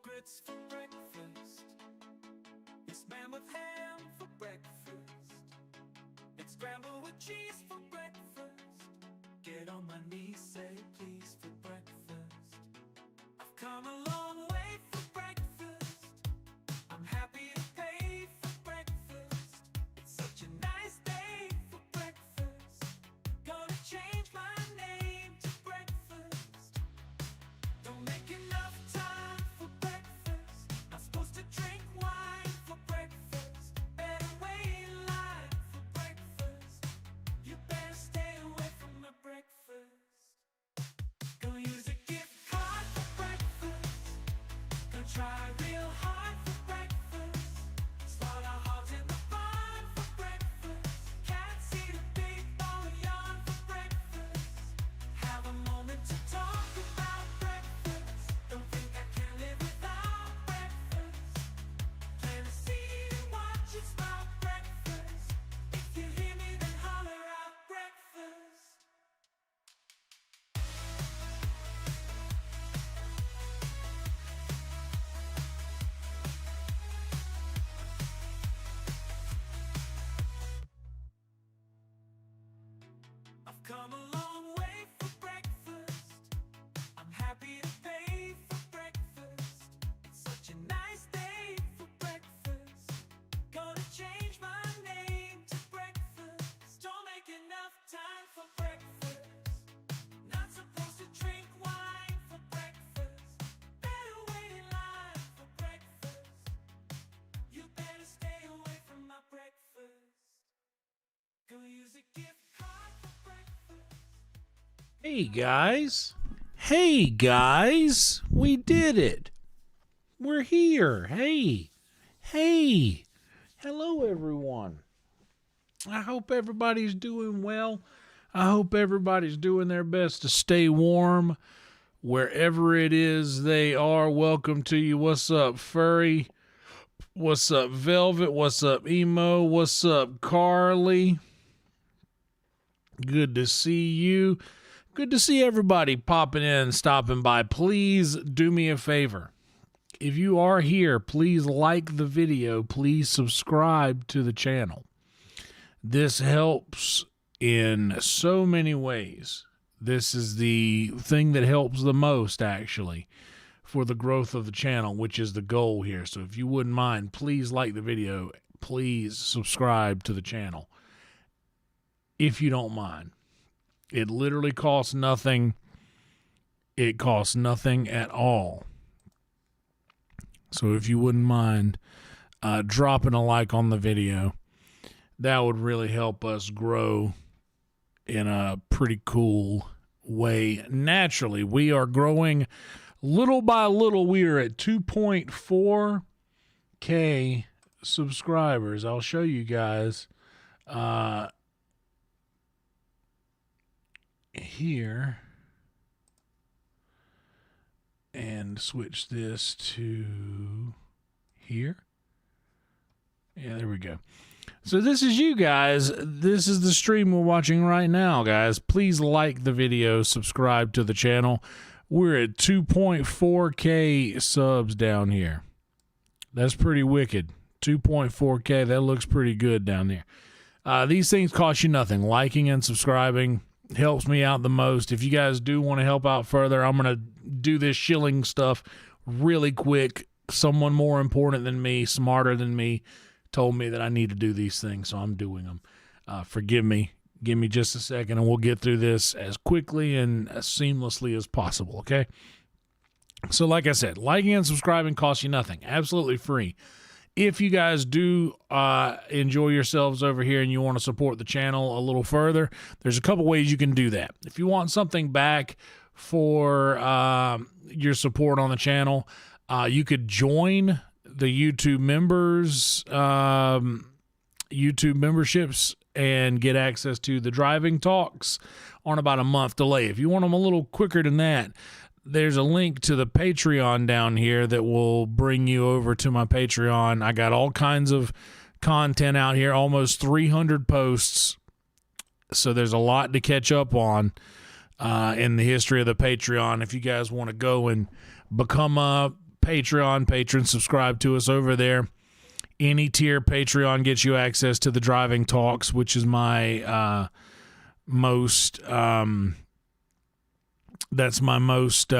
grits for breakfast. It's spam with ham for breakfast. It's scrambled with cheese for breakfast. Get on my knees, say please for breakfast. I've come a long way for breakfast. I'm happy to pay for breakfast. It's such a nice day for breakfast. Gonna change my name to breakfast. Don't make enough time for breakfast. Not supposed to drink wine for breakfast. Better wait in line for breakfast. You better stay away from my breakfast. Gonna use a gift card for breakfast. Gonna try real hard for breakfast. Slaughter hogs in the barn for breakfast. Cats eat a big ball of yarn for breakfast. Have a moment to talk about breakfast. Don't think I can live without breakfast. Plant a seed and watch it sprout breakfast. If you hear me, then holler out breakfast. I've come a long way for breakfast. I'm happy to pay for breakfast. It's such a nice day for breakfast. Gonna change my name to breakfast. Don't make enough time for breakfast. Not supposed to drink wine for breakfast. Better wait in line for breakfast. You better stay away from my breakfast. Gonna use a gift card for breakfast. Hey guys, we did it. We're here. Hey, hello everyone. I hope everybody's doing well. I hope everybody's doing their best to stay warm wherever it is they are. Welcome to you. What's up, Furry? What's up, Velvet? What's up, Emo? What's up, Carly? Good to see you. Good to see everybody popping in, stopping by. Please do me a favor. If you are here, please like the video. Please subscribe to the channel. This helps in so many ways. This is the thing that helps the most, actually, for the growth of the channel, which is the goal here. So if you wouldn't mind, please like the video. Please subscribe to the channel, if you don't mind. It literally costs nothing. It costs nothing at all. So if you wouldn't mind dropping a like on the video, that would really help us grow in a pretty cool way. Naturally, we are growing little by little. We are at 2.4K subscribers. I'll show you guys here and switch this to here. Yeah, there we go. So this is you guys. This is the stream we're watching right now, guys. Please like the video, subscribe to the channel. We're at 2.4K subs down here. That's pretty wicked. 2.4K, that looks pretty good down there. These things cost you nothing. Liking and subscribing helps me out the most. If you guys do want to help out further, I'm going to do this shilling stuff really quick. Someone more important than me, smarter than me, told me that I need to do these things, so I'm doing them. Forgive me. Give me just a second, and we'll get through this as quickly and as seamlessly as possible, okay? So like I said, liking and subscribing costs you nothing. Absolutely free. If you guys do enjoy yourselves over here and you want to support the channel a little further, there's a couple ways you can do that. If you want something back for your support on the channel, you could join the YouTube members, YouTube memberships, and get access to the driving talks on about a month delay. If you want them a little quicker than that, there's a link to the Patreon down here that will bring you over to my Patreon. I got all kinds of content out here, almost 300 posts. So there's a lot to catch up on in the history of the Patreon. If you guys want to go and become a Patreon patrons, subscribe to us over there. Any tier Patreon gets you access to the Driving Talks, which is my most that's my most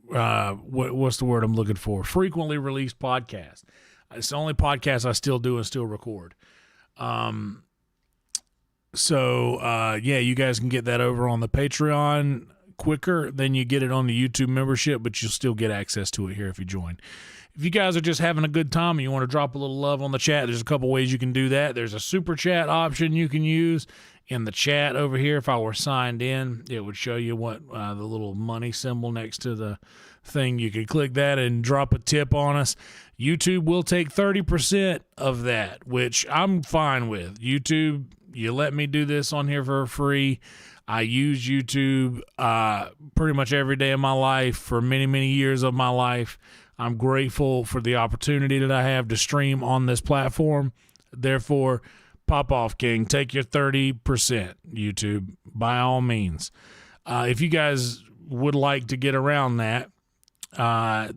what's the word I'm looking for? Frequently released podcast. It's the only podcast I still do and still record. So you guys can get that over on the Patreon quicker than you get it on the YouTube membership, but you'll still get access to it here if you join. If you guys are just having a good time and you want to drop a little love on the chat, there's a couple ways you can do that. There's a super chat option you can use in the chat over here. If I were signed in, it would show you what the little money symbol next to the thing. You could click that and drop a tip on us. YouTube will take 30% of that, which I'm fine with. YouTube, you let me do this on here for free. I use YouTube pretty much every day of my life for many, many years of my life. I'm grateful for the opportunity that I have to stream on this platform. Therefore, pop off, King. Take your 30%, YouTube, by all means. If you guys would like to get around that,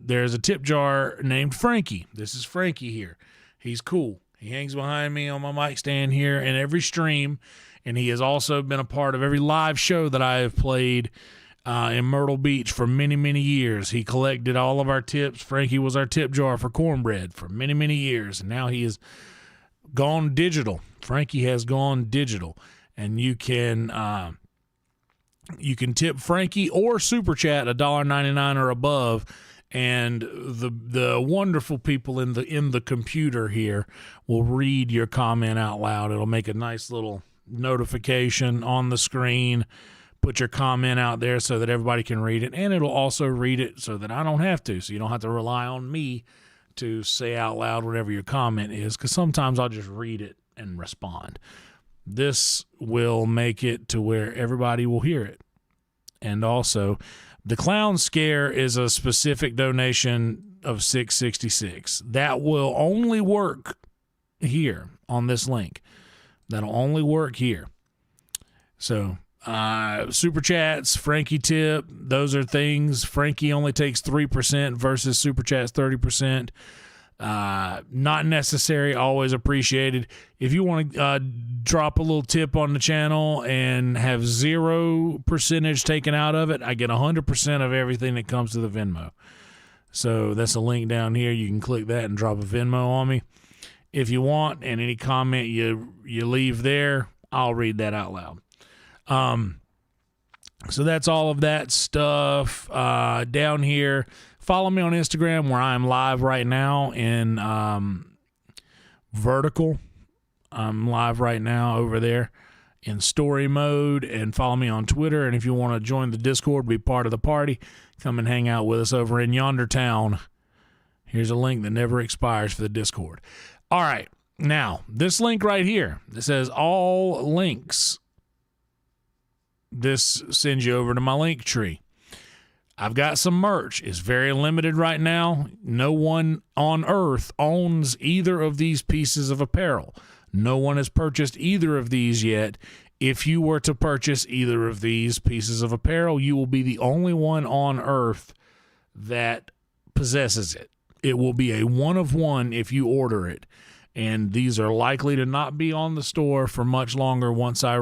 there's a tip jar named Frankie. This is Frankie here. He's cool. He hangs behind me on my mic stand here in every stream, and he has also been a part of every live show that I have played in Myrtle Beach for many, many years. He collected all of our tips. Frankie was our tip jar for cornbread for many, many years, and now he has gone digital. Frankie has gone digital, and you can tip Frankie or super chat $1.99 or above, and the wonderful people in the computer here will read your comment out loud. It'll make a nice little notification on the screen. Put your comment out there so that everybody can read it, and it'll also read it so that I don't have to, so you don't have to rely on me to say out loud whatever your comment is, because sometimes I'll just read it and respond. This will make it to where everybody will hear it. And also, the clown scare is a specific donation of $6.66. That will only work here on this link. That'll only work here. So, super chats, Frankie tip, those are things. Frankie only takes 3% versus super chats 30%. Not necessary, always appreciated. If you want to drop a little tip on the channel and have 0% taken out of it, I get 100% of everything that comes to the Venmo. So that's a link down here. You can click that and drop a Venmo on me if you want, and any comment you leave there, I'll read that out loud. So that's all of that stuff down here. Follow me on Instagram, where I'm live right now in vertical. I'm live right now over there in story mode, and follow me on Twitter. And if you want to join the Discord, be part of the party, come and hang out with us over in Yonder Town. Here's a link that never expires for the Discord. All right. Now, this link right here that says all links, this sends you over to my link tree. I've got some merch. It's very limited right now. No one on earth owns either of these pieces of apparel. No one has purchased either of these yet. If you were to purchase either of these pieces of apparel, you will be the only one on earth that possesses it. It will be a one of one if you order it. And these are likely to not be on the store for much longer once I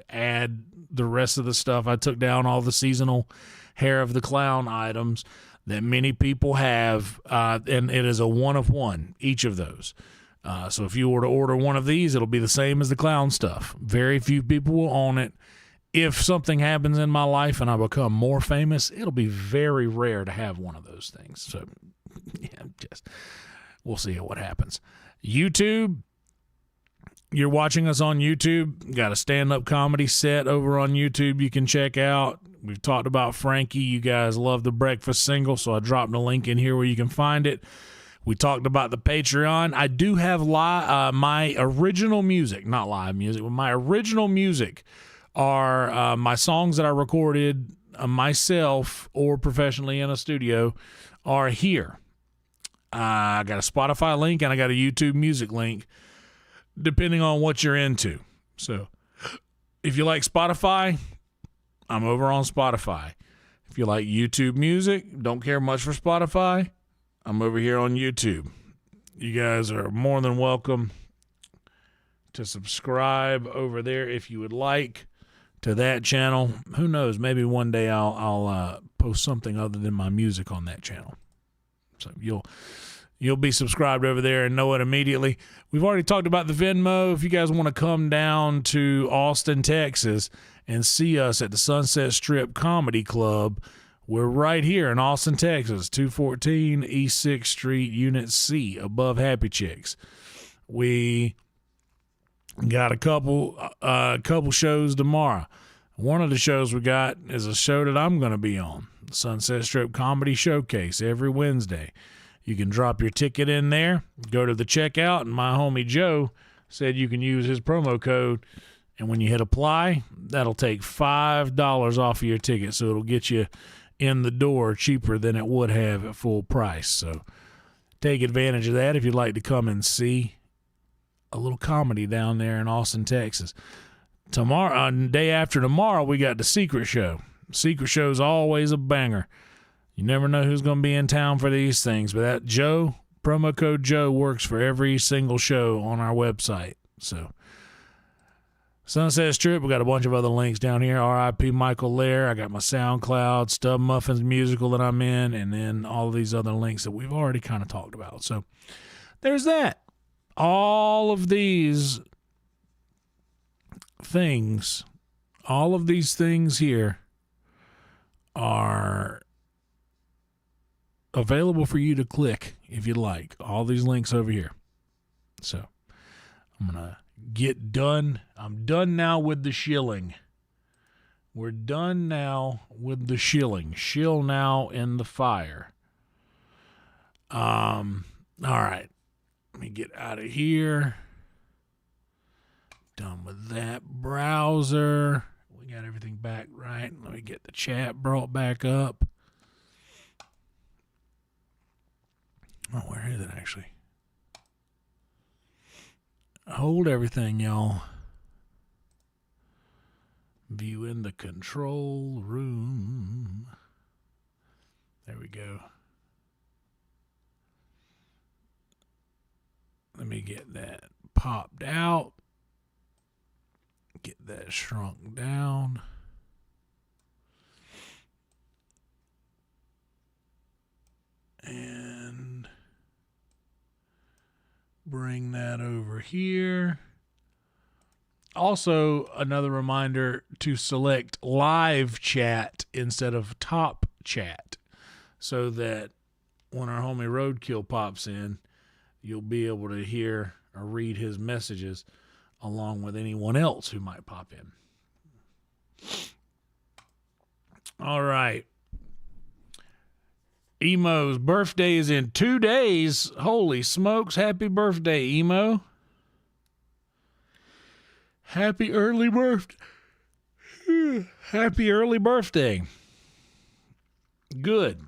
add the rest of the stuff. I took down all the seasonal Hair of the Clown items that many people have, and it is a one of one, each of those. So if you were to order one of these, it'll be the same as the clown stuff. Very few people will own it. If something happens in my life and I become more famous, it'll be very rare to have one of those things. So, yeah, we'll see what happens. YouTube, you're watching us on YouTube. Got a stand-up comedy set over on YouTube you can check out. We've talked about Frankie. You guys love the breakfast single, so I dropped a link in here where you can find it. We talked about the Patreon. I do have my original music, not live music, but my original music are my songs that I recorded myself or professionally in a studio are here. I got a Spotify link and I got a YouTube music link, depending on what you're into. So if you like Spotify, I'm over on Spotify. If you like YouTube music, don't care much for Spotify, I'm over here on YouTube. You guys are more than welcome to subscribe over there if you would like to that channel. Who knows? Maybe one day I'll post something other than my music on that channel. So you'll be subscribed over there and know it immediately. We've already talked about the Venmo. If you guys want to come down to Austin, Texas, and see us at the Sunset Strip Comedy Club, we're right here in Austin, Texas, 214 East 6th Street, Unit C, above Happy Chicks. We got a couple shows tomorrow. One of the shows we got is a show that I'm going to be on, the Sunset Strip Comedy Showcase, every Wednesday. You can drop your ticket in there, go to the checkout, and my homie Joe said you can use his promo code, and when you hit apply, that'll take $5 off of your ticket, so it'll get you in the door cheaper than it would have at full price. So take advantage of that if you'd like to come and see a little comedy down there in Austin, Texas. Tomorrow, day after tomorrow, we got the Secret Show. Secret Show's always a banger. You never know who's going to be in town for these things, but that Joe, promo code Joe, works for every single show on our website. So Sunset Strip, we got a bunch of other links down here. R.I.P. Michael Lair. I got my SoundCloud, Stub Muffins musical that I'm in, and then all of these other links that we've already kind of talked about. So there's that. All of these things here are available for you to click if you'd like. All these links over here. So I'm going to get done. I'm done now with the shilling. We're done now with the shilling. Shill now in the fire. All right. Let me get out of here. Done with that browser. We got everything back right. Let me get the chat brought back up. Oh, where is it actually? Hold everything, y'all. View in the control room. There we go. Let me get that popped out. Get that shrunk down. And bring that over here. Also, another reminder to select live chat instead of top chat so that when our homie Roadkill pops in, you'll be able to hear or read his messages along with anyone else who might pop in. All right. Emo's birthday is in 2 days. Holy smokes. Happy birthday, Emo. Happy early birthday. Happy early birthday. Good.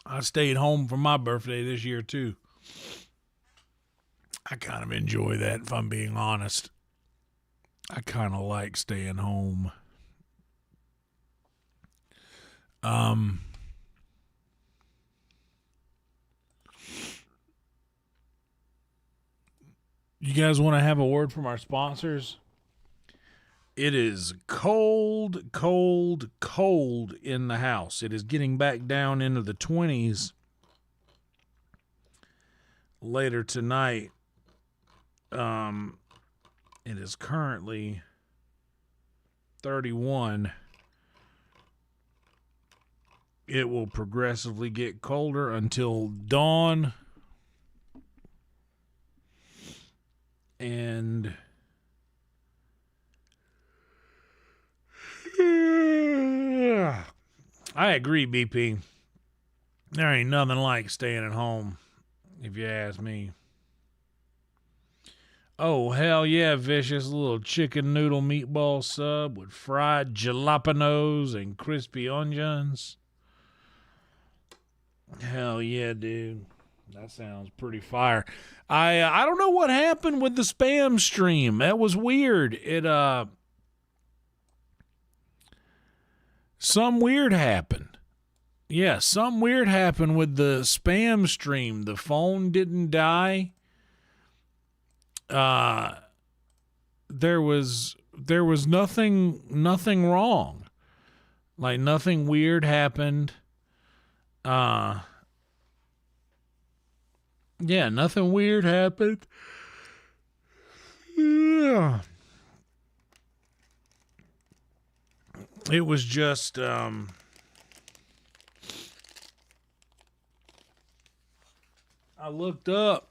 I stayed home for my birthday this year, too. I kind of enjoy that, if I'm being honest. I kind of like staying home. You guys want to have a word from our sponsors? It is cold, cold, cold in the house. It is getting back down into the 20s later tonight. It is currently 31. It will progressively get colder until dawn. And I agree, BP. There ain't nothing like staying at home, if you ask me. Oh, hell yeah, Vicious. A little chicken noodle meatball sub with fried jalapenos and crispy onions. Hell yeah, dude. That sounds pretty fire. I don't know what happened with the spam stream. That was weird. Some weird happened. Yeah, some weird happened with the spam stream. The phone didn't die. There was nothing wrong. Like nothing weird happened. Yeah, nothing weird happened. Yeah. It was just I looked up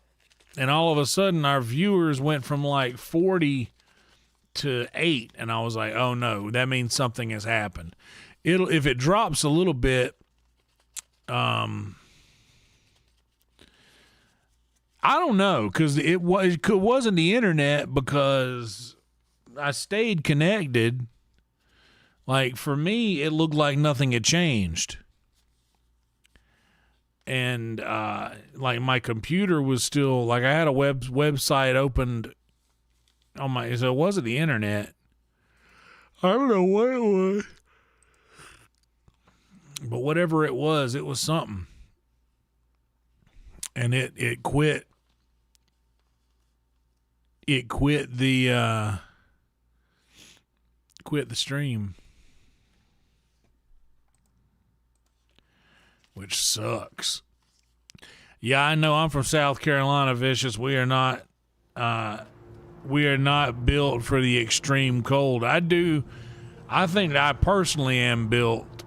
and all of a sudden our viewers went from like 40 to 8 and I was like, "Oh no, that means something has happened." If it drops a little bit I don't know, cuz it wasn't the internet, because I stayed connected. Like for me, it looked like nothing had changed. And like my computer was still, like I had a website opened on my, so it wasn't the internet. I don't know what it was. But whatever it was something. And it quit. It quit the stream. Which sucks. Yeah, I know. I'm from South Carolina, Vicious. We are not built for the extreme cold. I think I personally am built.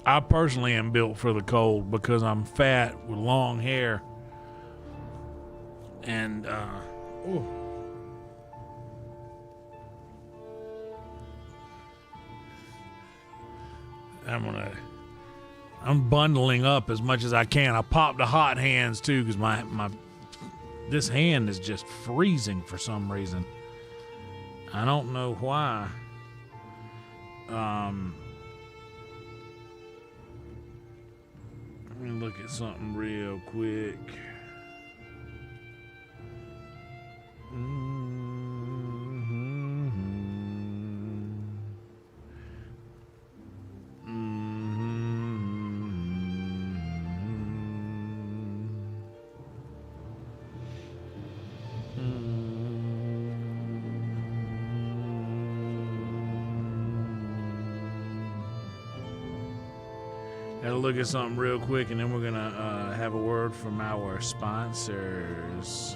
I personally am built for the cold because I'm fat with long hair. And I'm bundling up as much as I can. I popped the hot hands too because this hand is just freezing for some reason. I don't know why. Let me look at something real quick. Gotta look at something real quick, and then we're gonna have a word from our sponsors.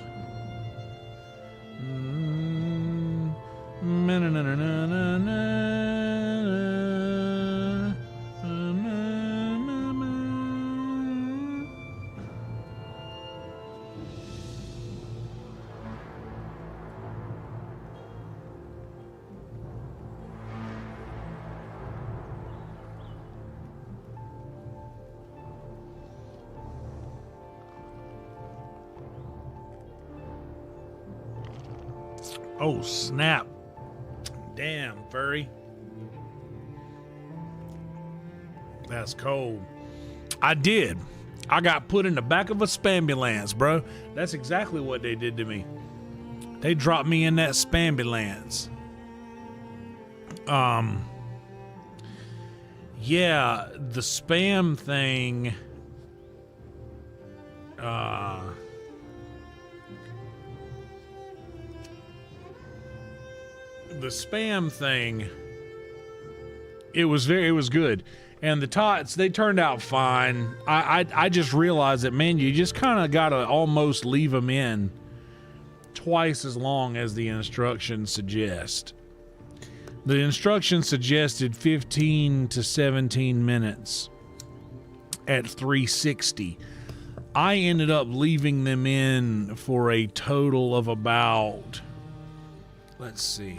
Oh, snap. Damn, furry. That's cold. I did. I got put in the back of a spambulance, bro. That's exactly what they did to me. They dropped me in that spambulance. Yeah, the spam thing. The spam thing, it was good, and the tots, they turned out fine. I just realized that, man, you just kind of gotta almost leave them in twice as long as the instructions suggest. The instructions suggested 15 to 17 minutes at 360. I ended up leaving them in for a total of about, let's see,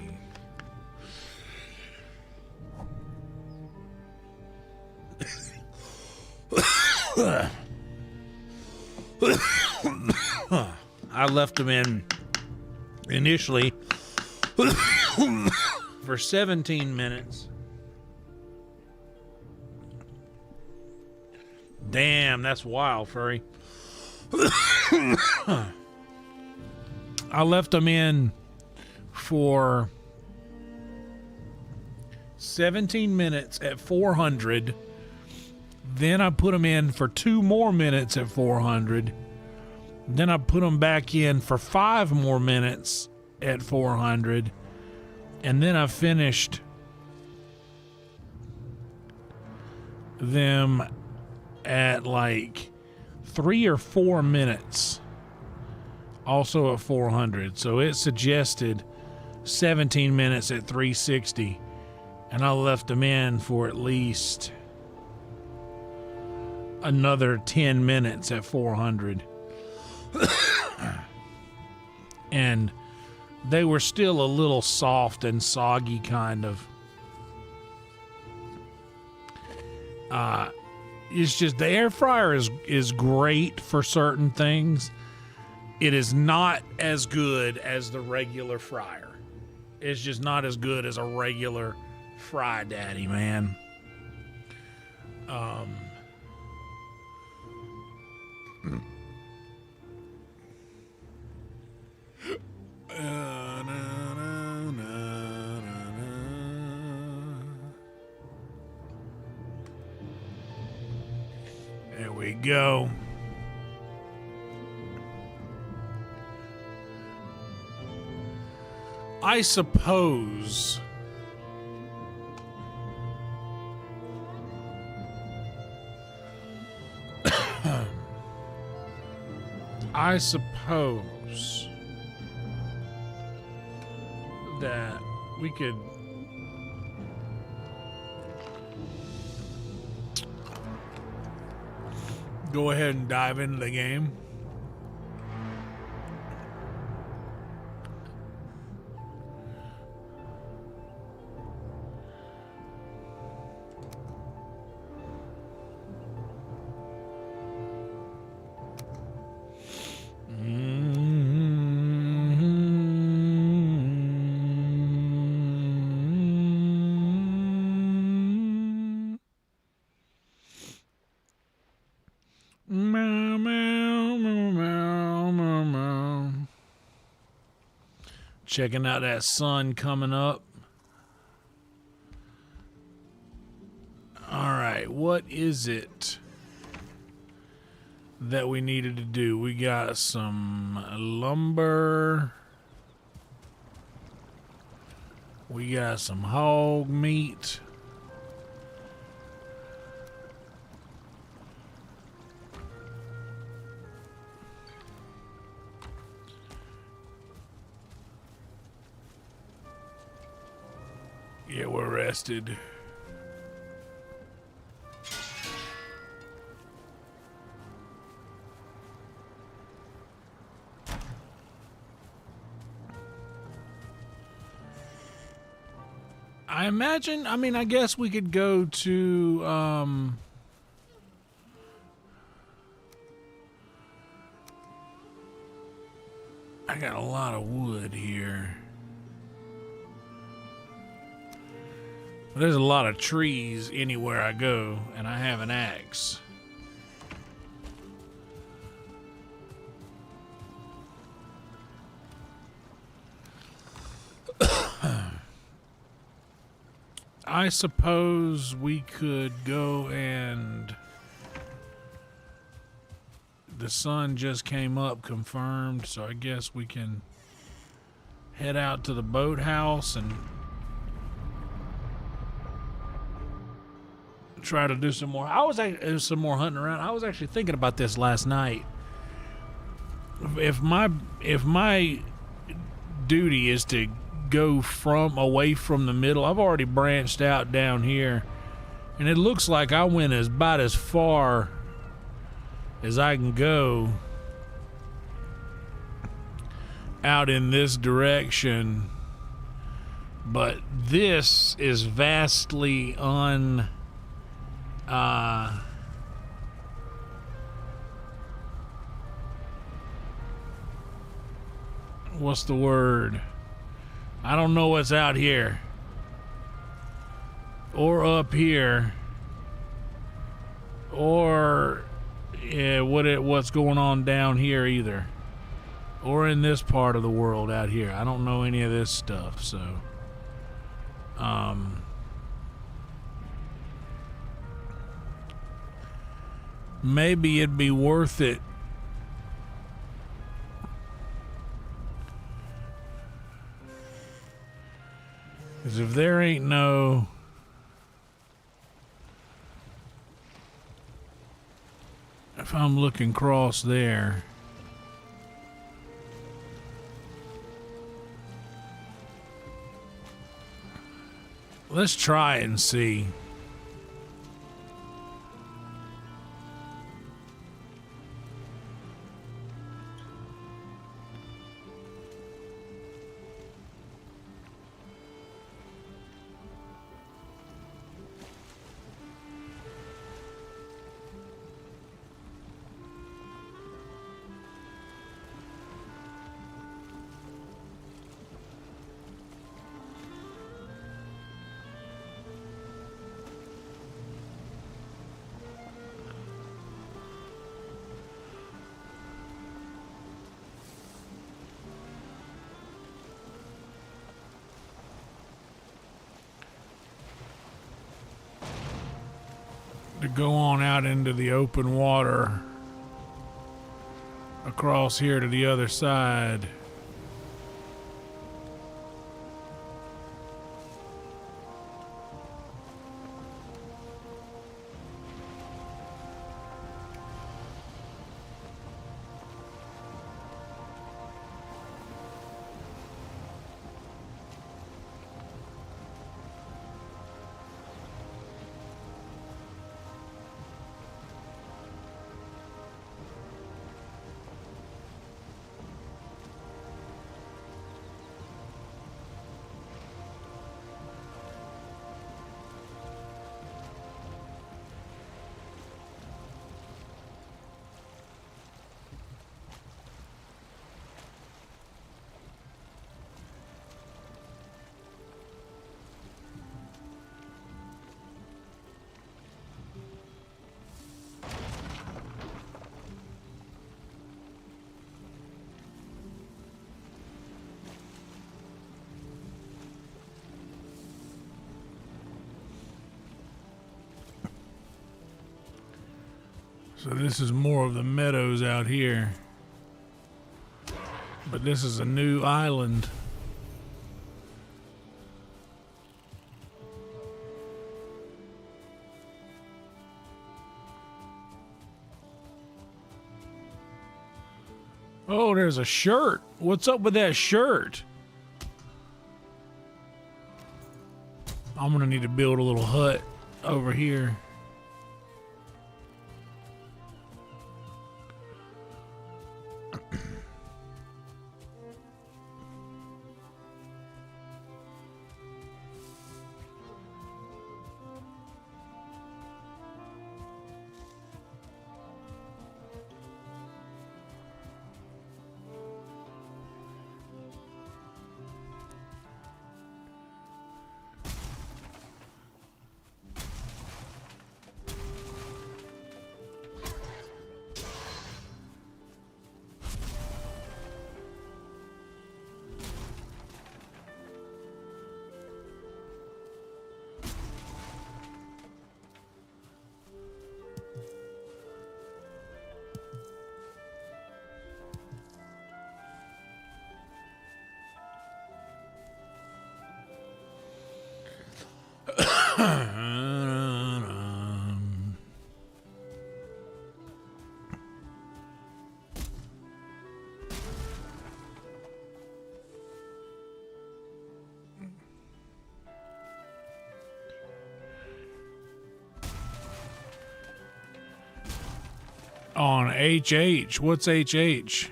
I left them in initially for 17 minutes. Damn, that's wild, furry. I left them in for 17 minutes at 400. Then I put them in for 2 more minutes at 400. Then I put them back in for 5 more minutes at 400. And then I finished them at like 3 or 4 minutes, also at 400. So it suggested 17 minutes at 360, and I left them in for at least another 10 minutes at 400. And they were still a little soft and soggy, kind of. It's just the air fryer is great for certain things. It is not as good as the regular fryer. It's just not as good as a regular Fry Daddy, man. There we go. I suppose that we could go ahead and dive into the game. Checking out that sun coming up. All right, what is it that we needed to do? We got some lumber. We got some hog meat. Yeah, we're rested. I imagine, I guess we could go to, I got a lot of wood here. There's a lot of trees anywhere I go, and I have an axe. I suppose we could go and... The sun just came up, confirmed, so I guess we can head out to the boathouse and try to do some more. Some more hunting around. I was actually thinking about this last night. If my duty is to go away from the middle, I've already branched out down here, and it looks like I went about as far as I can go out in this direction, but this is vastly what's the word? I don't know what's out here or up here or yeah, what's going on down here either, or in this part of the world out here. I don't know any of this stuff, so maybe it'd be worth it. Because if there ain't no... If I'm looking across there... Let's try it and see. To go on out into the open water across here to the other side. So this is more of the meadows out here. But this is a new island. Oh, there's a shirt. What's up with that shirt? I'm gonna need to build a little hut over here. On HH. What's HH?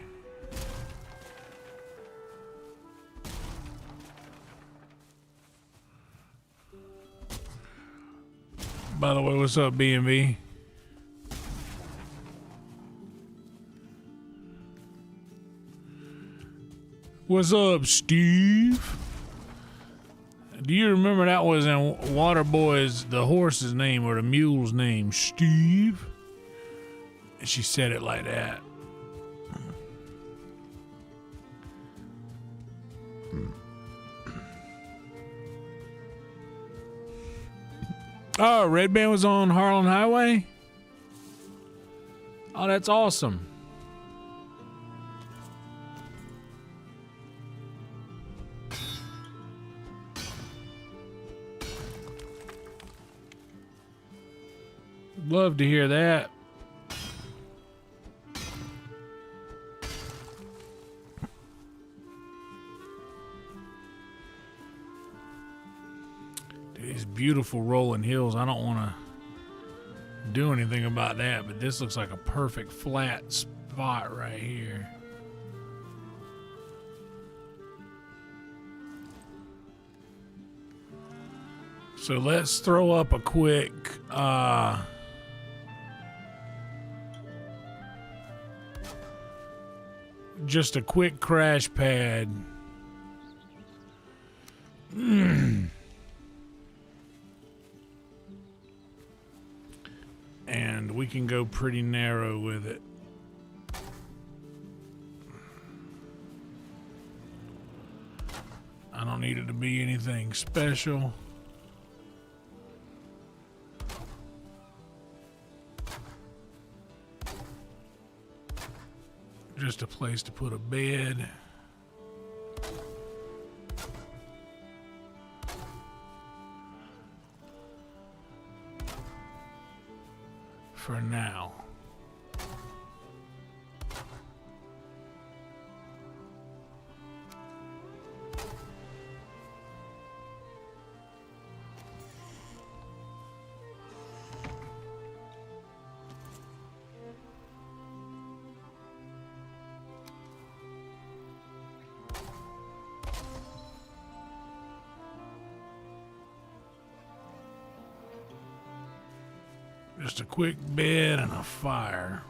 By the way, what's up, B&B? What's up, Steve? Do you remember that was in Waterboy's, the horse's name or the mule's name? Steve? she said it like that. Oh, Red Band was on Harlan Highway? Oh, that's awesome. Love to hear that. These beautiful rolling hills. I don't want to do anything about that, but this looks like a perfect flat spot right here. So let's throw up a quick just a quick crash pad. And we can go pretty narrow with it. I don't need it to be anything special. Just a place to put a bed. For now. Just a quick bed and a fire.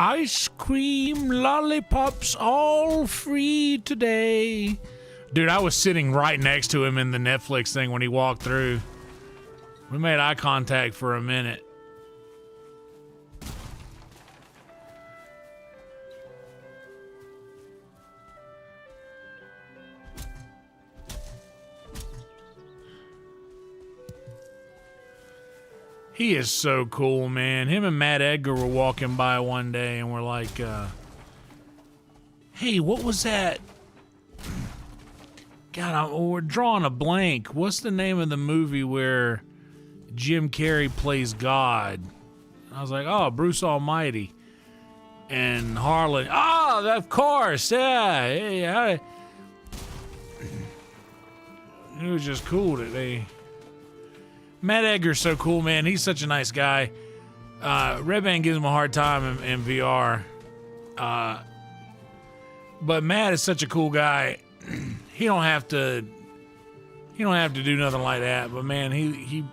Ice cream, lollipops, all free today. Dude, I was sitting right next to him in the Netflix thing when he walked through. We made eye contact for a minute. He is so cool, man. Him and Matt Edgar were walking by one day and we're like, hey, what was that? God, we're drawing a blank. What's the name of the movie where Jim Carrey plays God? I was like, oh, Bruce Almighty. And Harlan, oh, of course, yeah. It was just cool that they... Matt Edgar's so cool, man. He's such a nice guy. Red Band gives him a hard time in VR. But Matt is such a cool guy. He don't have to do nothing like that. But man, he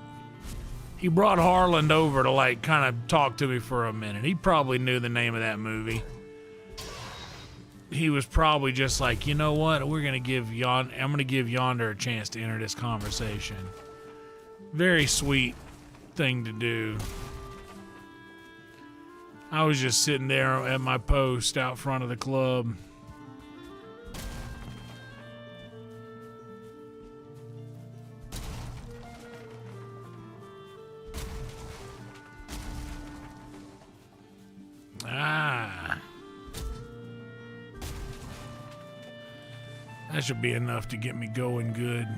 brought Harlan over to like kind of talk to me for a minute. He probably knew the name of that movie. He was probably just like, you know what? I'm gonna give Yonder a chance to enter this conversation. Very sweet thing to do. I was just sitting there at my post out front of the club. That should be enough to get me going good.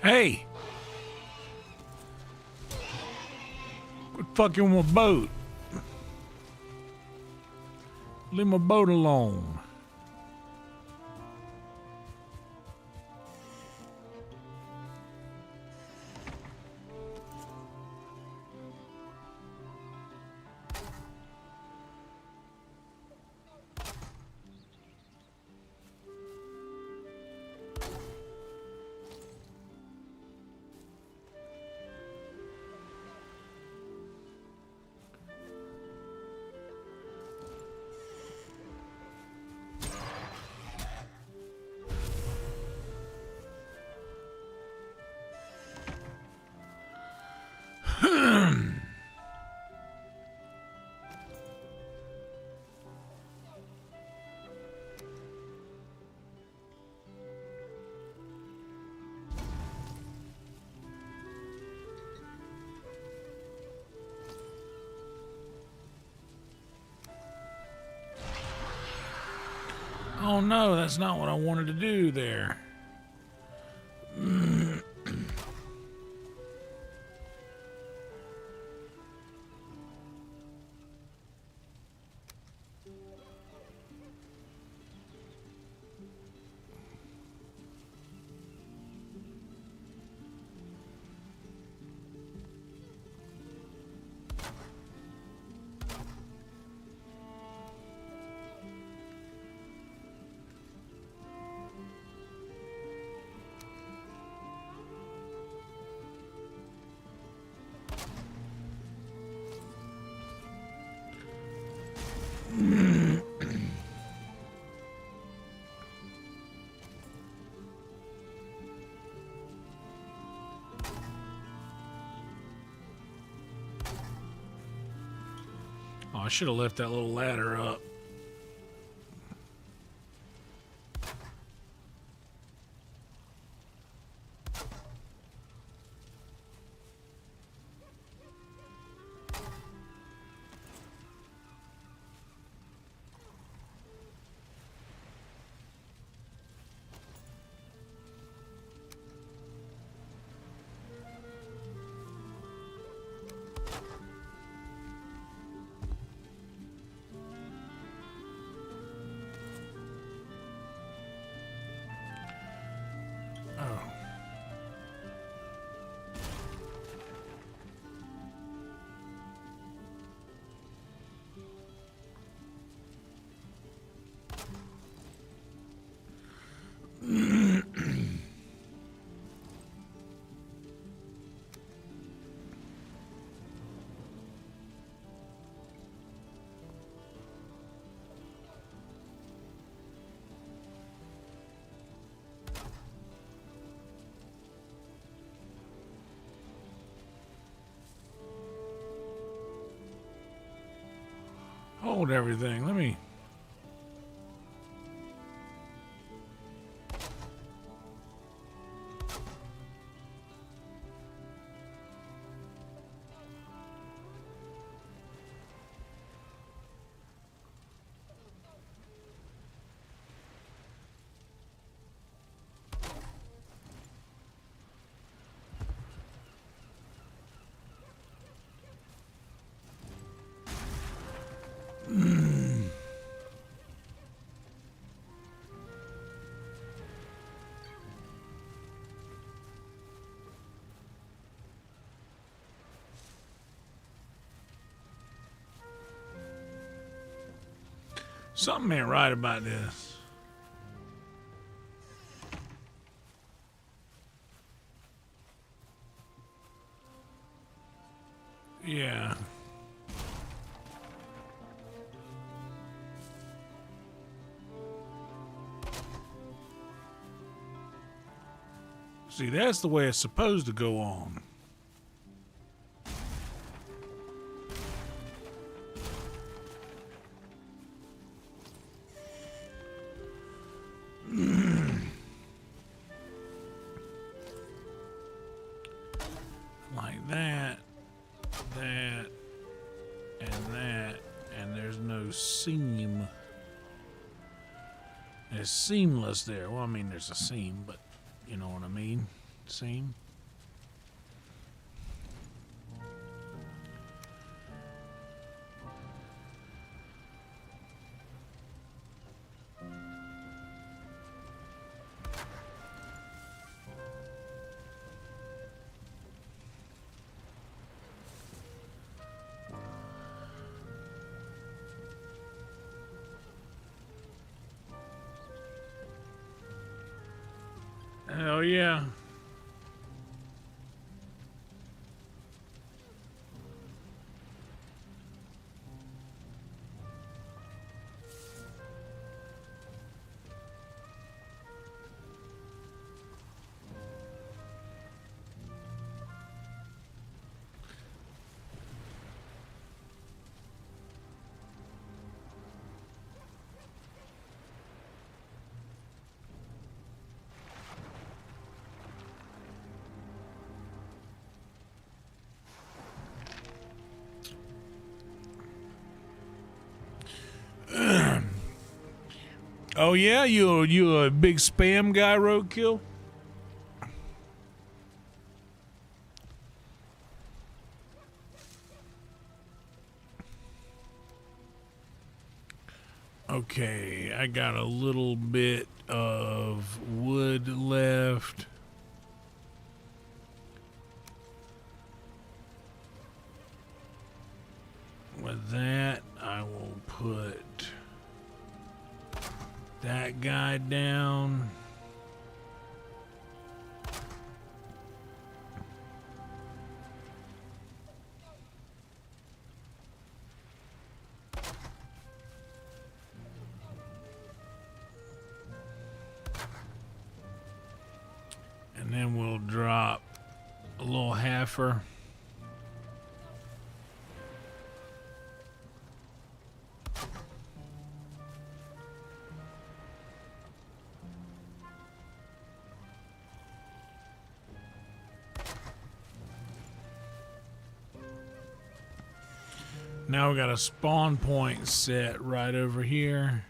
Hey! Quit fucking with my boat. Leave my boat alone. Oh no, that's not what I wanted to do there. Oh, I should have left that little ladder up. Oh. Hold everything. Let me. Something ain't right about this. Yeah. See, that's the way it's supposed to go on. Like that, that, and there's no seam. It's seamless there. Well, I mean, there's a seam, but you know what I mean. seem. Hell yeah. Oh yeah, you a big spam guy, Roadkill? Okay, I got a little bit of wood left. With that, I will put that guy down. And then we'll drop a little heifer. Now we got a spawn point set right over here.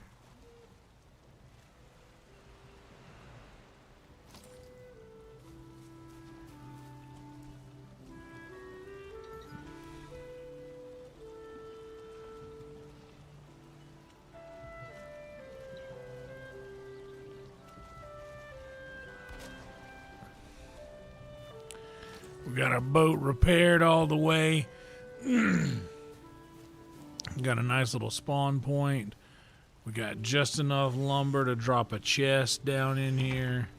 We got our boat repaired all the way. Got a nice little spawn point. We got just enough lumber to drop a chest down in here.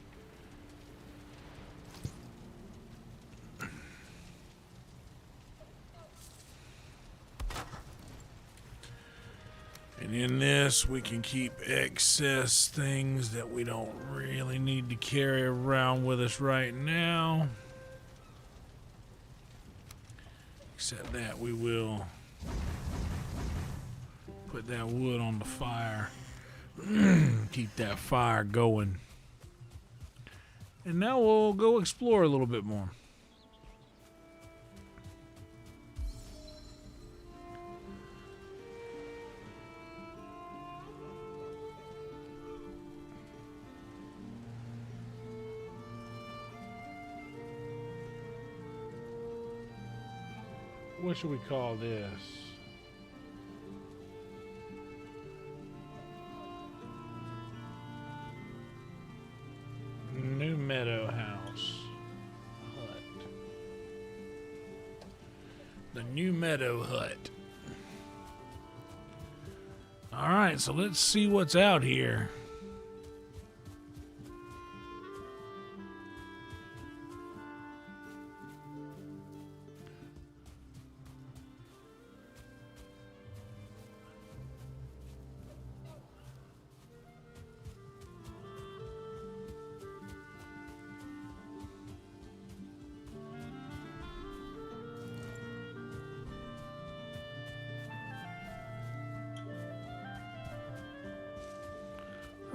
And in this, we can keep excess things that we don't really need to carry around with us right now. Except that we will put that wood on the fire. Keep that fire going. And now we'll go explore a little bit more. What should we call this? New Meadow House Hut. The New Meadow Hut. Alright, so let's see what's out here.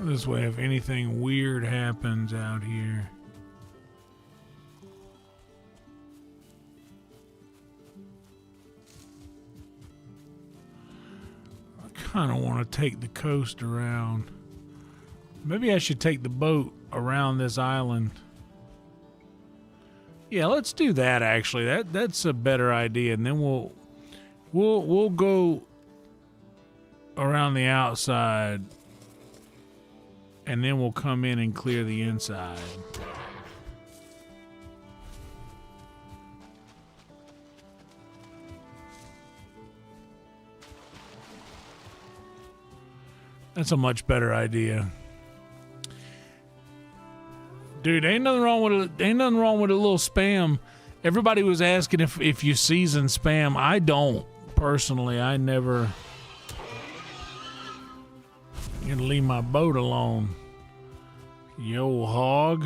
This way, if anything weird happens out here. I kind of want to take the coast around. Maybe I should take the boat around this island. Yeah, let's do that. Actually, that's a better idea, and then we'll go around the outside, and then we'll come in and clear the inside. That's a much better idea. Dude, ain't nothing wrong with a little spam. Everybody was asking if you season spam. I don't personally. I never. You gonna leave my boat alone, yo hog.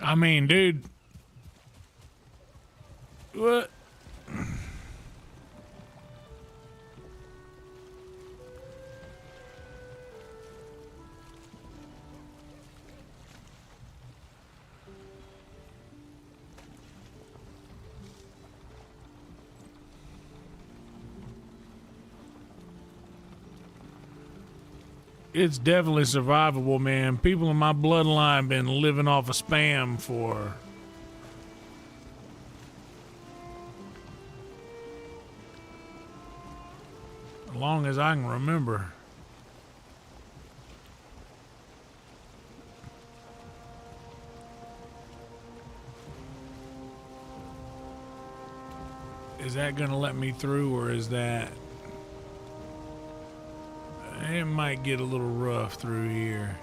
I mean, dude. What? It's definitely survivable, man. People in my bloodline been living off of spam for as long as I can remember. Is that gonna let me through, or is that... It might get a little rough through here.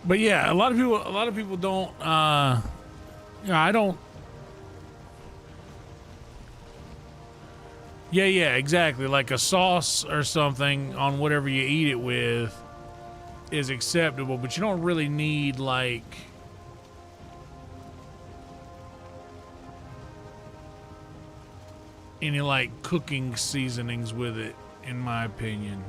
But yeah, a lot of people don't I don't. Yeah, exactly. Like a sauce or something on whatever you eat it with is acceptable, but you don't really need like any like cooking seasonings with it, in my opinion.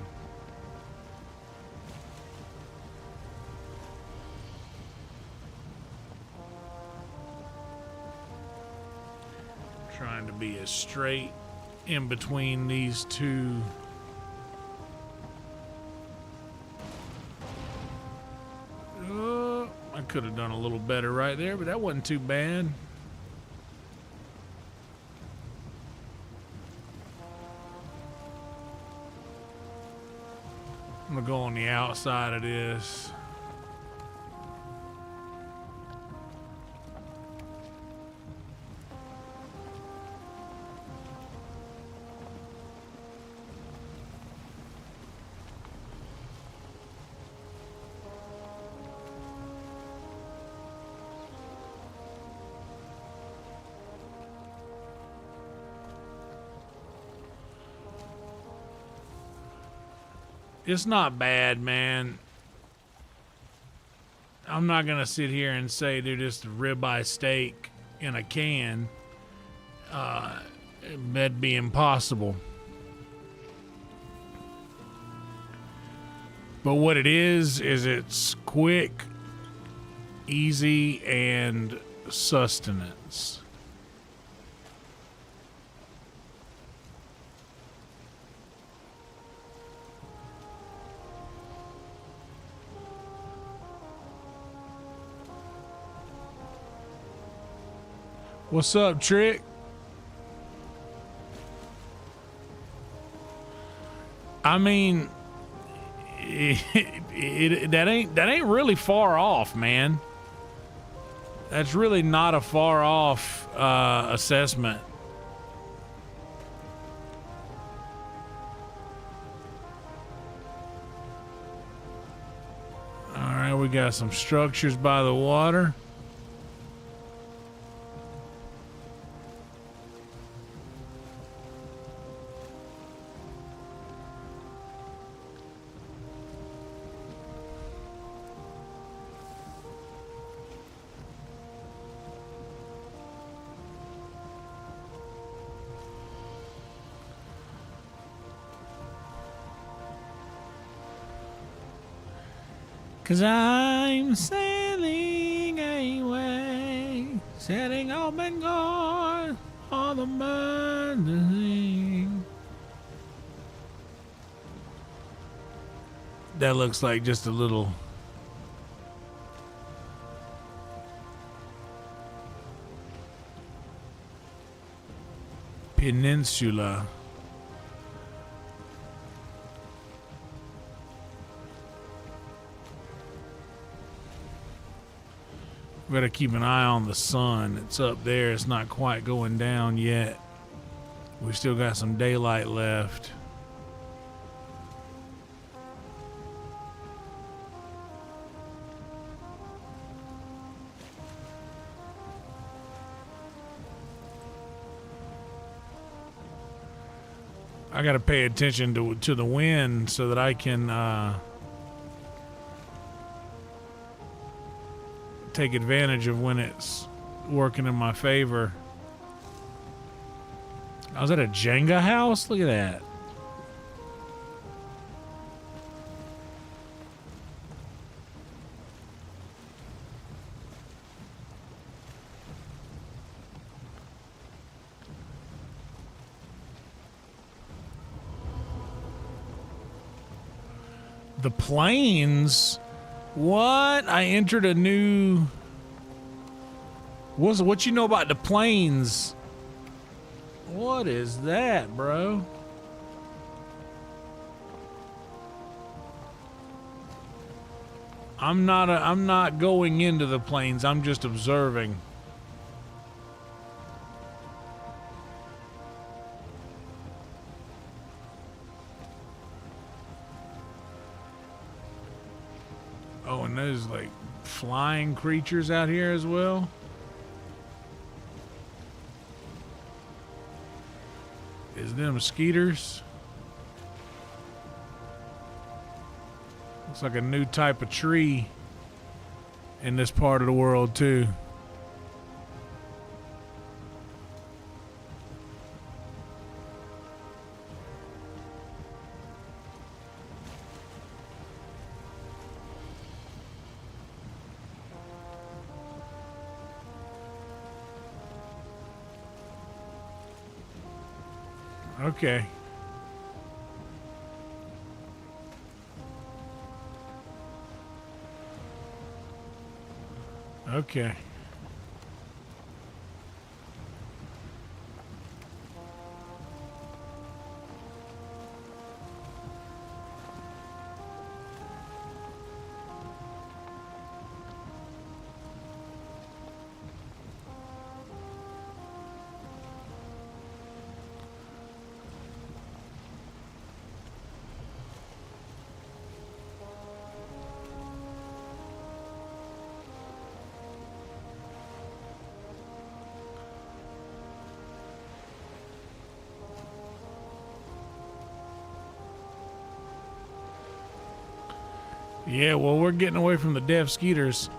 Trying to be as straight in between these two. I could have done a little better right there, but that wasn't too bad. I'm gonna go on the outside of this. It's not bad, man. I'm not gonna sit here and say, dude, it's a ribeye steak in a can. That'd be impossible. But what it is it's quick, easy, and sustenance. What's up, Trick? I mean, that ain't really far off, man. That's really not a far off assessment. All right, we got some structures by the water. Cause I'm sailing away, setting up and gone on the burning. That looks like just a little peninsula. We gotta keep an eye on the sun. It's up there. It's not quite going down yet. We still got some daylight left. I gotta pay attention to the wind so that I can take advantage of when it's working in my favor. I was at a Jenga house. Look at that. The plains. What? I entered a new... What you know about the plains? What is that, bro? I'm not going into the plains. I'm just observing. Oh, and there's like flying creatures out here as well. Is them skeeters? Looks like a new type of tree in this part of the world too. Okay. Okay. Yeah, well, we're getting away from the deaf skeeters.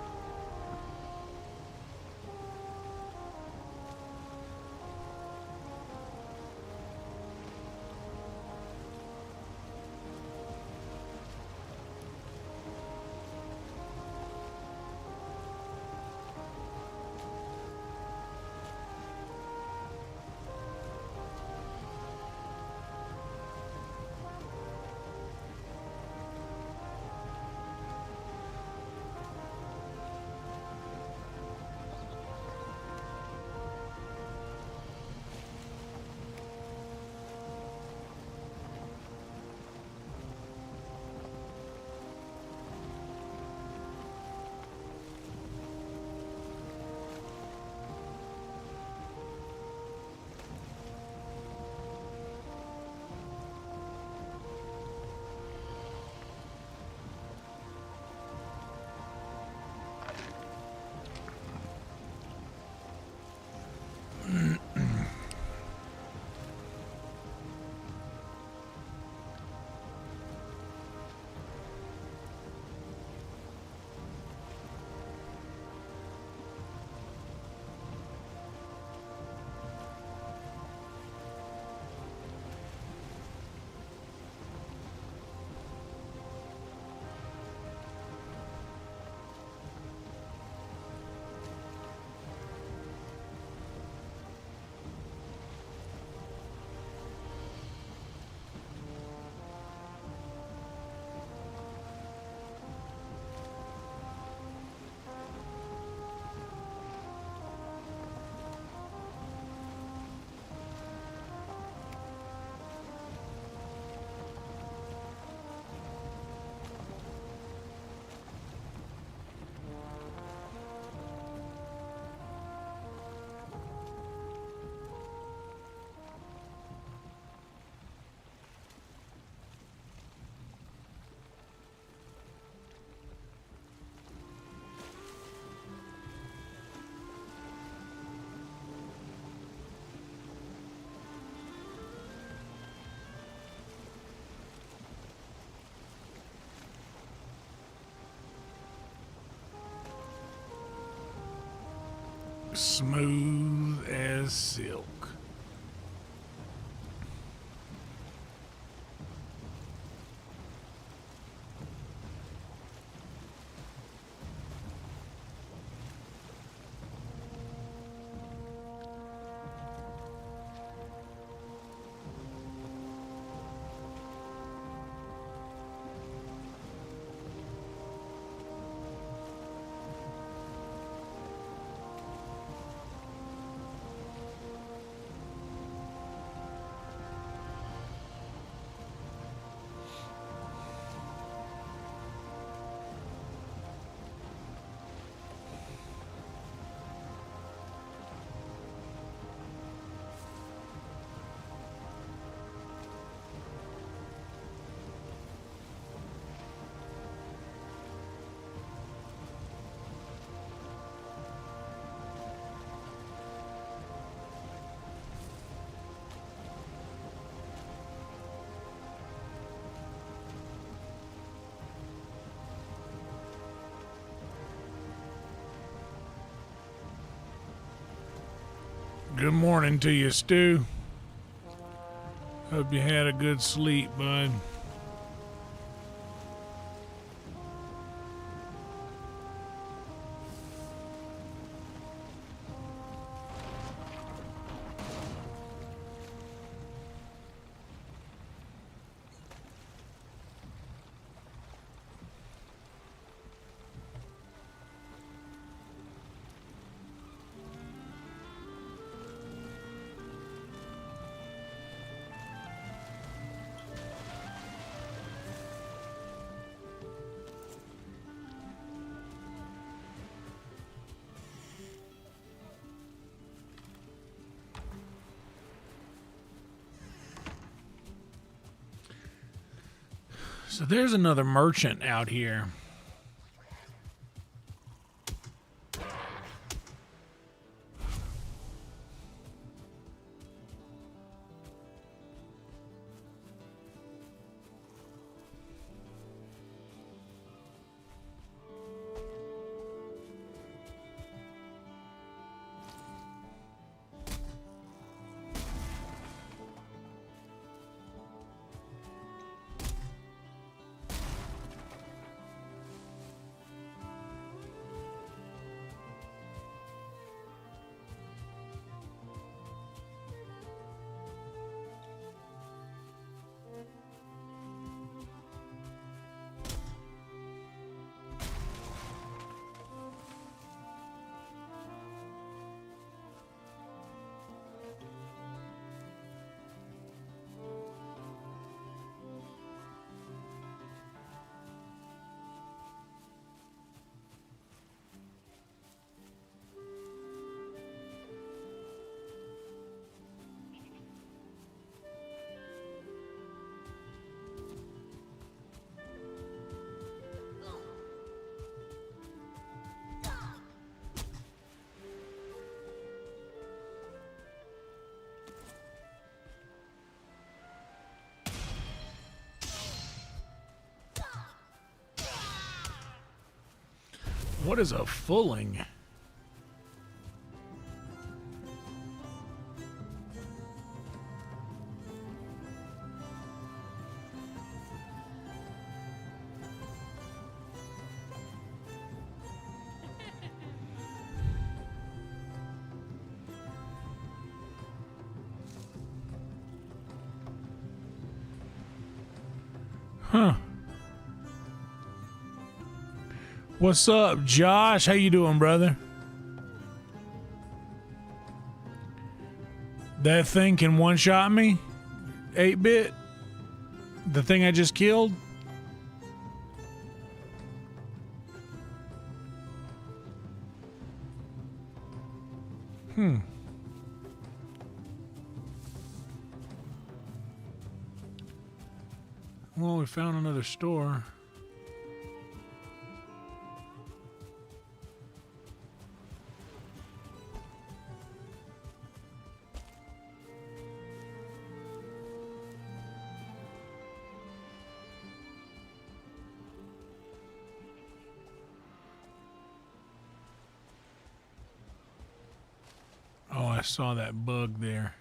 Smooth as silk. Good morning to you, Stu. Hope you had a good sleep, bud. So there's another merchant out here. What is a fulling? Huh. What's up, Josh? How you doing, brother? That thing can one-shot me? 8-bit? The thing I just killed? Well, we found another store. saw that bug there.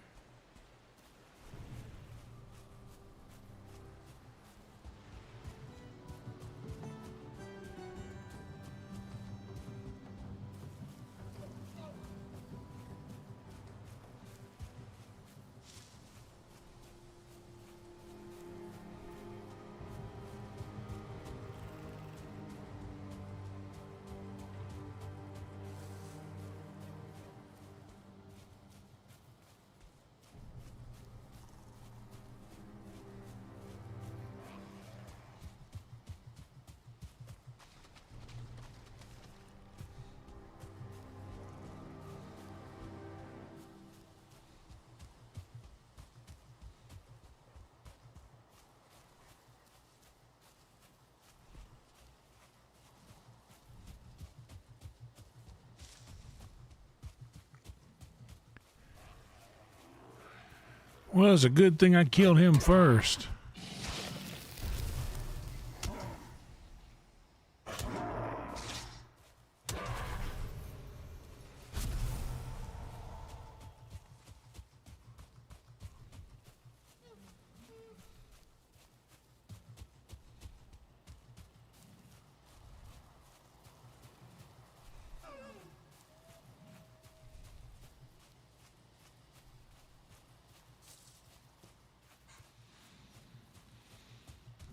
Well, it's a good thing I killed him first.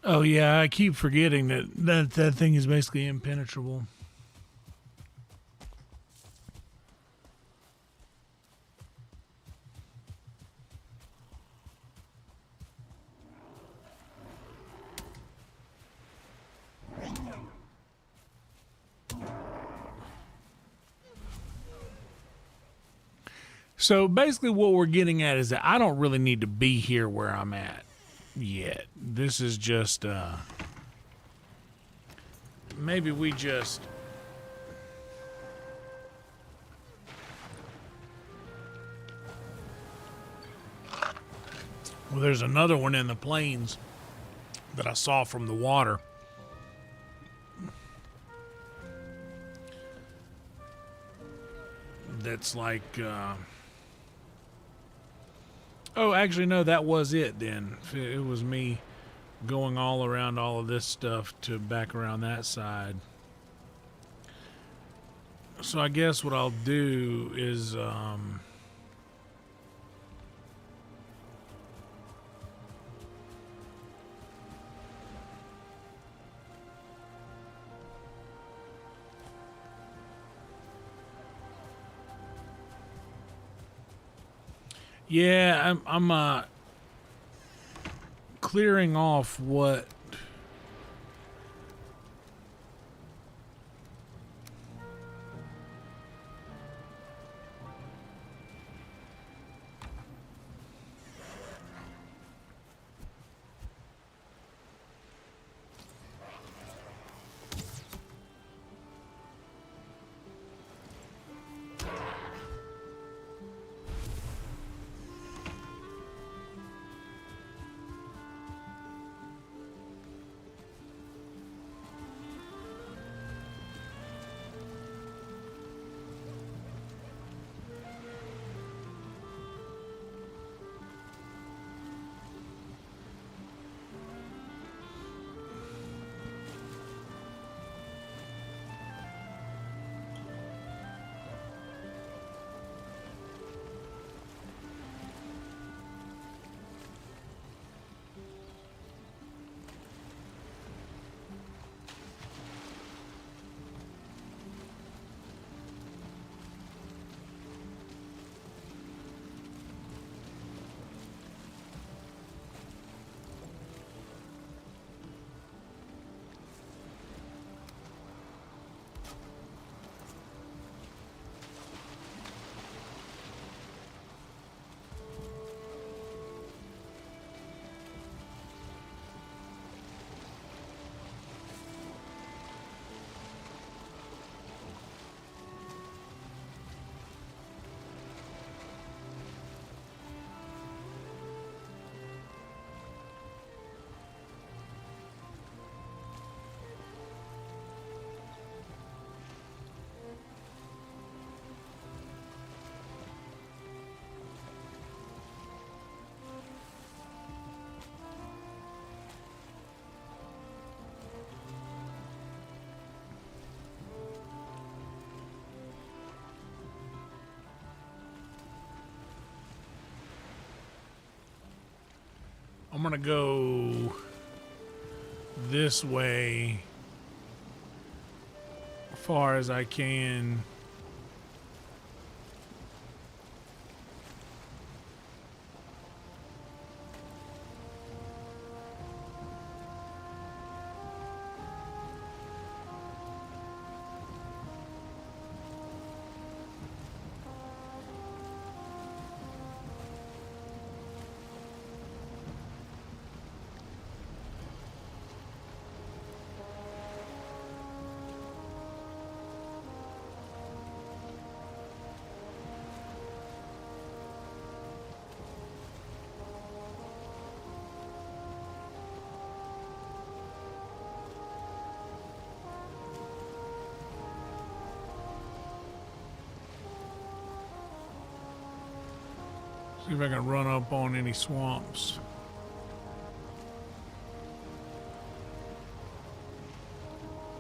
Oh yeah, I keep forgetting that thing is basically impenetrable. So basically what we're getting at is that I don't really need to be here where I'm at yet. This is just maybe we just well, there's another one in the plains that I saw from the water. That's like oh, actually, no, that was it then. It was me going all around all of this stuff to back around that side. So I guess what I'll do is yeah, I'm clearing off what I'm gonna go this way as far as I can. See if I can run up on any swamps.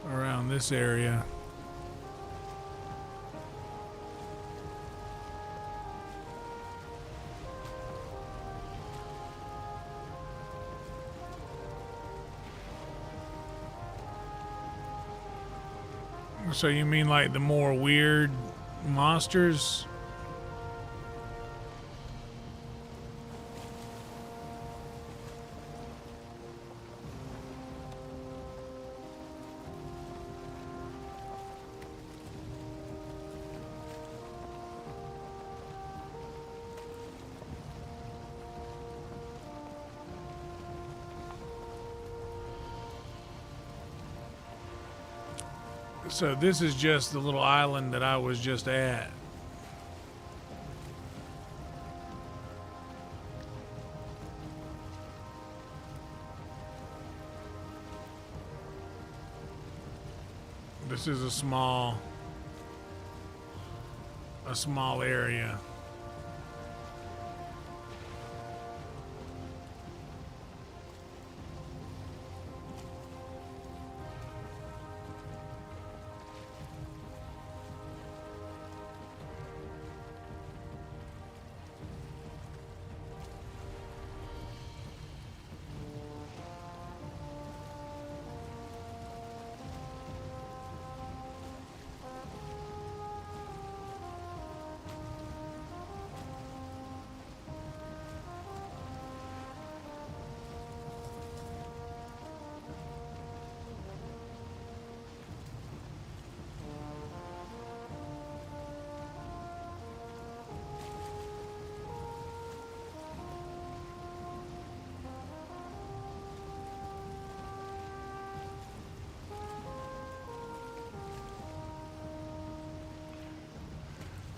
Around this area. So you mean like the more weird monsters? So this is just the little island that I was just at. This is a small area.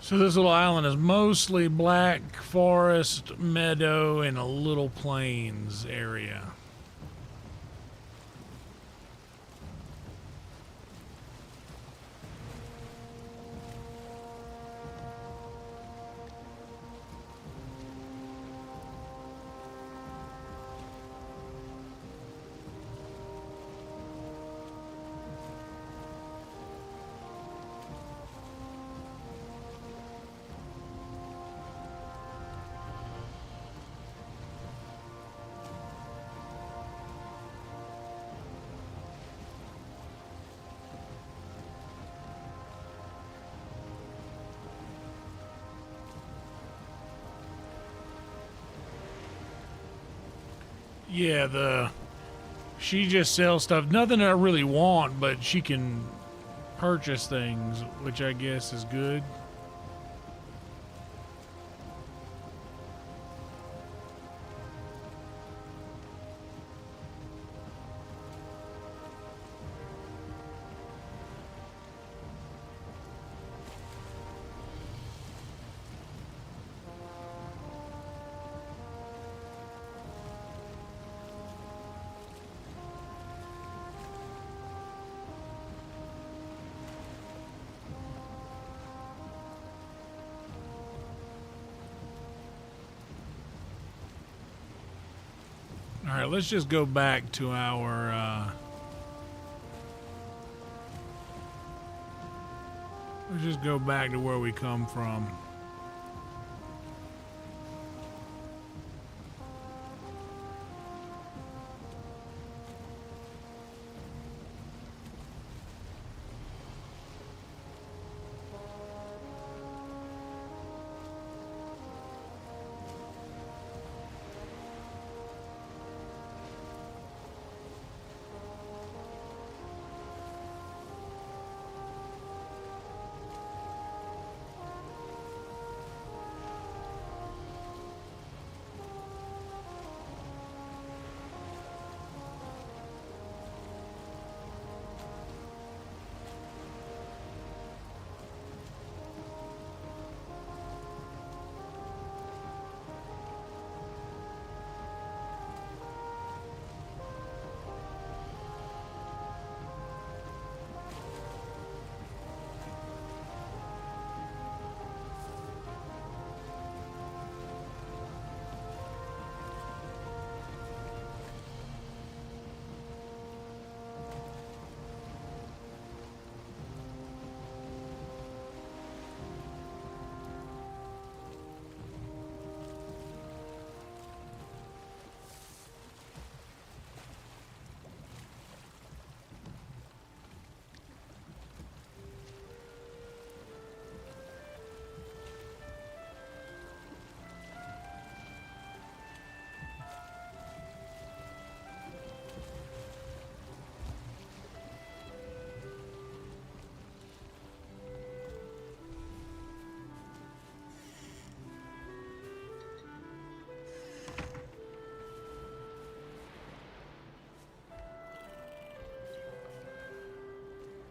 So this little island is mostly black forest, meadow, and a little plains area. Yeah, she just sells stuff. Nothing I really want, but she can purchase things, which I guess is good. All right, let's just go back to our, let's just go back to where we come from.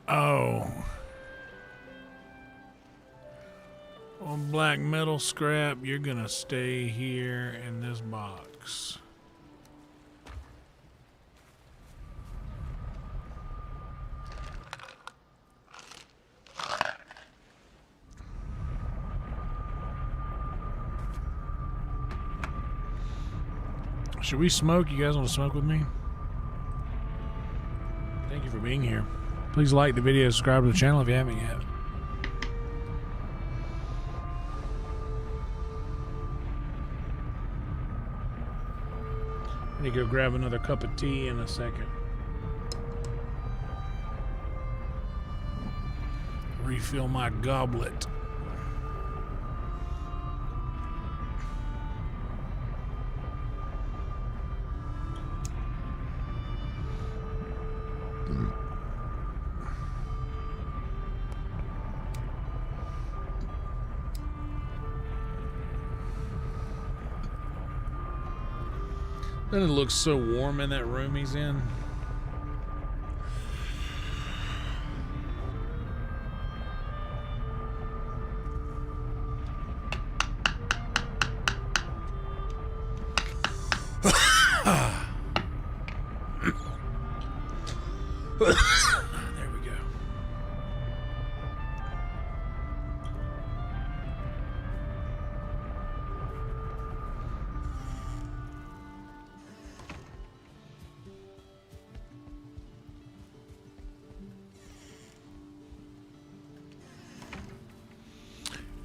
Oh. Well, black metal scrap, you're gonna stay here in this box. Should we smoke? You guys want to smoke with me? Thank you for being here. Please like the video, subscribe to the channel if you haven't yet. I need to go grab another cup of tea in a second. Refill my goblet. Doesn't it look so warm in that room he's in? There we go.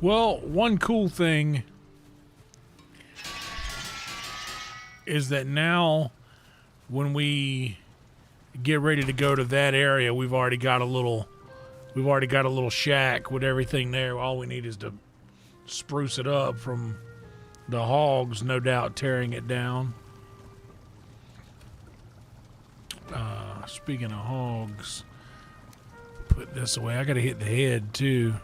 Well, one cool thing is that now when we get ready to go to that area, we've already got a little shack with everything there. All we need is to spruce it up from the hogs, no doubt, tearing it down. Speaking of hogs, put this away. I gotta hit the head too.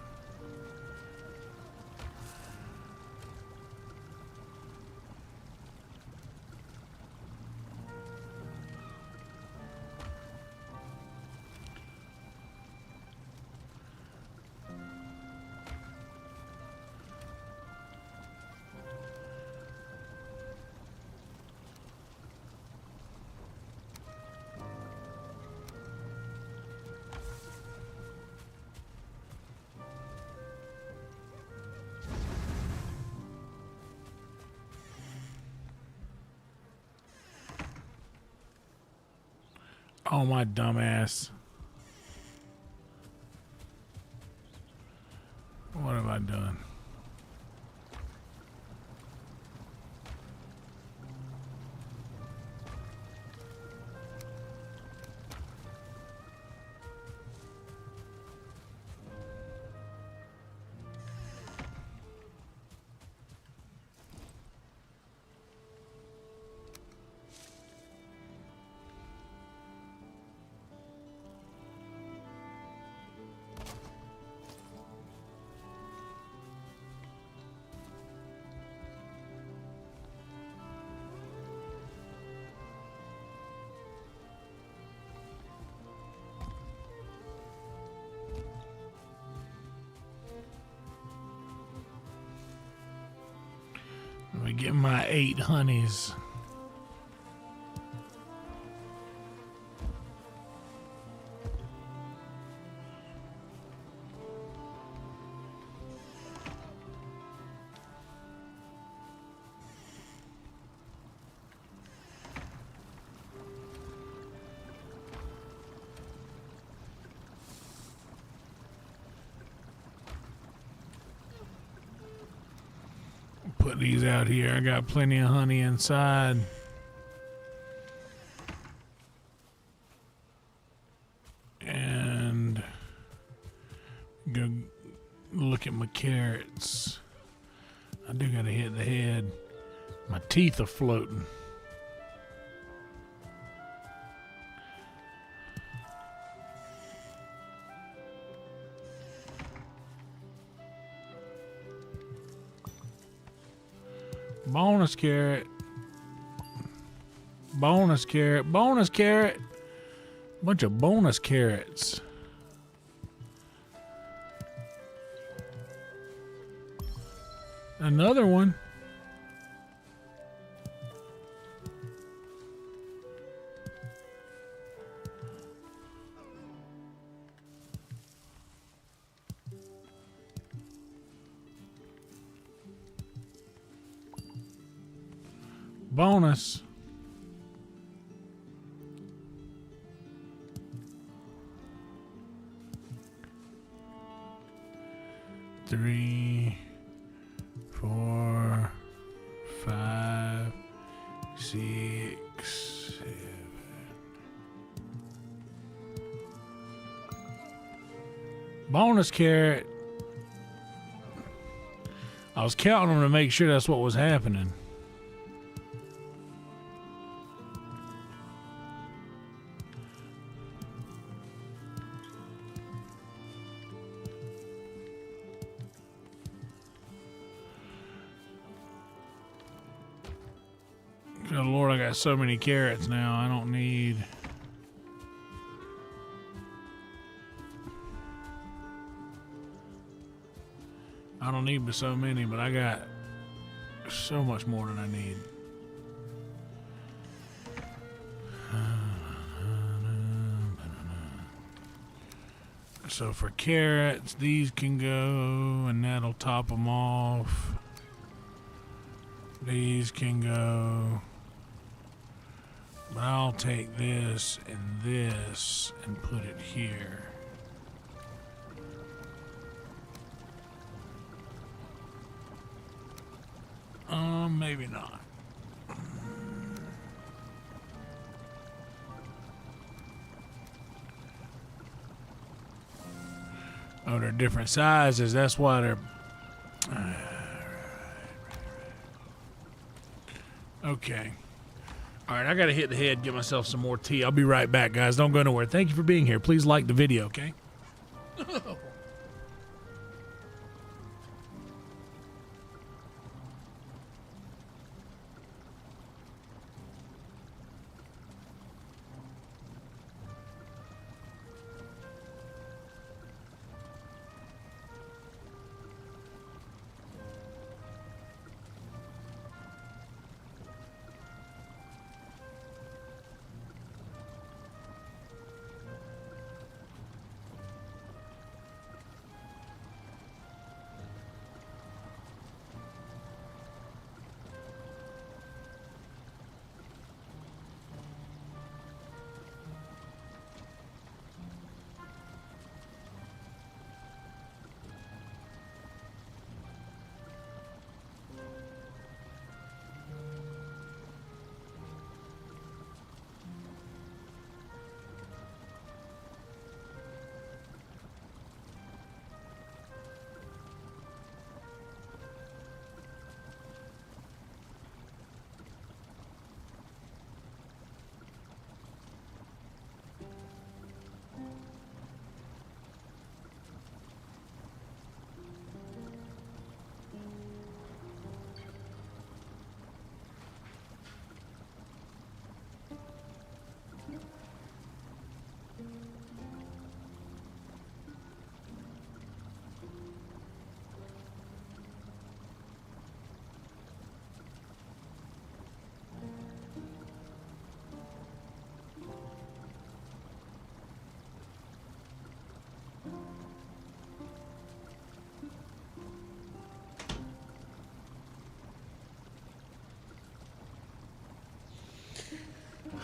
Oh, my dumbass. What have I done? Let me get my 8 honeys. Put these out here. I got plenty of honey inside. And go look at my carrots. I do gotta hit the head. My teeth are floating. Bonus carrot. Bonus carrot. Bonus carrot. Bunch of bonus carrots. Another one. Bonus. Three, 4, 5, 6, 7. Bonus carrot. I was counting them to make sure that's what was happening. Good Lord, I got so many carrots now. I don't need... I don't need but so many, but I got so much more than I need. So for carrots, these can go, and that'll top them off. These can go. But I'll take this and put it here. Maybe not. Oh, they're different sizes. That's why they're... Okay. All right, I got to hit the head, get myself some more tea. I'll be right back, guys. Don't go nowhere. Thank you for being here. Please like the video, okay?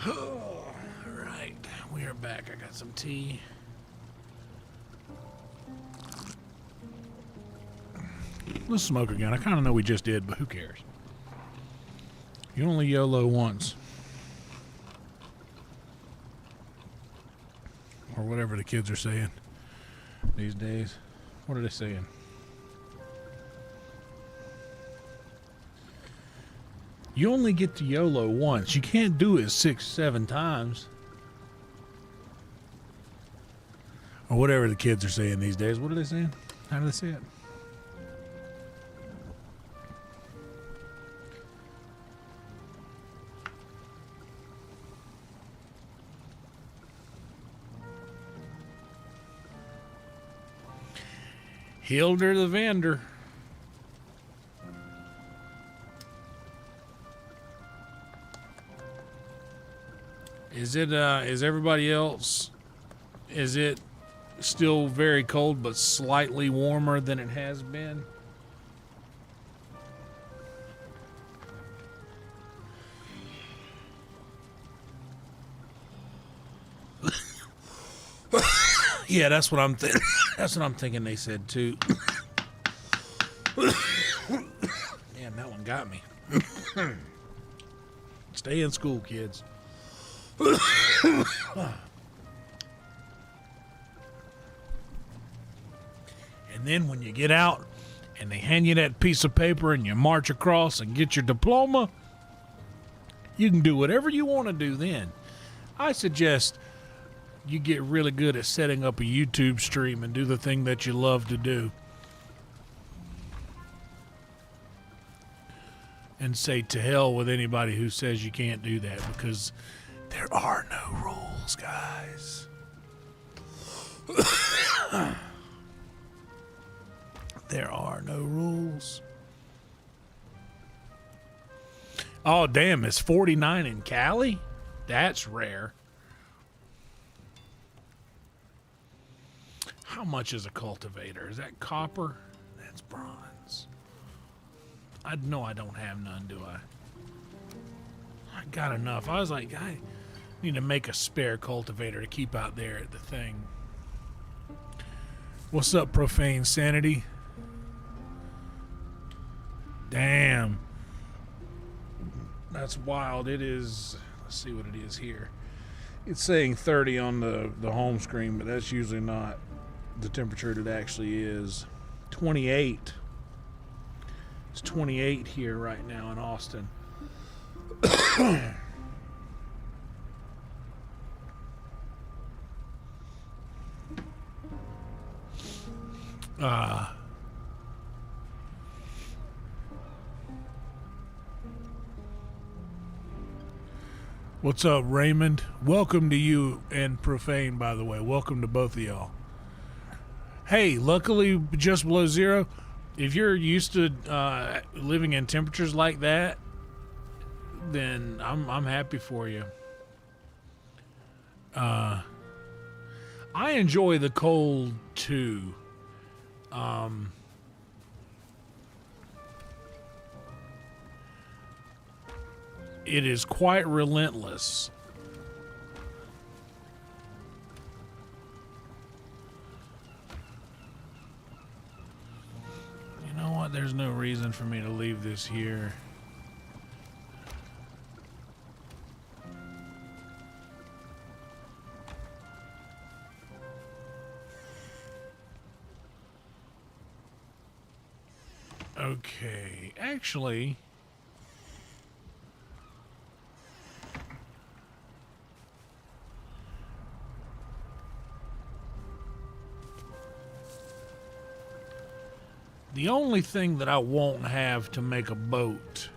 All right, we are back. I got some tea. Let's smoke again. I kind of know we just did, but who cares? You only YOLO once. Or whatever the kids are saying these days. What are they saying? You only get to YOLO once. You can't do it 6, 7 times. Or whatever the kids are saying these days. What are they saying? How do they say it? Hilder the vendor. Is everybody else, is it still very cold but slightly warmer than it has been? Yeah, that's what I'm thinking. That's what I'm thinking they said too. Damn, that one got me. Stay in school, kids. And then when you get out and they hand you that piece of paper and you march across and get your diploma, you can do whatever you want to do then. I suggest you get really good at setting up a YouTube stream and do the thing that you love to do. And say to hell with anybody who says you can't do that, because there are no rules, guys. There are no rules. Oh, damn, it's 49 in Cali? That's rare. How much is a cultivator? Is that copper? That's bronze. I know I don't have none, do I? I got enough. I was like, I need to make a spare cultivator to keep out there at the thing. What's up, Profane Sanity? Damn. That's wild. It is, let's see what it is here. It's saying 30 on the home screen, but that's usually not the temperature it actually is. 28. It's 28 here right now in Austin. What's up, Raymond? Welcome to you and Profane, by the way. Welcome to both of y'all. Hey, luckily, just below zero. If you're used to living in temperatures like that, then I'm happy for you. I enjoy the cold too. It is quite relentless. You know what? There's no reason for me to leave this here. Okay, actually, the only thing that I won't have to make a boat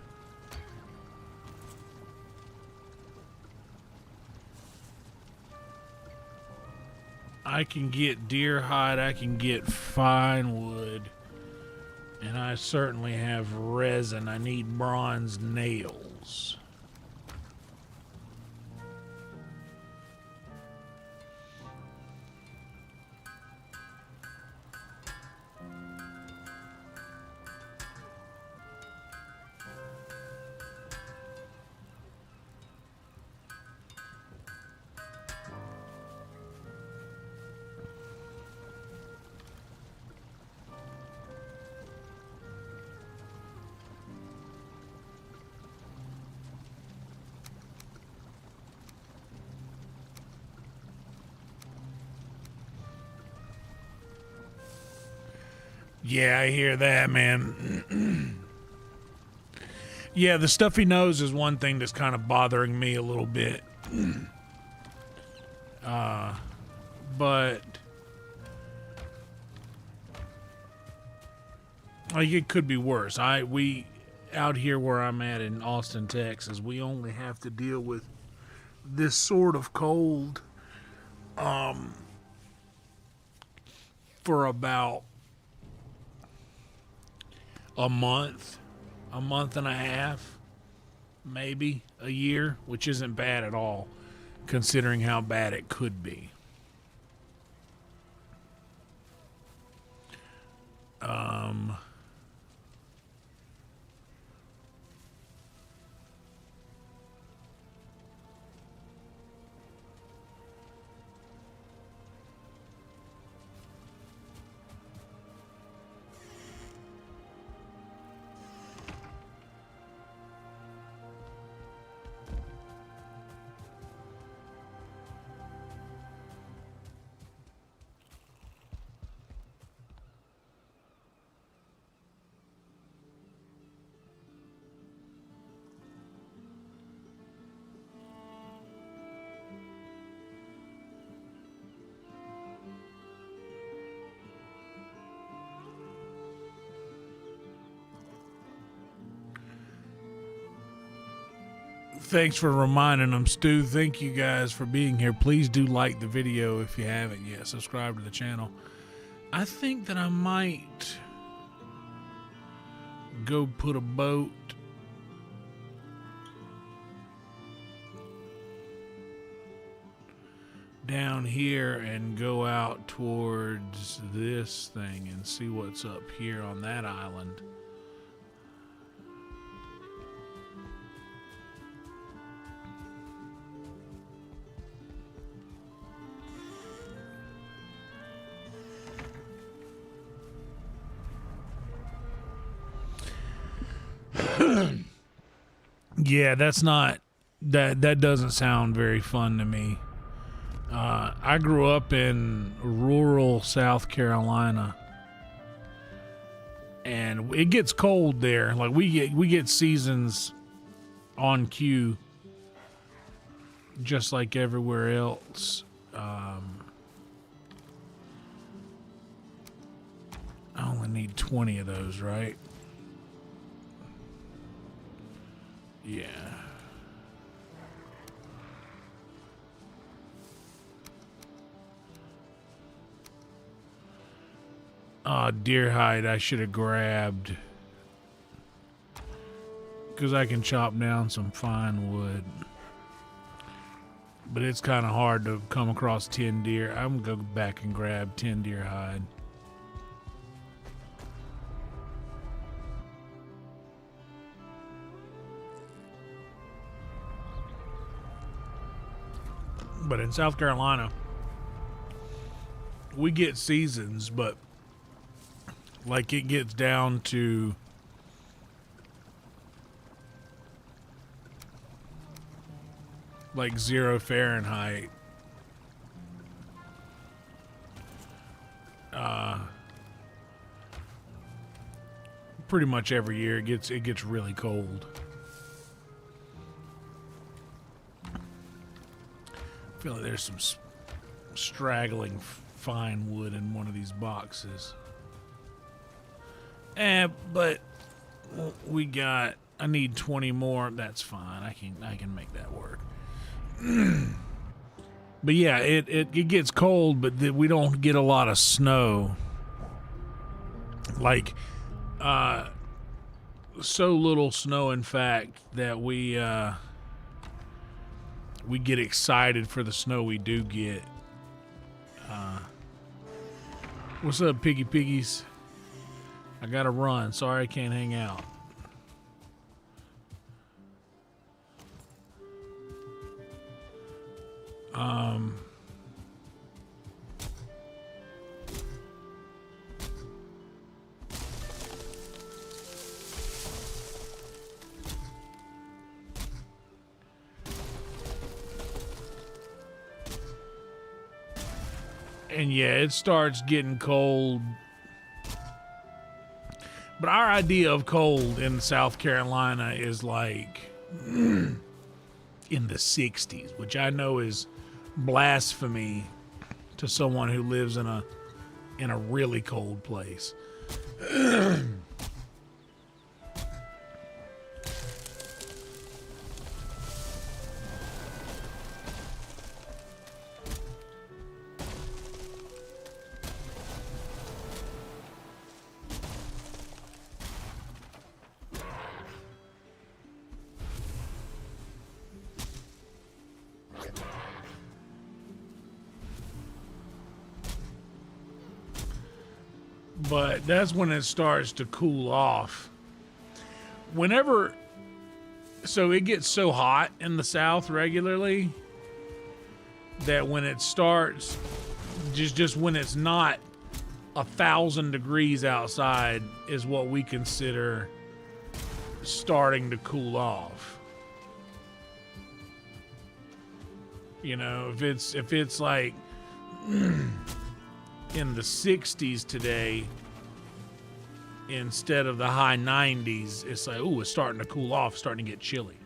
I can get deer hide, I can get fine wood, and I certainly have resin. I need bronze nails. Yeah, I hear that, man. Yeah, the stuffy nose is one thing that's kind of bothering me a little bit. But like, it could be worse. We out here where I'm at in Austin, Texas, we only have to deal with this sort of cold for about a month and a half, maybe a year, which isn't bad at all. considering how bad it could be. Thanks for reminding them, Stu. Thank you guys for being here. Please do like the video if you haven't yet. Subscribe to the channel. I think that I might go put a boat down here and go out towards this thing and see what's up here on that island. Yeah, that's not that doesn't sound very fun to me. I grew up in rural South Carolina, and it gets cold there. Like we get seasons on cue, just like everywhere else. I only need 20 of those, right? Yeah. Deer hide I should have grabbed, because I can chop down some fine wood. But it's kind of hard to come across 10 deer. I'm going to go back and grab 10 deer hide. But in South Carolina, we get seasons, but like it gets down to like 0 Fahrenheit. Pretty much every year it gets really cold. I feel like there's some straggling fine wood in one of these boxes. But I need 20 more. That's fine. I can make that work. But yeah, it gets cold, but we don't get a lot of snow. Like, so little snow, in fact, that we get excited for the snow we do get. What's up, piggies? I gotta run. Sorry I can't hang out. And yeah, it starts getting cold. But our idea of cold in South Carolina is like in the 60s, which I know is blasphemy to someone who lives in a really cold place. but that's when it starts to cool off. Whenever, so it gets so hot in the south regularly that when it starts, just when it's not 1,000 degrees outside is what we consider starting to cool off. You know, if it's like in the 60s today instead of the high 90s, it's like, ooh, it's starting to cool off, starting to get chilly.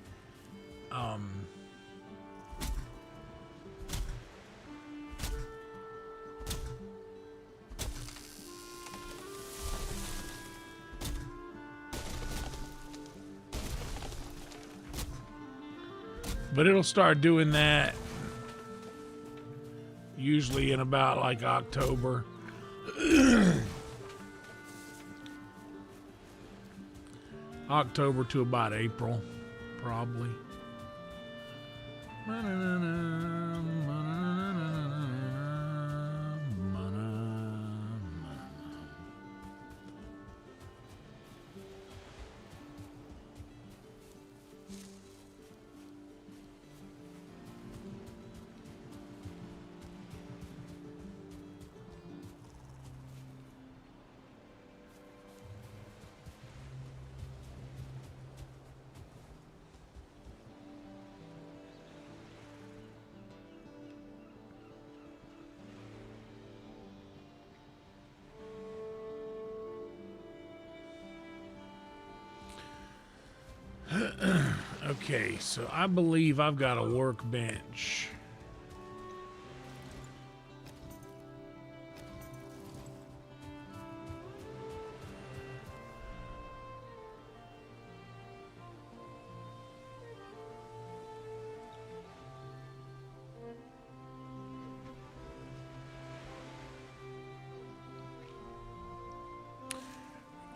But it'll start doing that usually in about like October. October to about April, probably. Okay, so I believe I've got a workbench.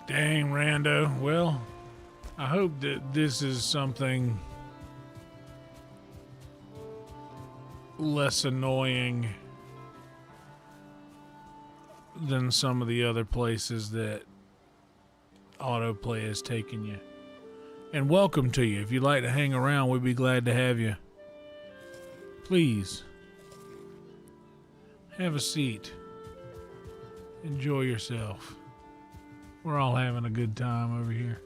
Dang, Rando. Well, I hope that this is something less annoying than some of the other places that autoplay has taken you. And welcome to you. If you'd like to hang around, we'd be glad to have you. Please, have a seat. Enjoy yourself. We're all having a good time over here.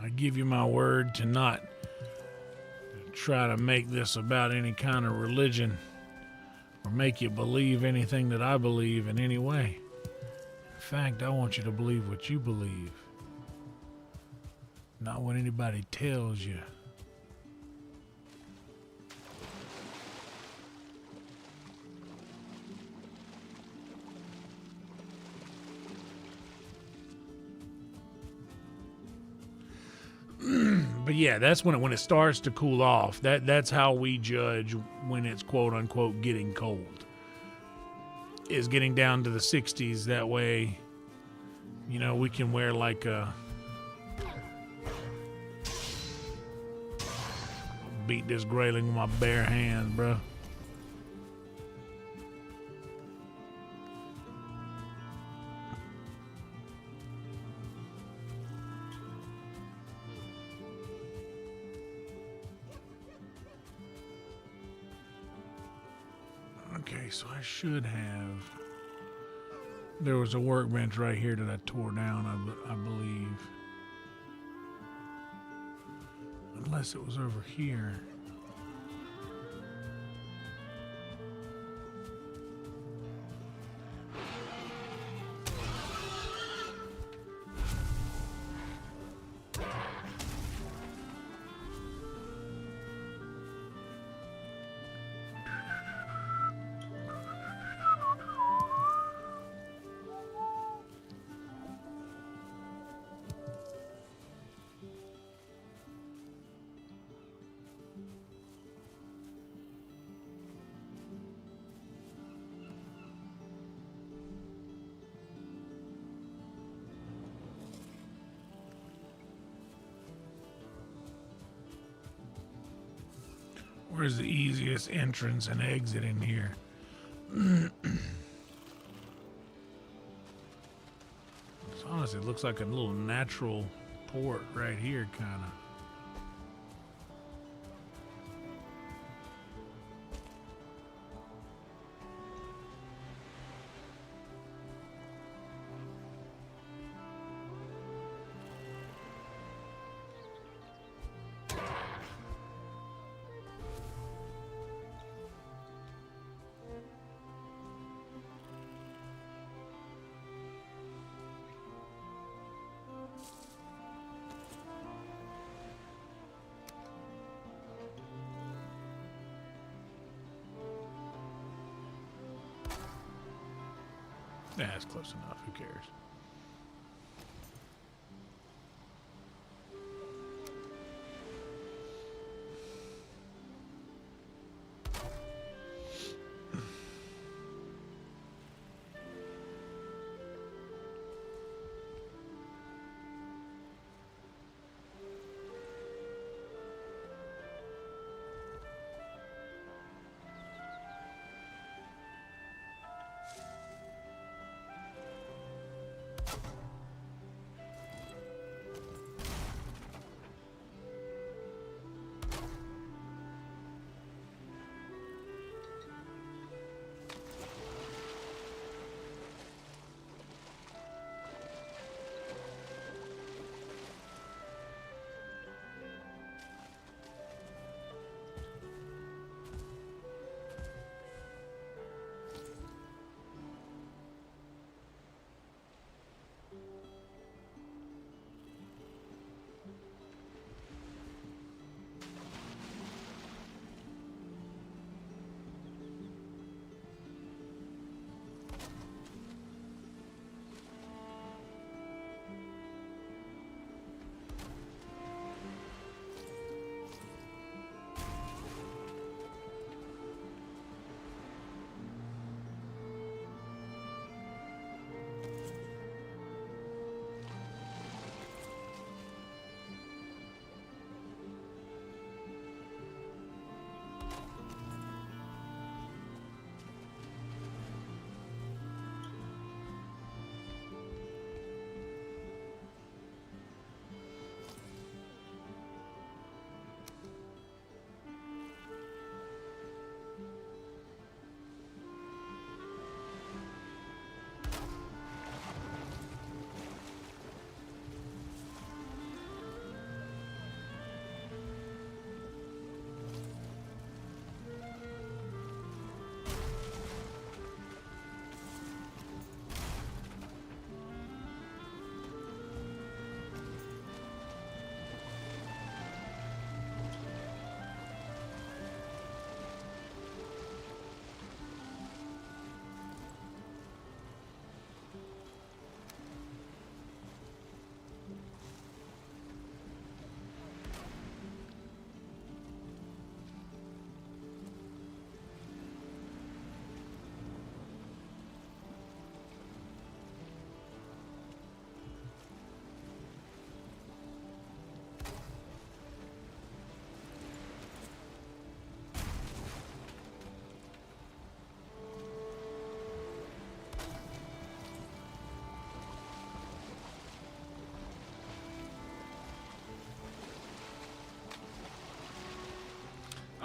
I give you my word to not try to make this about any kind of religion or make you believe anything that I believe in any way. In fact, I want you to believe what you believe, not what anybody tells you. But yeah, that's when it starts to cool off. That's how we judge when it's quote unquote getting cold. Is getting down to the 60s. That way, you know, we can wear like a beat this grayling with my bare hands, bro. Okay, so I should have. There was a workbench right here that I tore down, I believe. Unless it was over here. Where's the easiest entrance and exit in here? Honestly, it looks like a little natural port right here, kind of. Yeah, it's close enough. Who cares?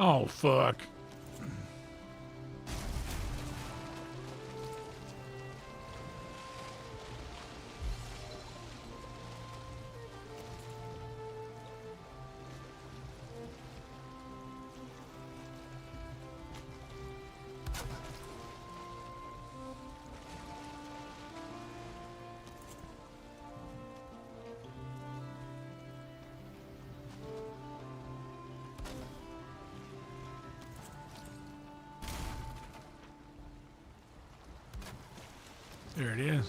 Oh, fuck. There it is.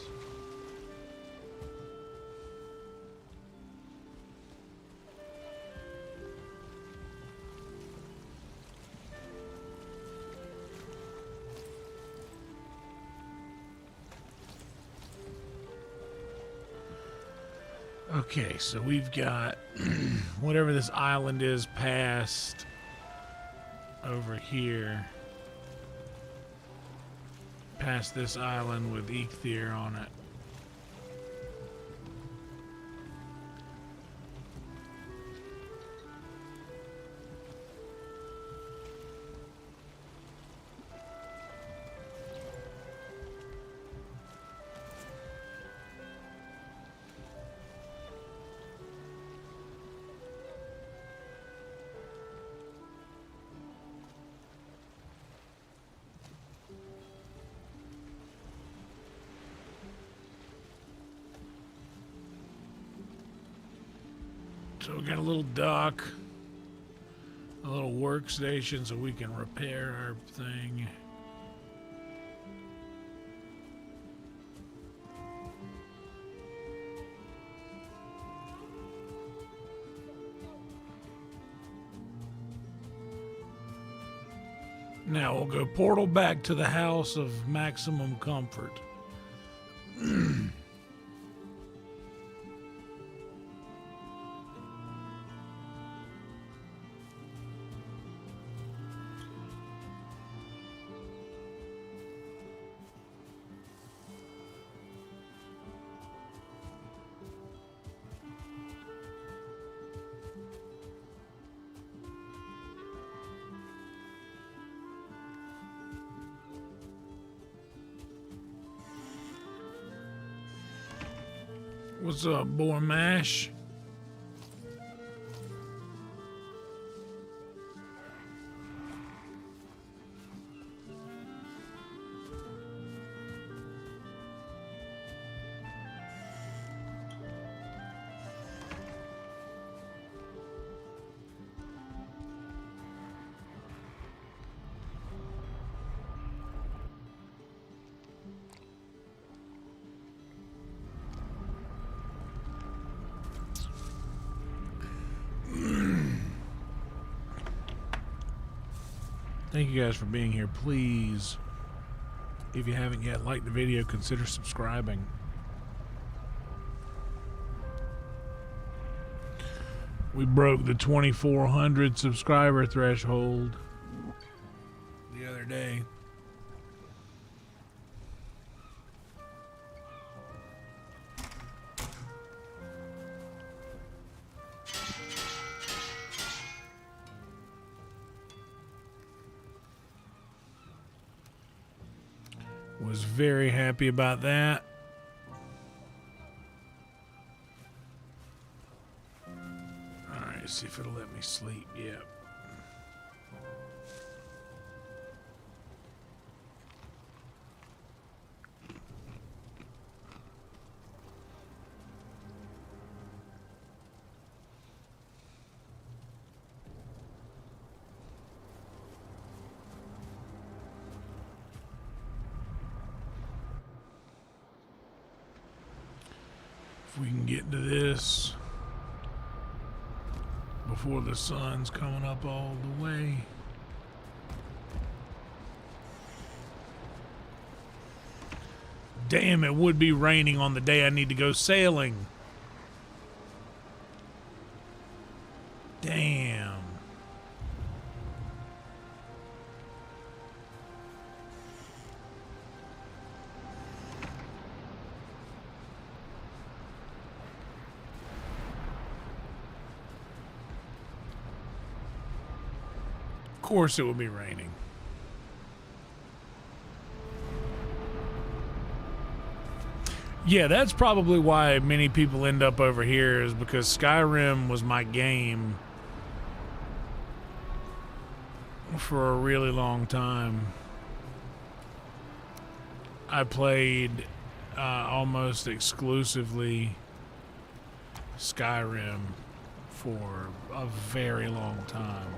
Okay, so we've got whatever this island is past over here past this island with Eikthyr on it. So we got a little dock, a little workstation so we can repair our thing. Now we'll go portal back to the house of maximum comfort. What's up, boy mash? Thank you guys for being here. Please, if you haven't yet, like the video, consider subscribing. We broke the 2,400 subscriber threshold the other day. Was very happy about that. Alright, see if it'll let me sleep. Yep. If we can get to this before the sun's coming up all the way. Damn, it would be raining on the day I need to go sailing. Damn. Of course it will be raining. Yeah, that's probably why many people end up over here, is because Skyrim was my game for a really long time. I played almost exclusively Skyrim for a very long time.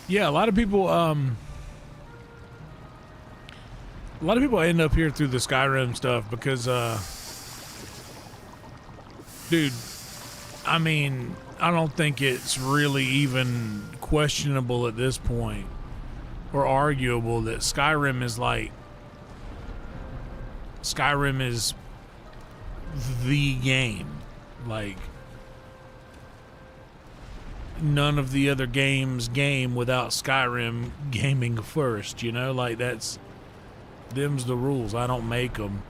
Yeah, a lot of people end up here through the Skyrim stuff because dude, I mean, I don't think it's really even questionable at this point or arguable that Skyrim is the game. Like, none of the other games game without Skyrim gaming first, you know? Like, them's the rules. I don't make them.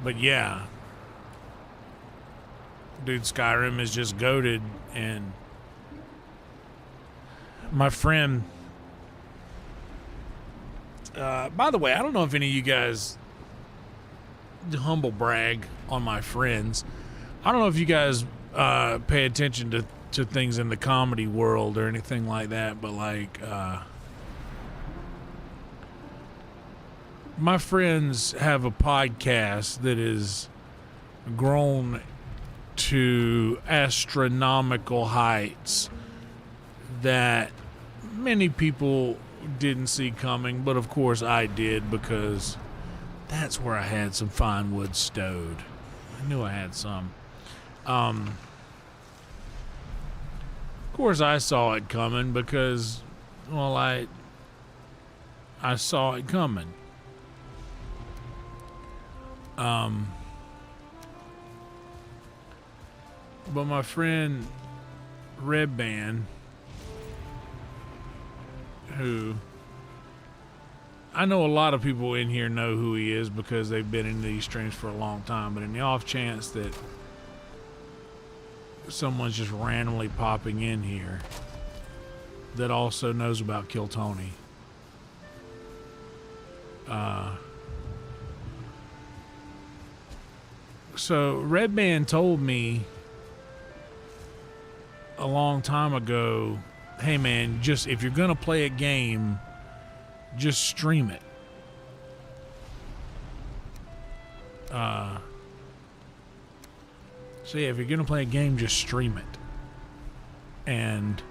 But yeah, dude, Skyrim is just goated. And my friend, by the way, I don't know if any of you guys, humble brag on my friends, I don't know if you guys pay attention to things in the comedy world or anything like that, but like my friends have a podcast that is grown to astronomical heights that many people didn't see coming, but of course I did, because that's where I had some fine wood stowed. I knew I had some. Of course I saw it coming because, well, I saw it coming. But my friend Red Band, who I know a lot of people in here know who he is because they've been in these streams for a long time, but in the off chance that someone's just randomly popping in here that also knows about Kill Tony, so Red Band told me a long time ago, hey man, just if you're gonna play a game, just stream it. So yeah, if you're gonna play a game, just stream it. And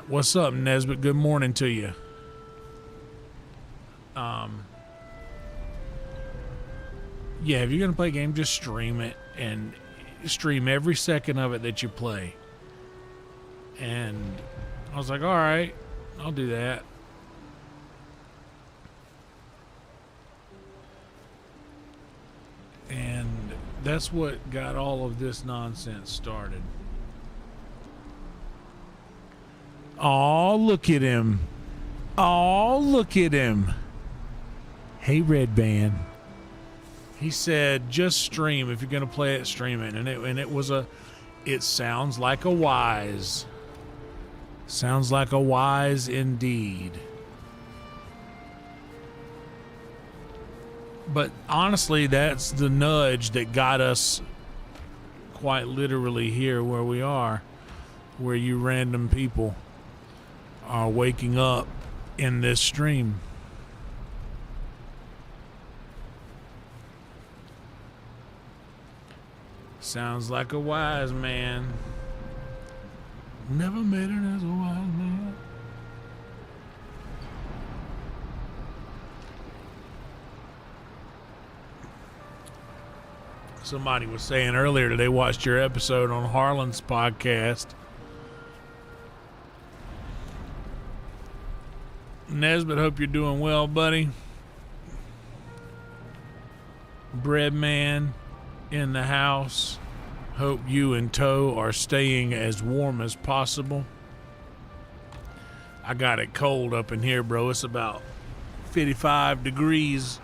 what's up, Nesbitt? Good morning to you. Yeah, if you're gonna play a game, just stream it, and stream every second of it that you play. And I was like, all right, I'll do that. And that's what got all of this nonsense started. Oh, look at him. Oh, look at him. Hey, Red Band. He said, just stream. If you're going to play it, stream it. And it sounds like a wise. Sounds like a wise indeed. But honestly, that's the nudge that got us quite literally here where we are, where you random people are waking up in this stream. Sounds like a wise man. Never met it as a wise man. Somebody was saying earlier that they watched your episode on Harlan's podcast. Nesbitt, hope you're doing well, buddy. Bread man in the house. Hope you and Toe are staying as warm as possible. I got it cold up in here, bro. It's about 55 degrees.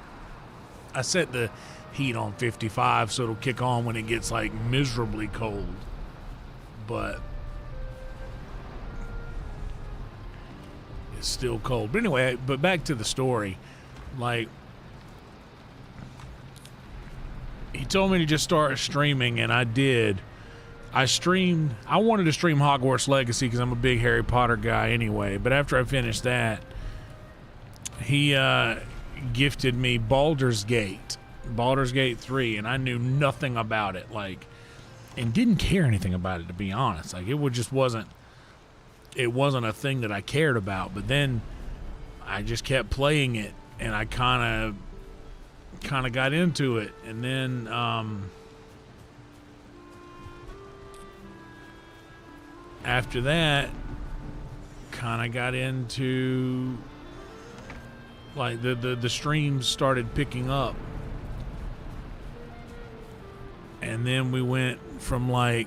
I set the heat on 55 so it'll kick on when it gets like miserably cold. But it's still cold. But anyway, back to the story. Like, he told me to just start streaming, and I did. I wanted to stream Hogwarts Legacy because I'm a big Harry Potter guy anyway. But after I finished that, he gifted me Baldur's Gate 3, and I knew nothing about it. Like, and didn't care anything about it, to be honest. Like, it wasn't a thing that I cared about. But then I just kept playing it, and I kind of got into it. And then after that, kind of got into, like, the streams started picking up. And then we went from like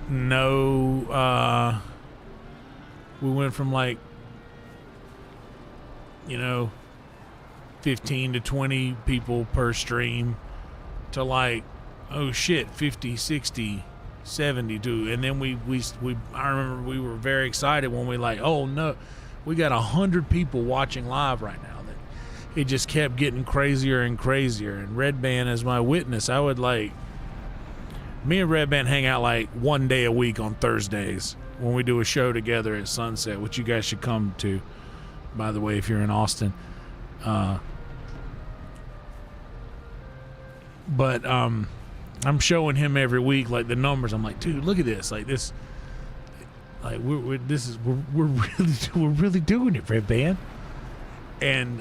15 to 20 people per stream to like, oh shit, 50, 60, 72. And then I remember we were very excited when we like, oh no, we got 100 people watching live right now. It just kept getting crazier and crazier. And Red Band as my witness, I would like, me and Red Band hang out like one day a week on Thursdays when we do a show together at Sunset, which you guys should come to, by the way, if you're in Austin. But I'm showing him every week like the numbers. I'm like, dude, look at this. Like this, like we're really doing it, Red Band. And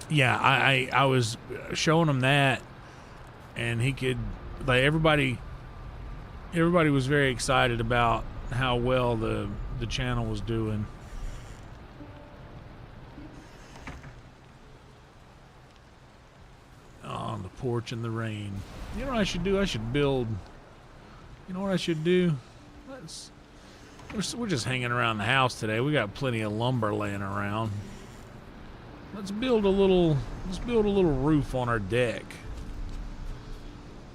yeah, I was showing him that. And he could, like, everybody was very excited about how well the channel was doing. On the porch in the rain. You know what I should do? I should build. You know what I should do? We're just hanging around the house today. We got plenty of lumber laying around. Let's build a little roof on our deck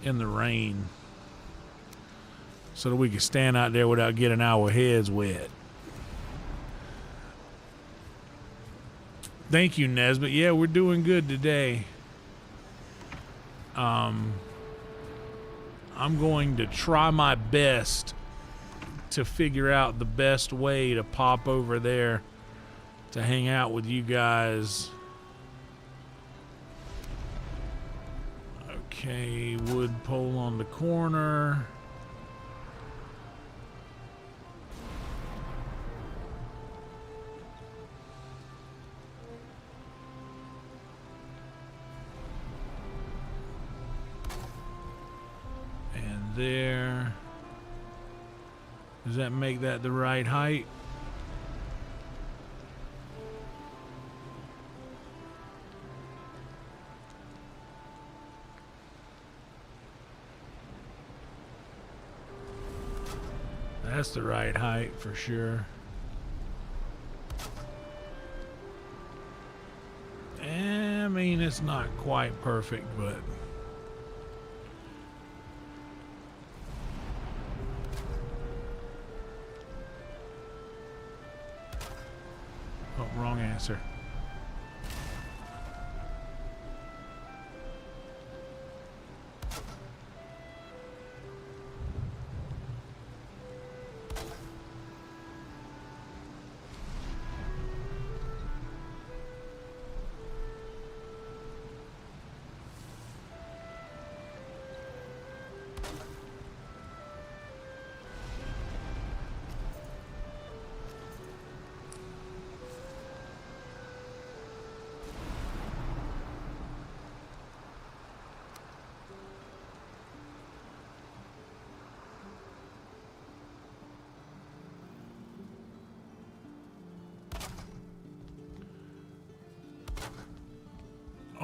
in the rain so that we can stand out there without getting our heads wet. Thank you, Nesbitt. Yeah, we're doing good today. I'm going to try my best to figure out the best way to pop over there to hang out with you guys. Okay, wood pole on the corner. And there. Does that make that the right height? That's the right height for sure. I mean, it's not quite perfect, but oh, wrong answer.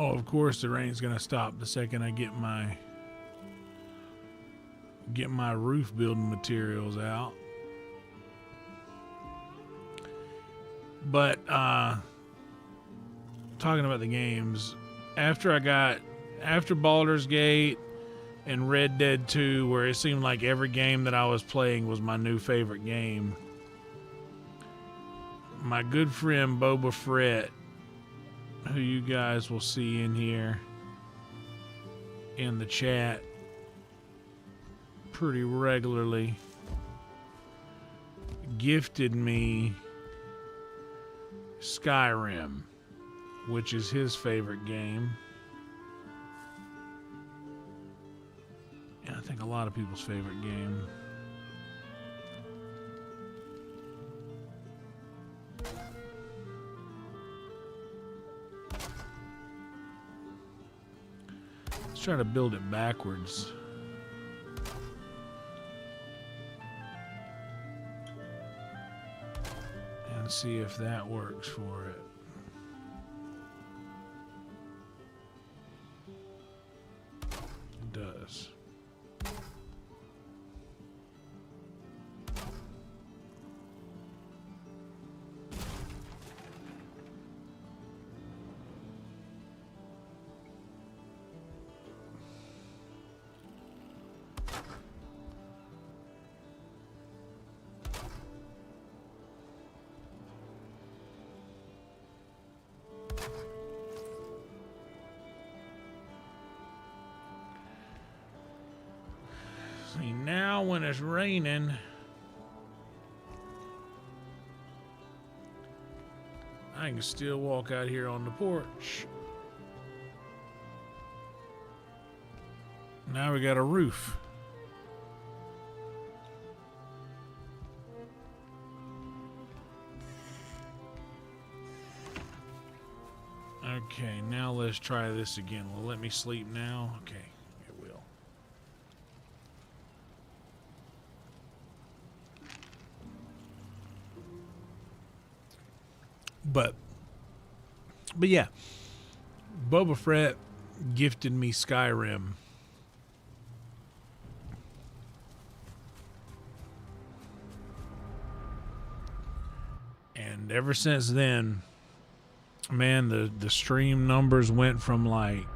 Oh, of course the rain's gonna stop the second I get my roof building materials out. But talking about the games, after Baldur's Gate and Red Dead 2, where it seemed like every game that I was playing was my new favorite game, my good friend Boba Fett, who you guys will see in here in the chat pretty regularly, gifted me Skyrim, which is his favorite game. I think a lot of people's favorite game. Let's try to build it backwards. And see if that works for it. It does. See, now when it's raining, I can still walk out here on the porch. Now we got a roof. Okay, now let's try this again. Will it let me sleep now? Okay, it will. But yeah, Boba Fett gifted me Skyrim. And ever since then, man, the stream numbers went from like,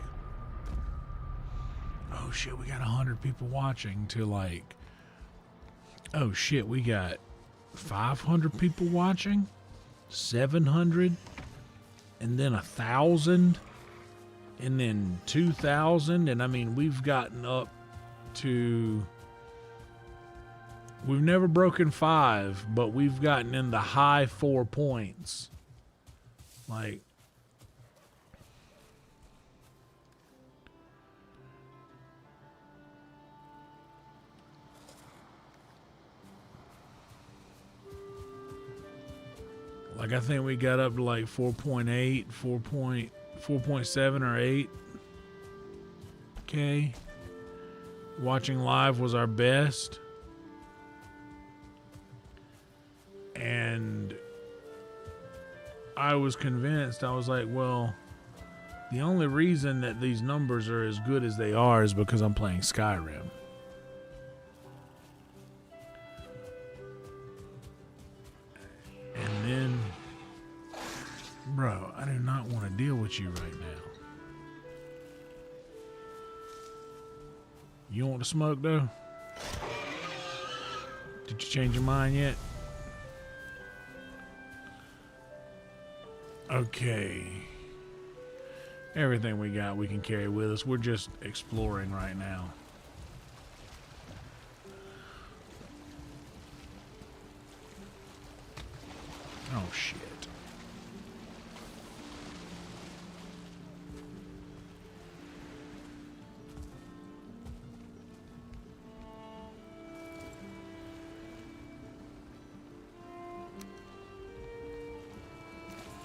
oh shit, we got 100 people watching, to like, oh shit, we got 500 people watching, 700, and then 1,000, and then 2,000, and I mean, we've gotten up to, we've never broken 5, but we've gotten in the high 4 points. Like, I think we got up to like 4.8, 4.7 or 8. Okay. Watching live was our best. And I was convinced, I was like, well, the only reason that these numbers are as good as they are is because I'm playing Skyrim. And then, bro, I do not want to deal with you right now. You want to smoke, though? Did you change your mind yet? Okay. Everything we got we can carry with us. We're just exploring right now. Oh shit.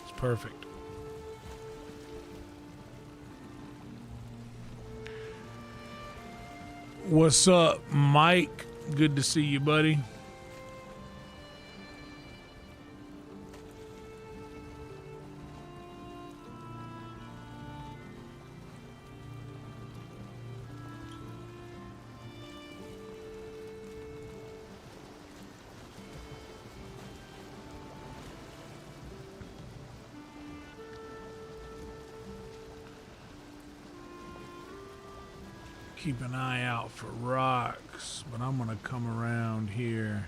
It's perfect. What's up, Mike? Good to see you, buddy. Keep an eye out for rocks, but I'm gonna come around here.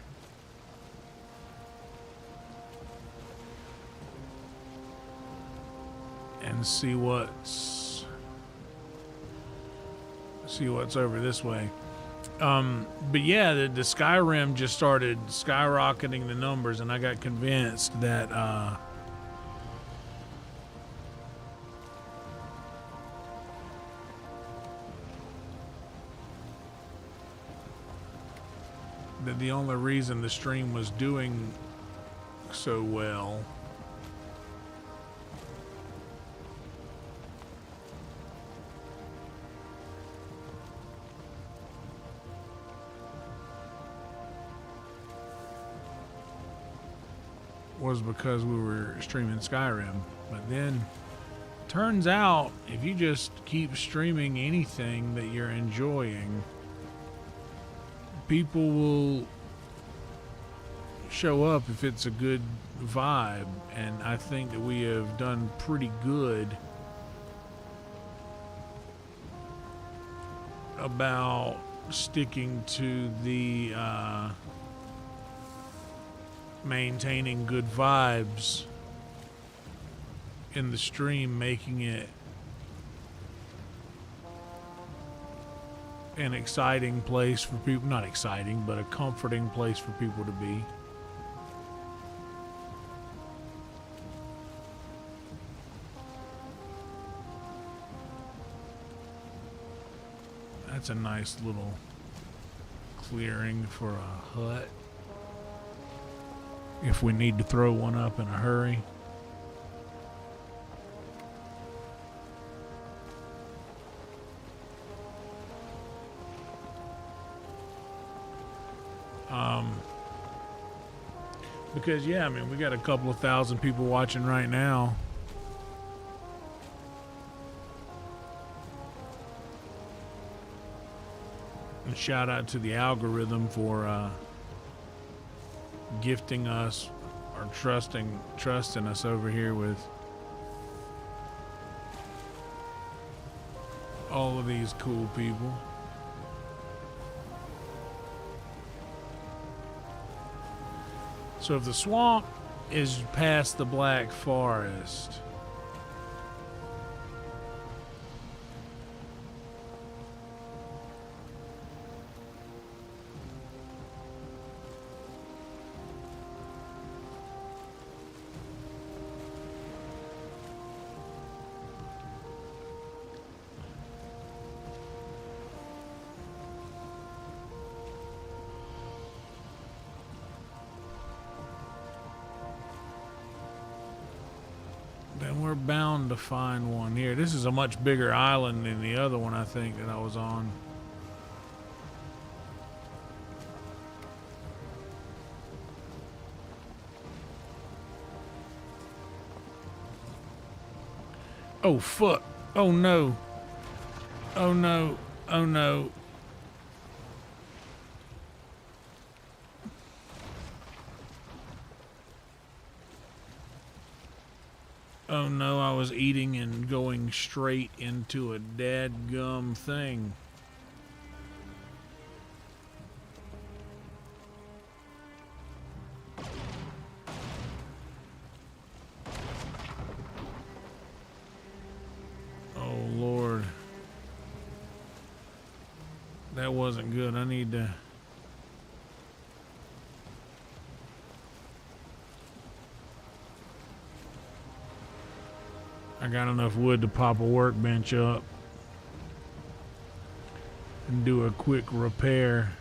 And see what's over this way. But yeah, the Skyrim just started skyrocketing the numbers, and I got convinced that that the only reason the stream was doing so well was because we were streaming Skyrim. But then turns out if you just keep streaming anything that you're enjoying, people will show up if it's a good vibe, and I think that we have done pretty good about sticking to the maintaining good vibes in the stream, making it an exciting place for people, not exciting, but a comforting place for people to be. That's a nice little clearing for a hut if we need to throw one up in a hurry. Because yeah, I mean, we got a couple of thousand people watching right now. And shout out to the algorithm for gifting us or trusting us over here with all of these cool people. So if the swamp is past the Black Forest, then we're bound to find one here. This is a much bigger island than the other one, I think, that I was on. Oh, fuck. Oh, no. Oh, no. Oh, no. Oh no, I was eating and going straight into a dadgum thing. Oh Lord. That wasn't good. I need to... I got enough wood to pop a workbench up and do a quick repair.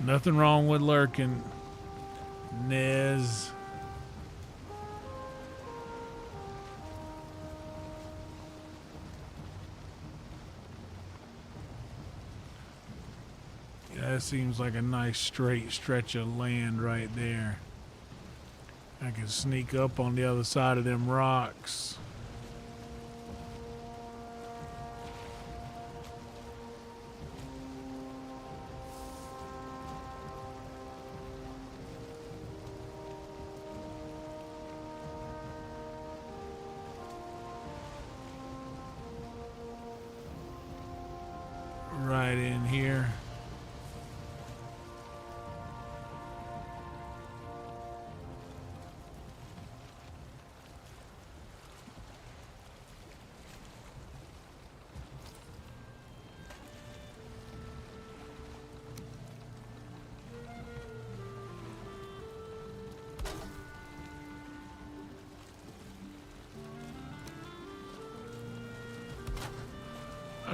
Nothing wrong with lurking, Nez. Yeah, that seems like a nice straight stretch of land right there. I can sneak up on the other side of them rocks. Right in here.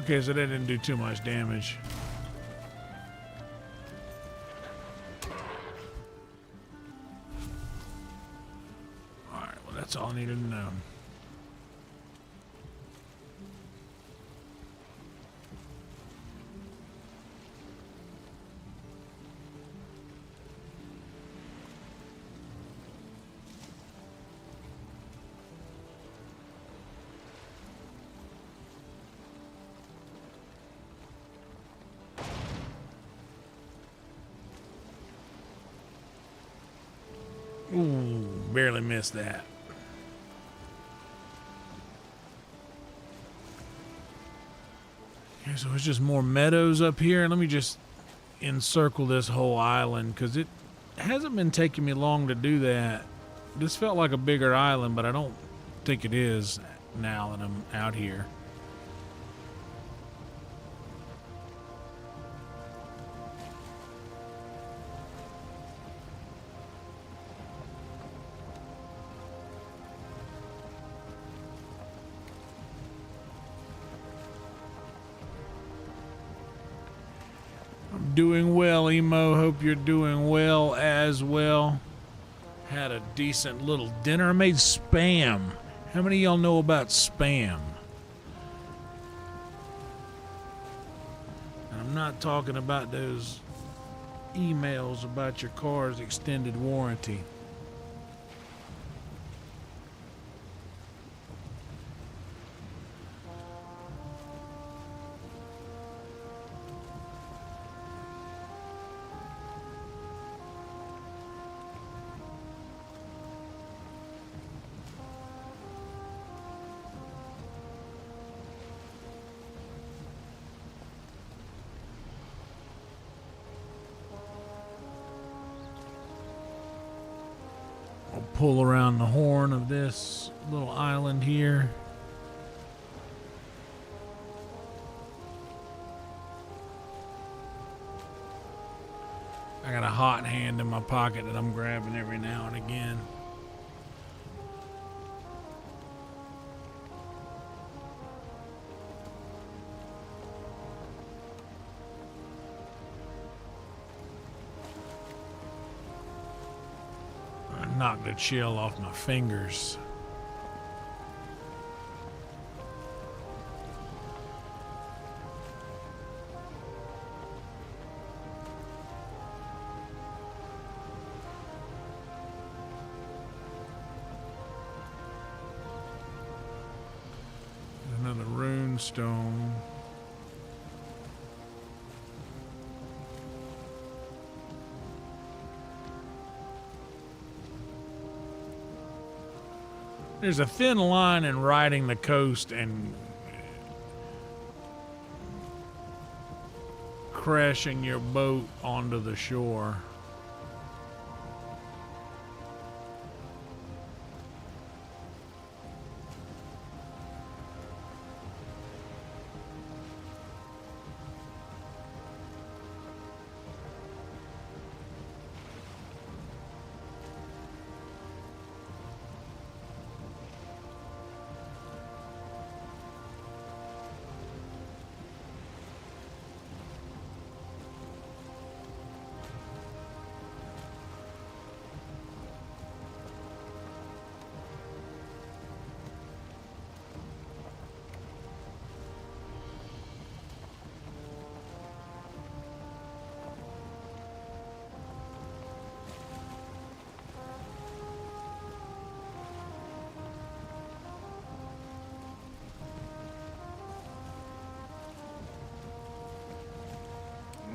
Okay, so that didn't do too much damage. Alright, well that's all I needed to know. Ooh, barely missed that. Okay, so it's just more meadows up here. Let me just encircle this whole island because it hasn't been taking me long to do that. This felt like a bigger island, but I don't think it is now that I'm out here. Doing well, Emo. Hope you're doing well as well. Had a decent little dinner. I made Spam. How many of y'all know about Spam? And I'm not talking about those emails about your car's extended warranty. Pull around the horn of this little island here. I got a hot hand in my pocket that I'm grabbing every now and again. Knock the chill off my fingers. Another rune stone. There's a thin line in riding the coast and crashing your boat onto the shore.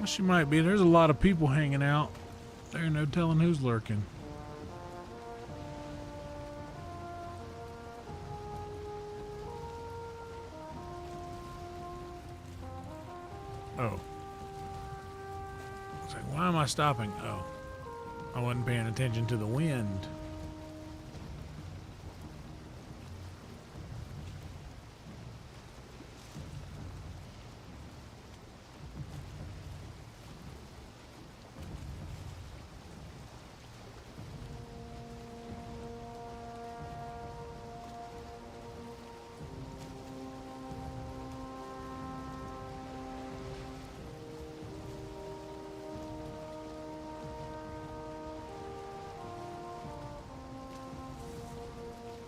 She might be. There's a lot of people hanging out. There's no telling who's lurking. Oh. It's like, why am I stopping? Oh. I wasn't paying attention to the wind.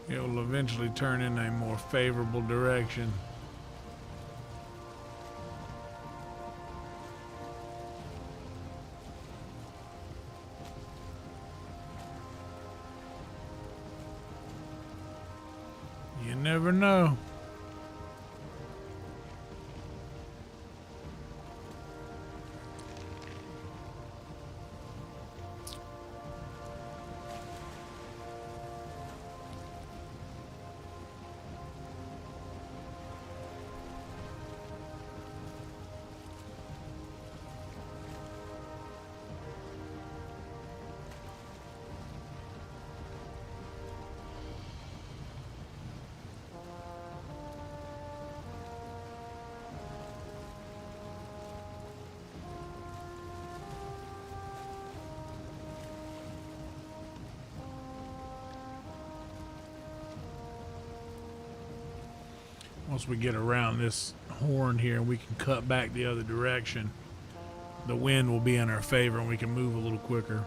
It will eventually turn in a more favorable direction. You never know. Once we get around this horn here, we can cut back the other direction. The wind will be in our favor and we can move a little quicker.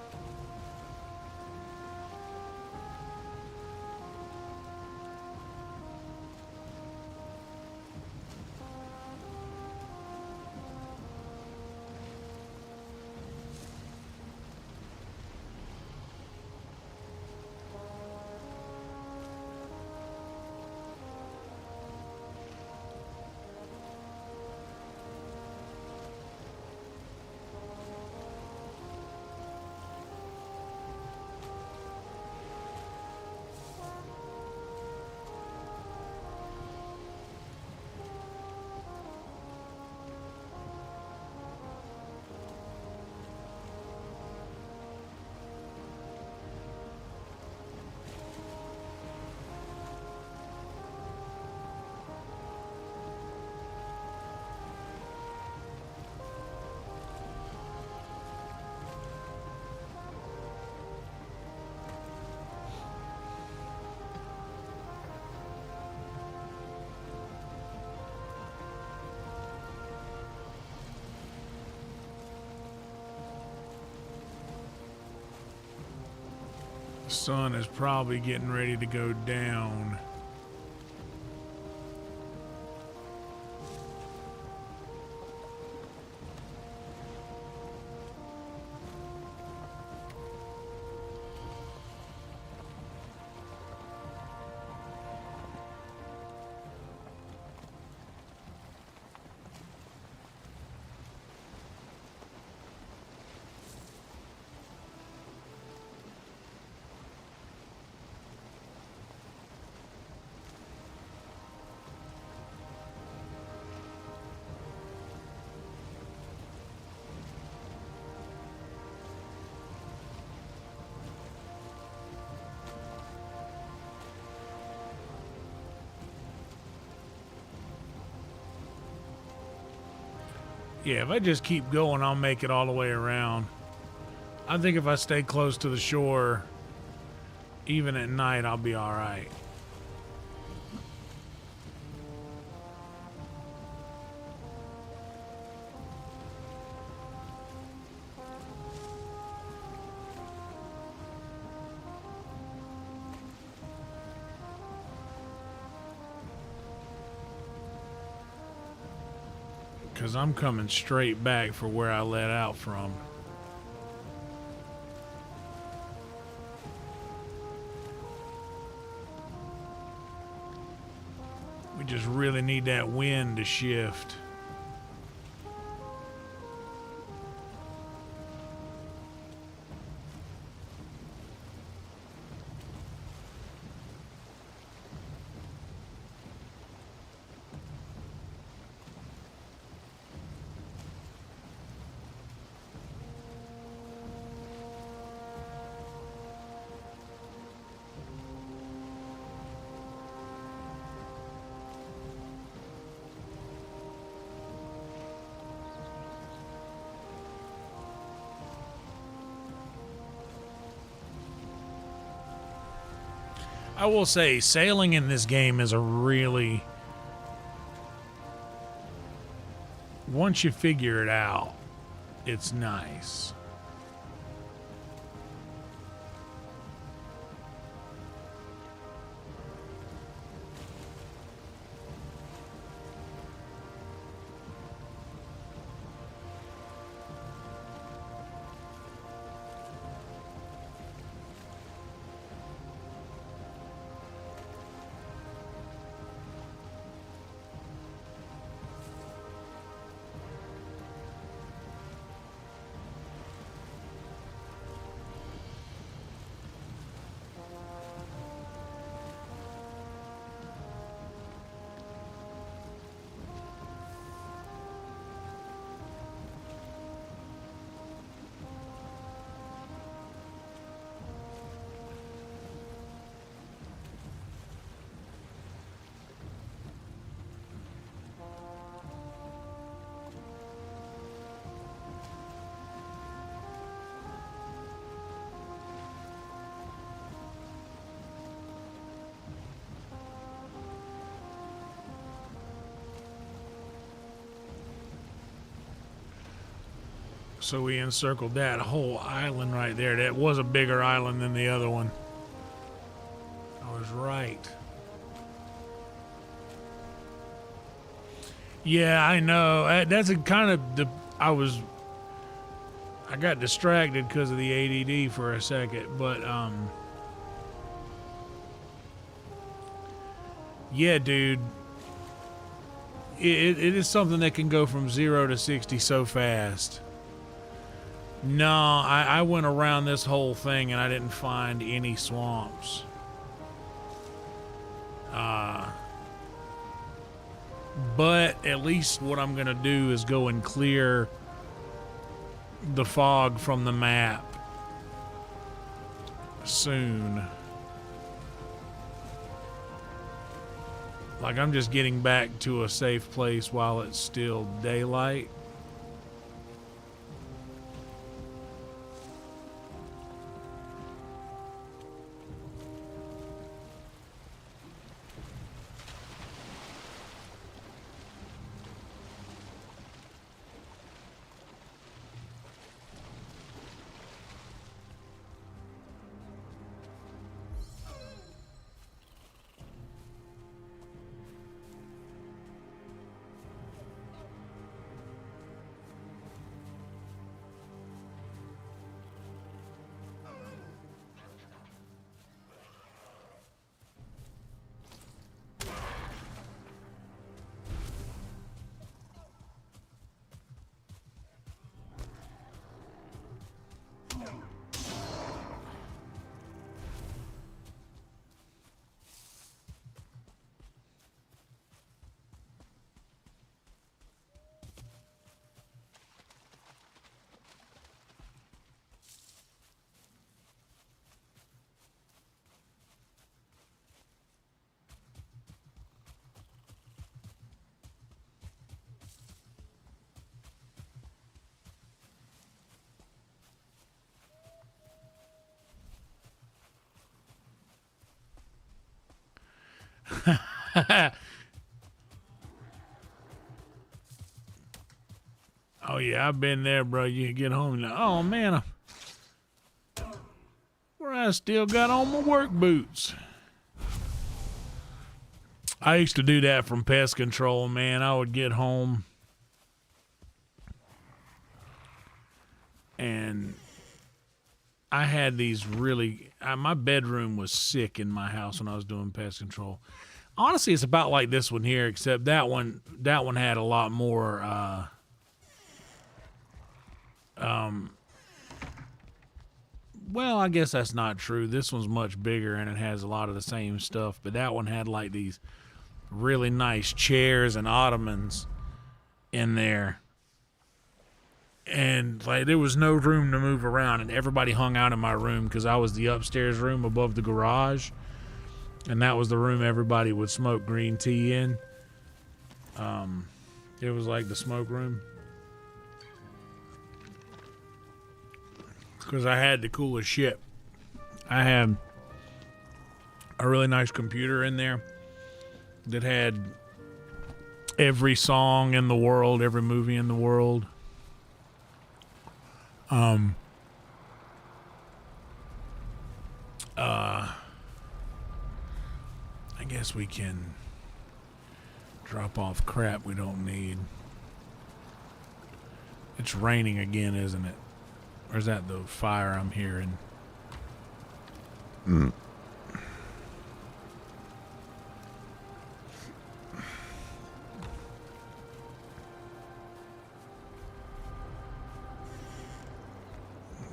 The sun is probably getting ready to go down. Yeah, if I just keep going, I'll make it all the way around. I think if I stay close to the shore, even at night, I'll be all right. Because I'm coming straight back for where I let out from. We just really need that wind to shift. I will say, sailing in this game is a really... Once you figure it out, it's nice. So we encircled that whole island right there. That was a bigger island than the other one. I was right. Yeah, I know. That's a kind of the. I got distracted because of the ADD for a second, but yeah, dude. It is something that can go from 0 to 60 so fast. No, I went around this whole thing and I didn't find any swamps. But at least what I'm going to do is go and clear the fog from the map soon. Like, I'm just getting back to a safe place while it's still daylight. Oh yeah, I've been there, bro. You get home and oh man, where I still got on my work boots. I used to do that from pest control, man. I would get home and I had these really. My bedroom was sick in my house when I was doing pest control. Honestly, it's about like this one here, except that one had a lot more. Well, I guess that's not true. This one's much bigger and it has a lot of the same stuff, but that one had like these really nice chairs and ottomans in there. And like there was no room to move around and everybody hung out in my room because I was the upstairs room above the garage. And that was the room everybody would smoke green tea in. It was like the smoke room. Because I had the coolest shit. I had a really nice computer in there that had every song in the world, every movie in the world. I guess we can drop off crap we don't need. It's raining again, isn't it? Or is that the fire I'm hearing? Mm.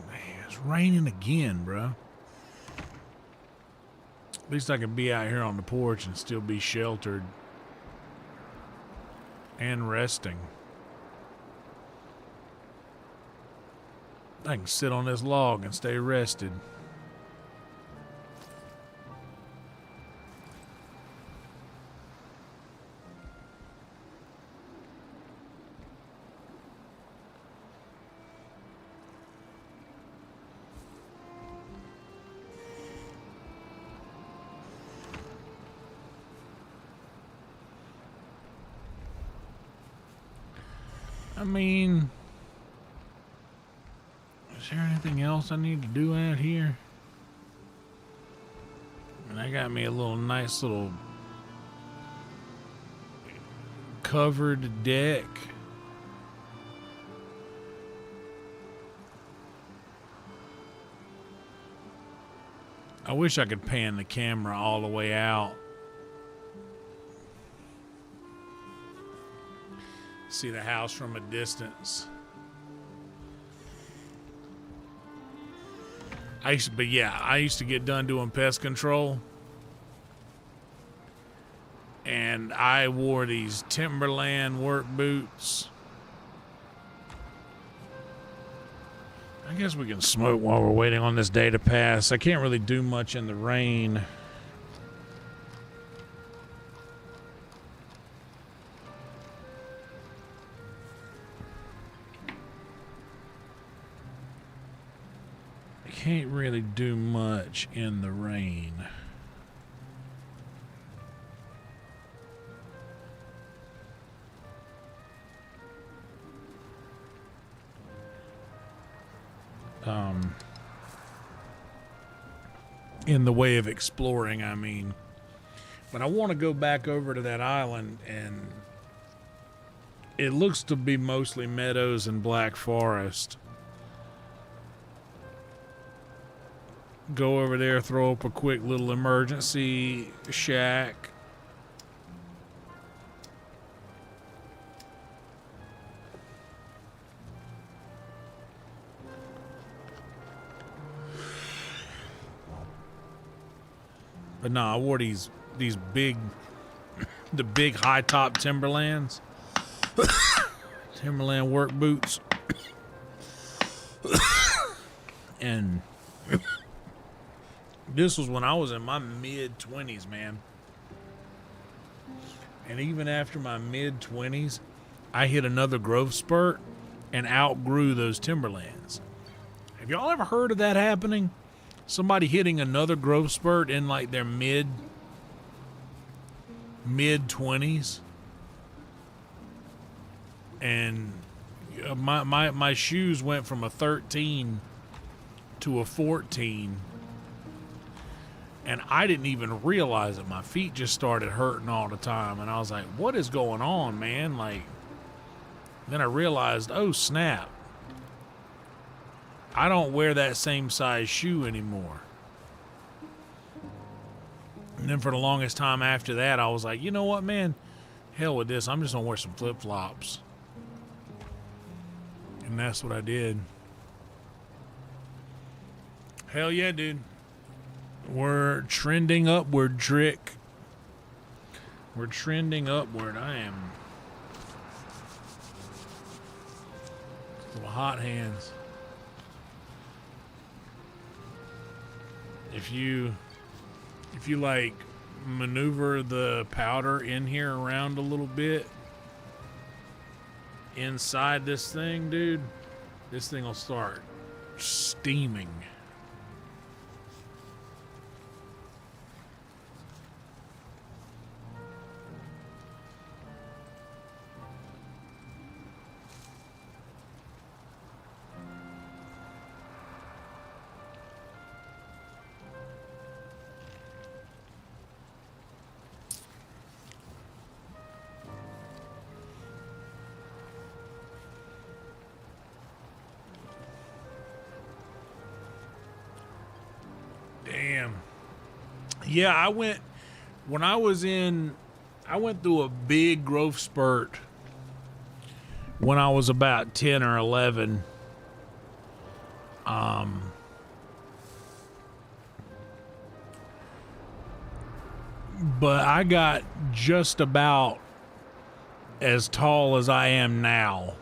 Man, it's raining again, bro. At least I can be out here on the porch and still be sheltered and resting. I can sit on this log and stay rested. I mean, Is there anything else I need to do out here? And I got me a little nice little covered deck. I wish I could pan the camera all the way out. See the house from a distance. I used to get done doing pest control. And I wore these Timberland work boots. I guess we can smoke while we're waiting on this day to pass. I can't really do much in the rain. I can't really do much in the rain. In the way of exploring, I mean. But I want to go back over to that island, and it looks to be mostly meadows and black forest. Go over there, throw up a quick little emergency shack. But no, I wore these big, the big high top Timberlands, Timberland work boots, and this was when I was in my mid-20s, man. And even after my mid-20s, I hit another growth spurt and outgrew those Timberlands. Have y'all ever heard of that happening? Somebody hitting another growth spurt in like their mid-20s. And my shoes went from a 13 to a 14. And I didn't even realize it. My feet just started hurting all the time. And I was like, what is going on, man? Like, then I realized, oh, snap. I don't wear that same size shoe anymore. And then for the longest time after that, I was like, you know what, man? Hell with this. I'm just going to wear some flip-flops. And that's what I did. Hell yeah, dude. We're trending upward, Trick. We're trending upward. I am. Little hot hands. If you like maneuver the powder in here around a little bit inside this thing, dude, this thing will start steaming. Damn. Yeah, I went through a big growth spurt when I was about 10 or 11. But I got just about as tall as I am now.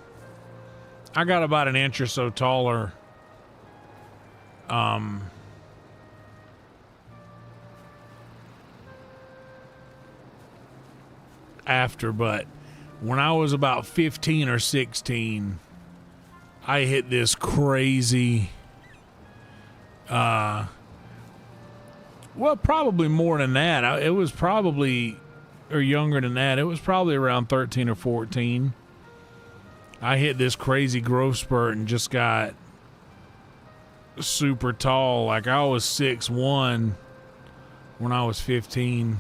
I got about an inch or so taller. But when I was about 15 or 16, I hit this crazy, well, probably more than that. It was probably, or younger than that. It was probably around 13 or 14. I hit this crazy growth spurt and just got super tall. Like I was 6'1" when I was 15.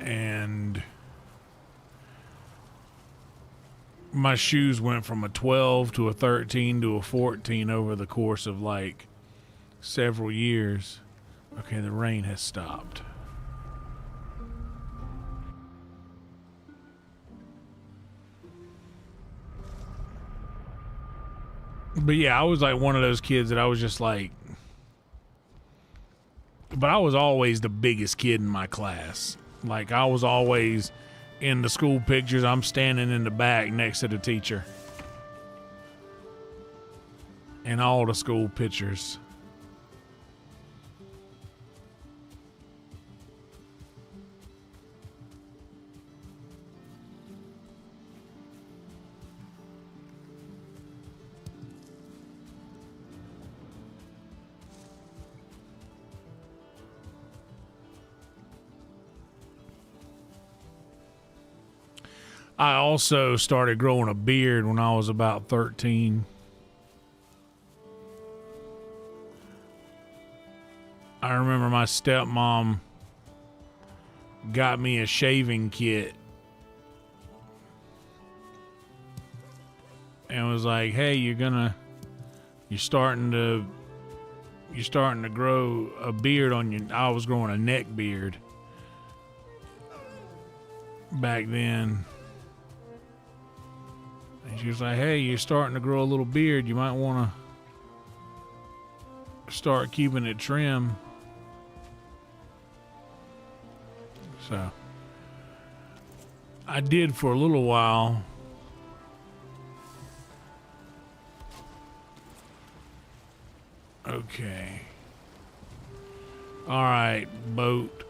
And my shoes went from a 12 to a 13 to a 14 over the course of like several years. Okay, the rain has stopped. But yeah, I was like one of those kids that I was just like, but I was always the biggest kid in my class. Like I was always in the school pictures, I'm standing in the back next to the teacher. In all the school pictures. I also started growing a beard when I was about 13. I remember my stepmom got me a shaving kit and was like, "Hey, you're starting to grow a beard on you." I was growing a neck beard back then. And she was like, "Hey, you're starting to grow a little beard. You might want to start keeping it trim." So I did for a little while. Okay. All right, boat.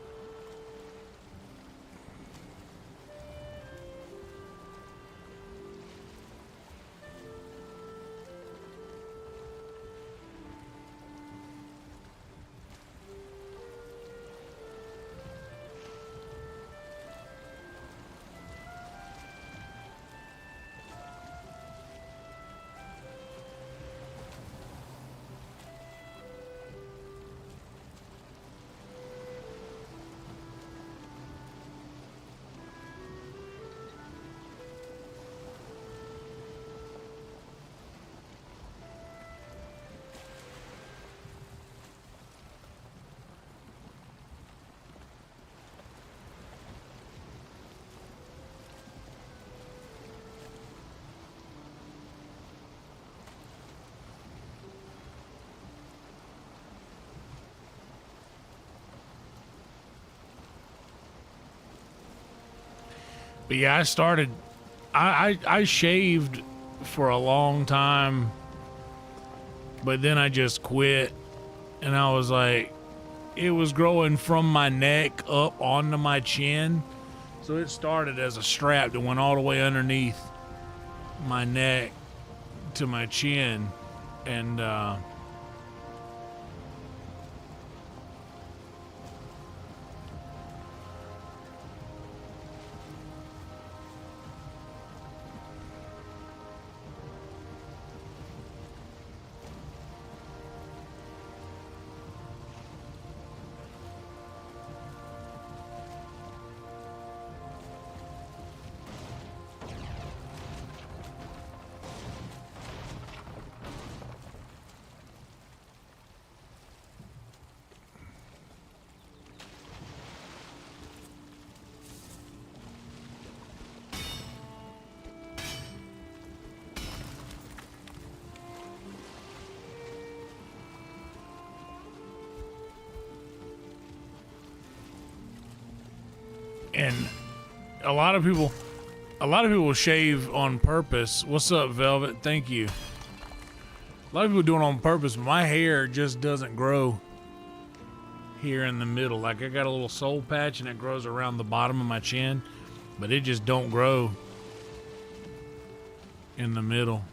But yeah, I shaved for a long time, but then I just quit. And I was like, it was growing from my neck up onto my chin. So it started as a strap that went all the way underneath my neck to my chin. And, and a lot of people shave on purpose. What's up, Velvet? Thank you. A lot of people do it on purpose, but my hair just doesn't grow here in the middle. Like I got a little soul patch and it grows around the bottom of my chin, but it just don't grow in the middle.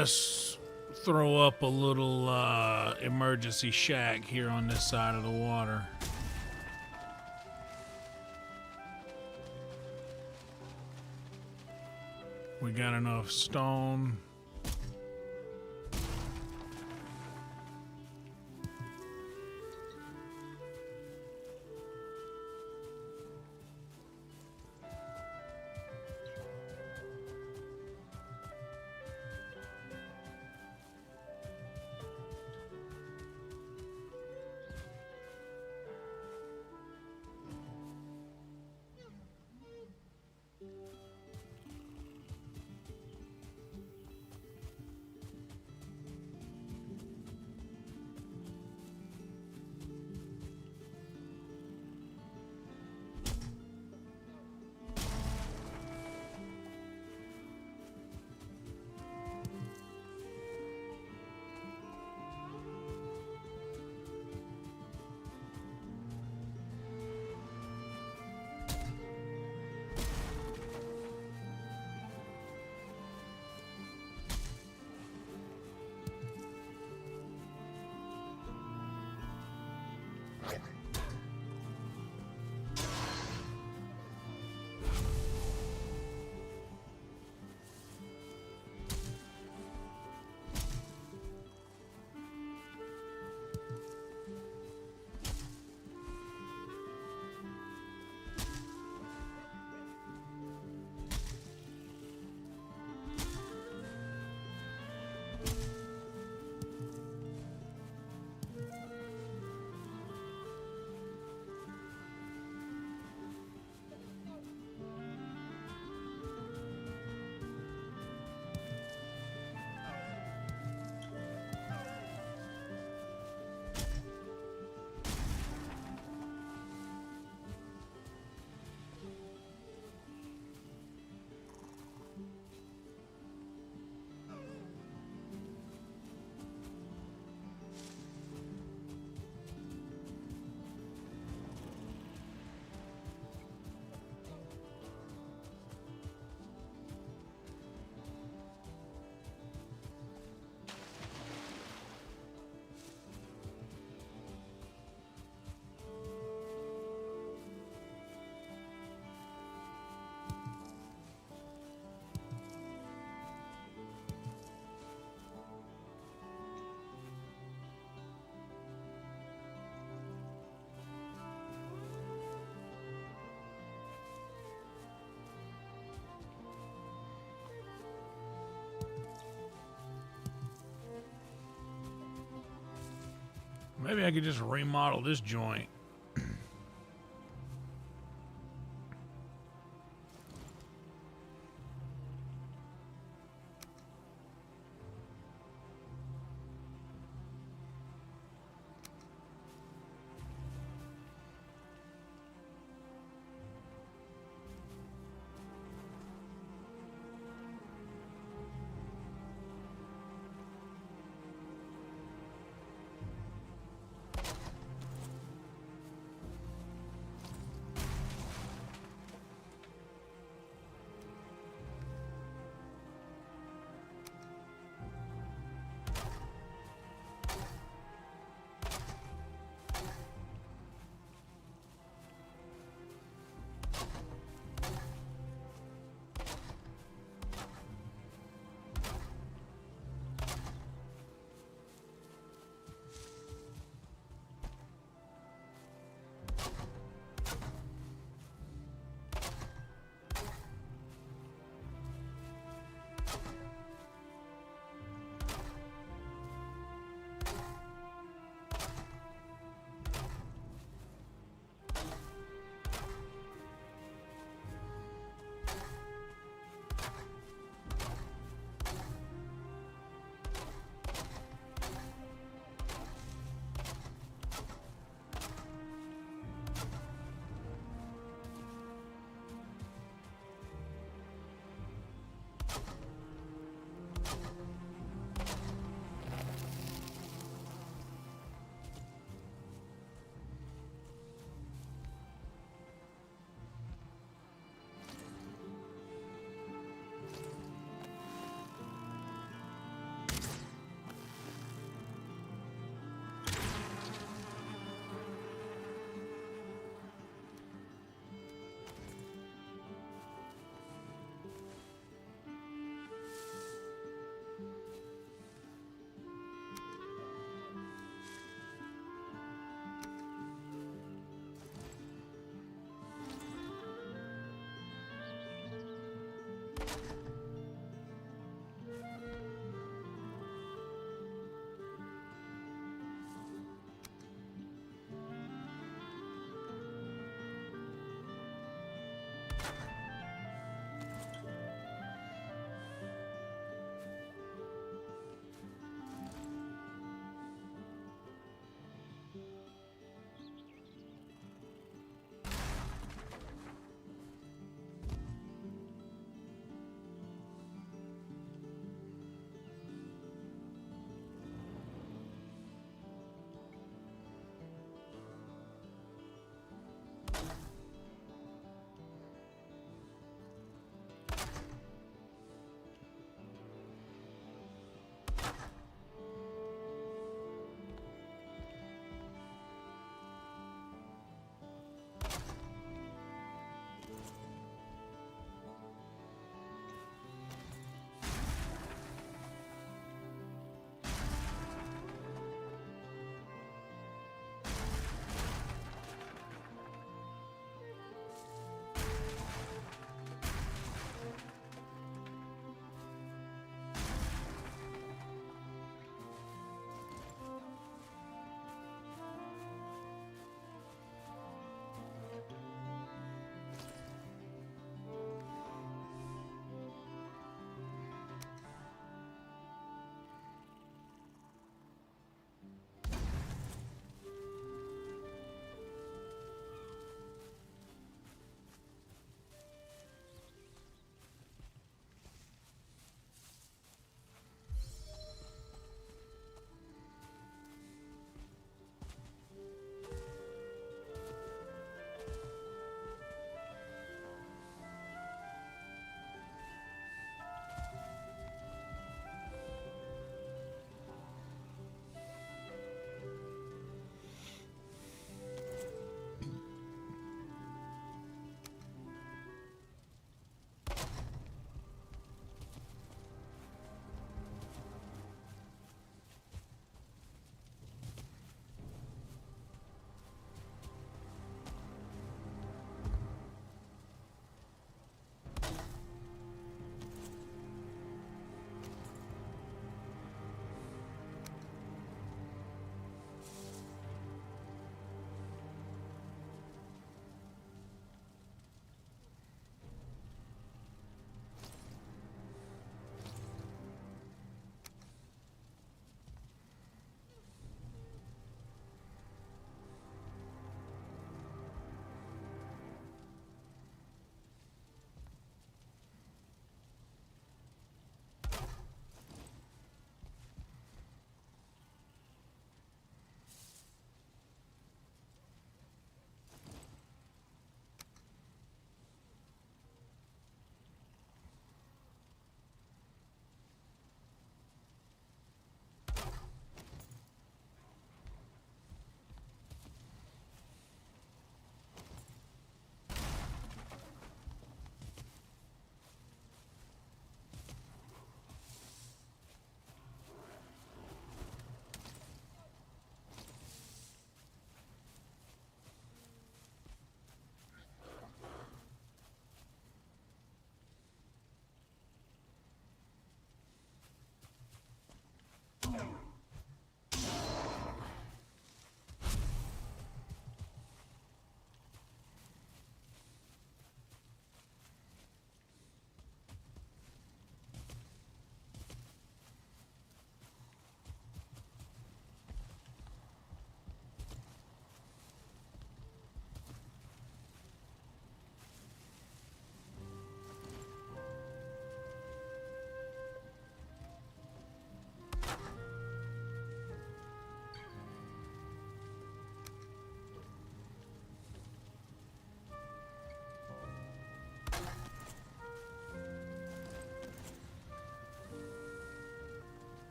let's throw up a little emergency shack here on this side of the water. We got enough stone. Maybe I could just remodel this joint.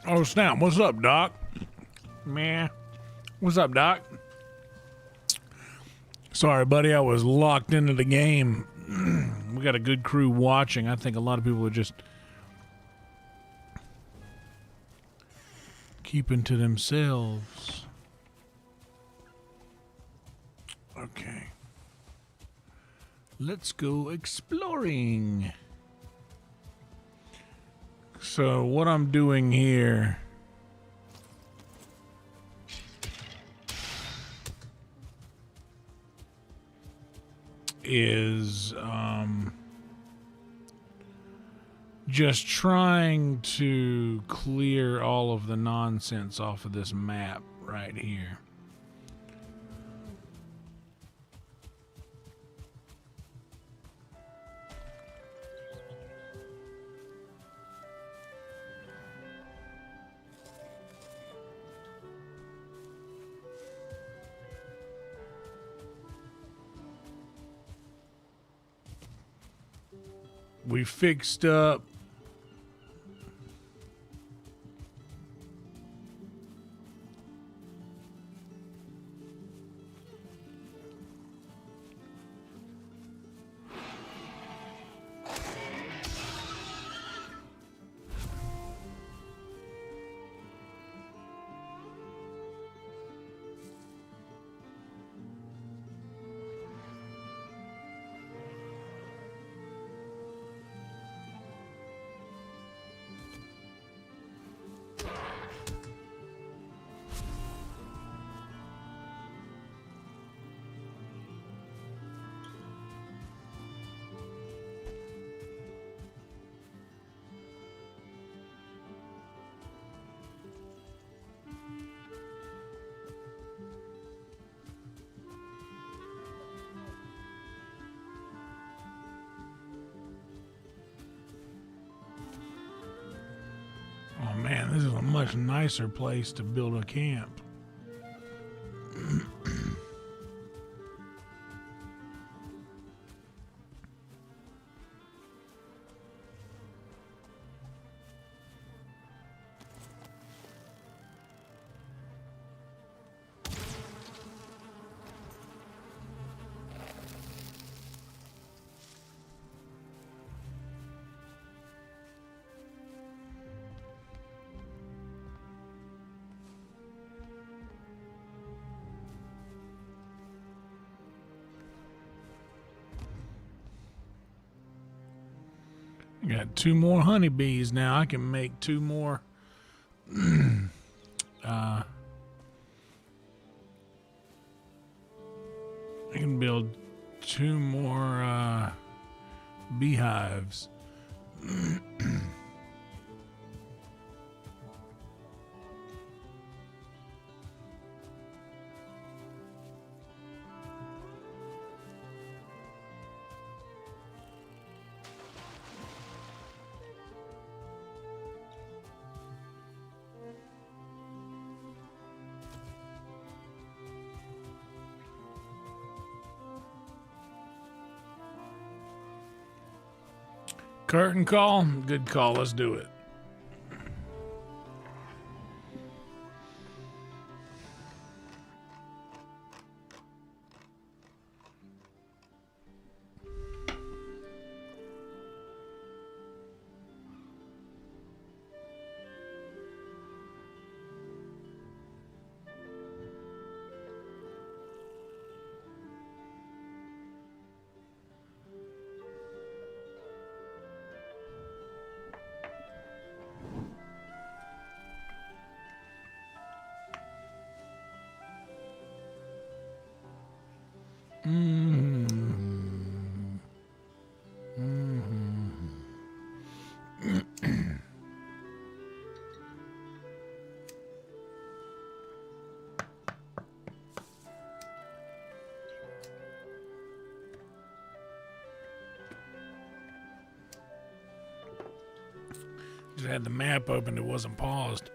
Oh, snap. What's up, Doc? Man. What's up, Doc? Sorry, buddy. I was locked into the game. We got a good crew watching. I think a lot of people are just keeping to themselves. Okay. Let's go exploring. So what I'm doing here is just trying to clear all of the nonsense off of this map right here. We fixed up Oh man, this is a much nicer place to build a camp. Got 2 more honeybees now. I can make 2 more. I can build 2 more beehives. Curtain call? Good call. Let's do it. Just had the map open. It wasn't paused.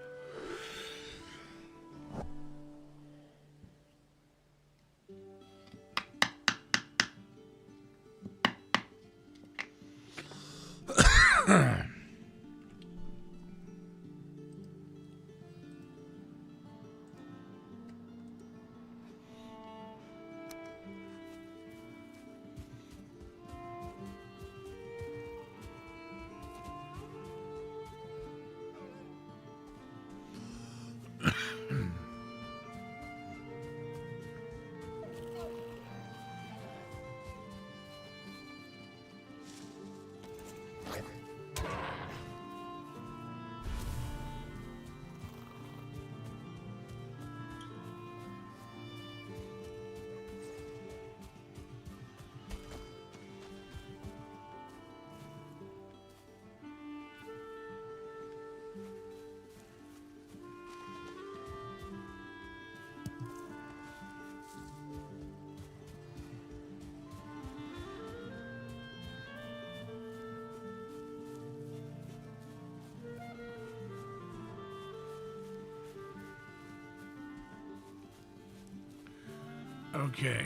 Okay.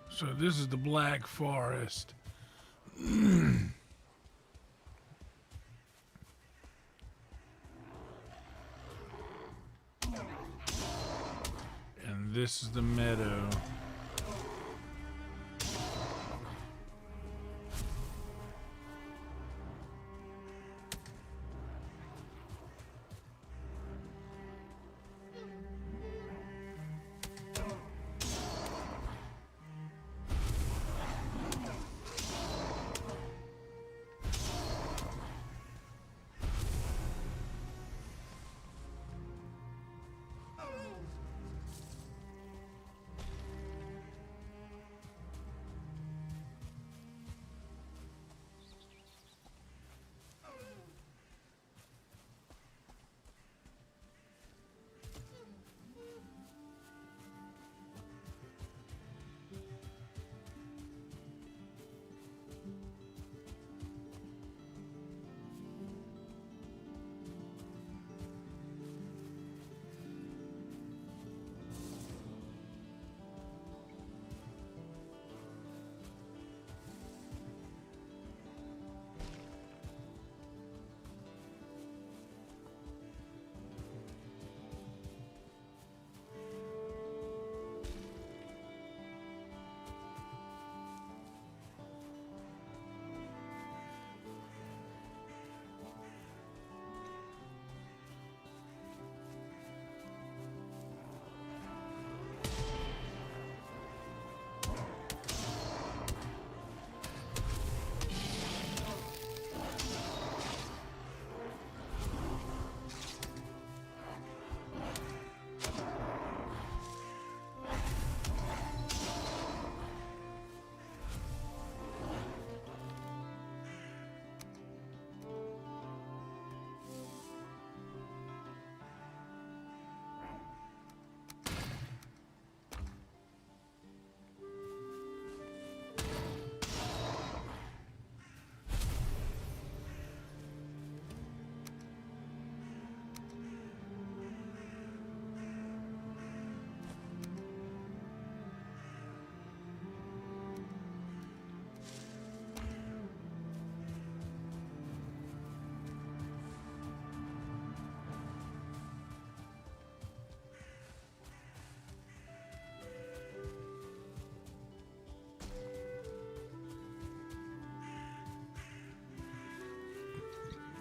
So this is the Black Forest. And this is the meadow.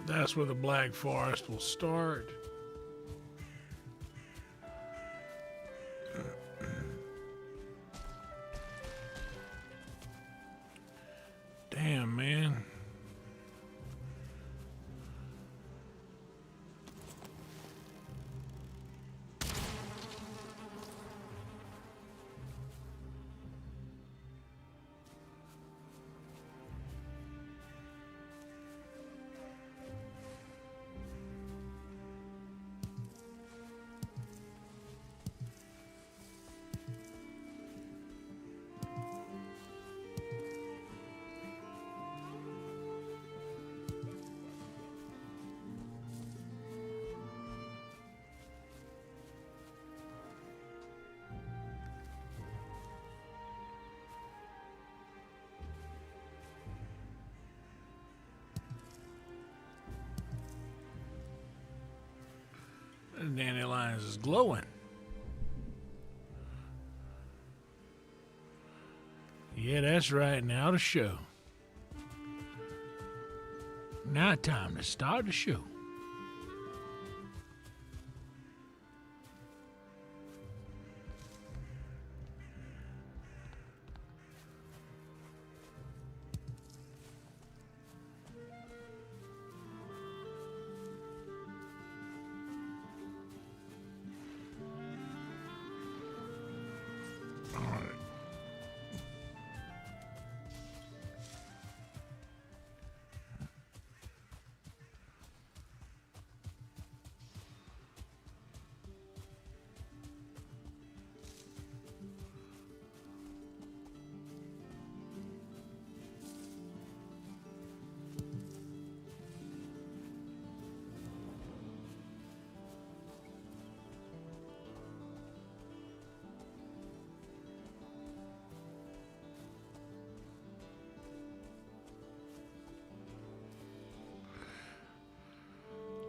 That's where the Black Forest will start. Damn, man. The dandelions is glowing. Yeah, that's right. Now the show. Now time to start the show.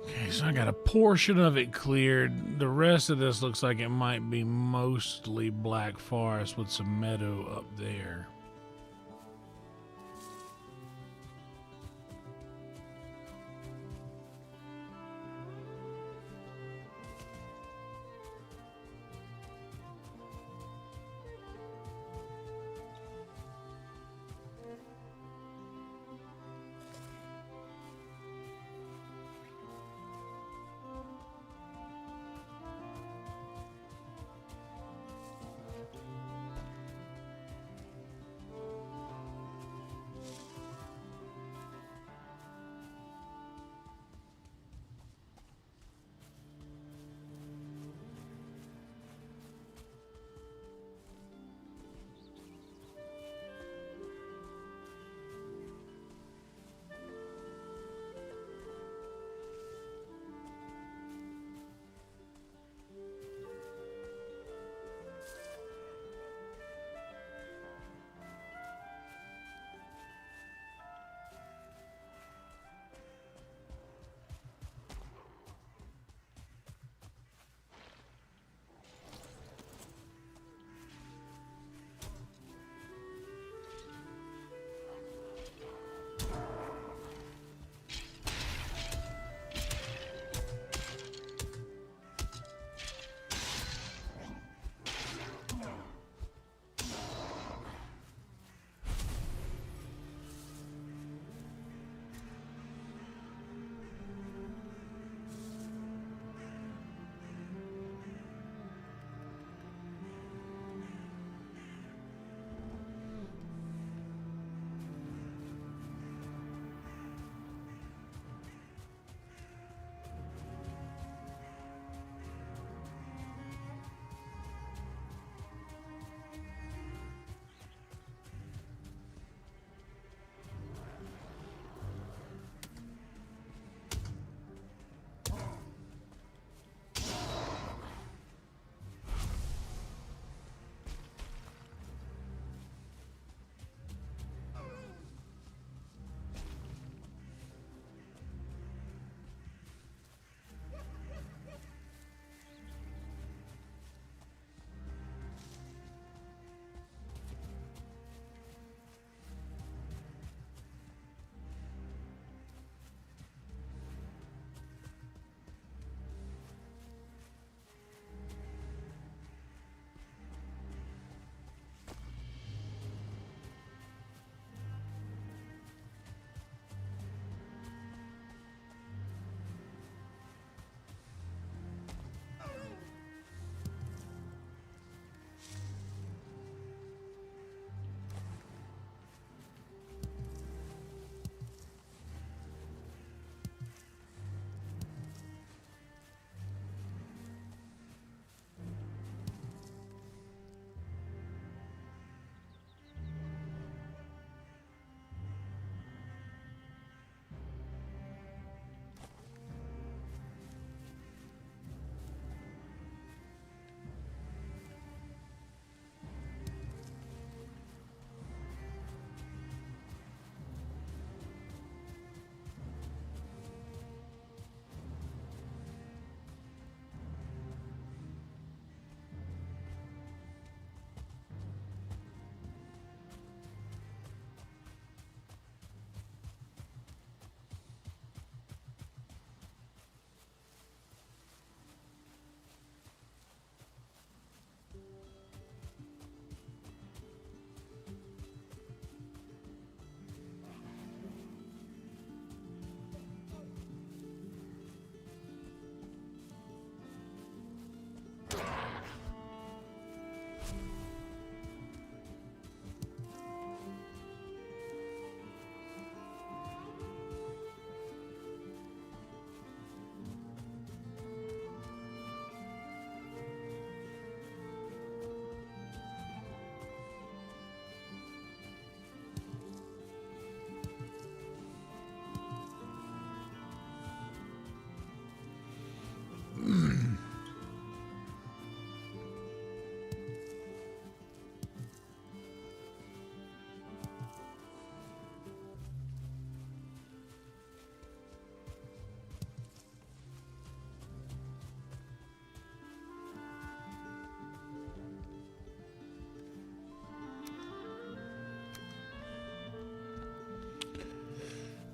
Okay, so I got a portion of it cleared. The rest of this looks like it might be mostly black forest with some meadow up there.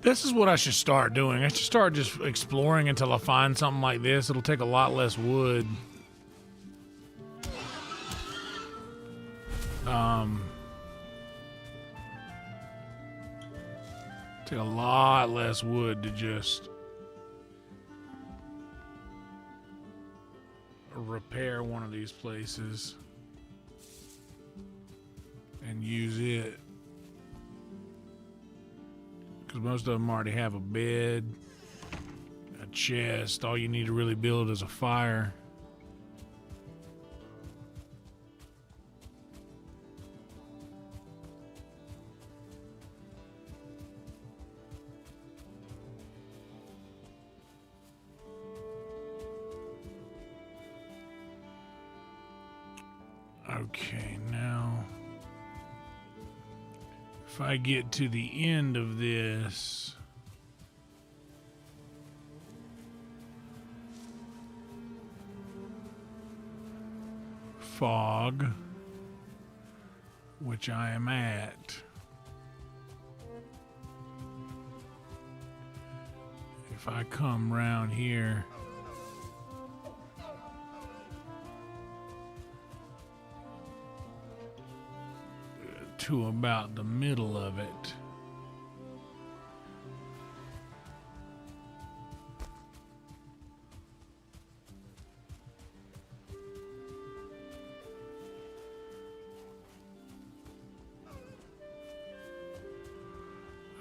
This is what I should start doing. I should start just exploring until I find something like this. It'll take a lot less wood. Take a lot less wood to just repair one of these places and use it. Because most of them already have a bed, a chest. All you need to really build is a fire. Okay, now if I get to the end of this, fog, which I am at, if I come round here to about the middle of it,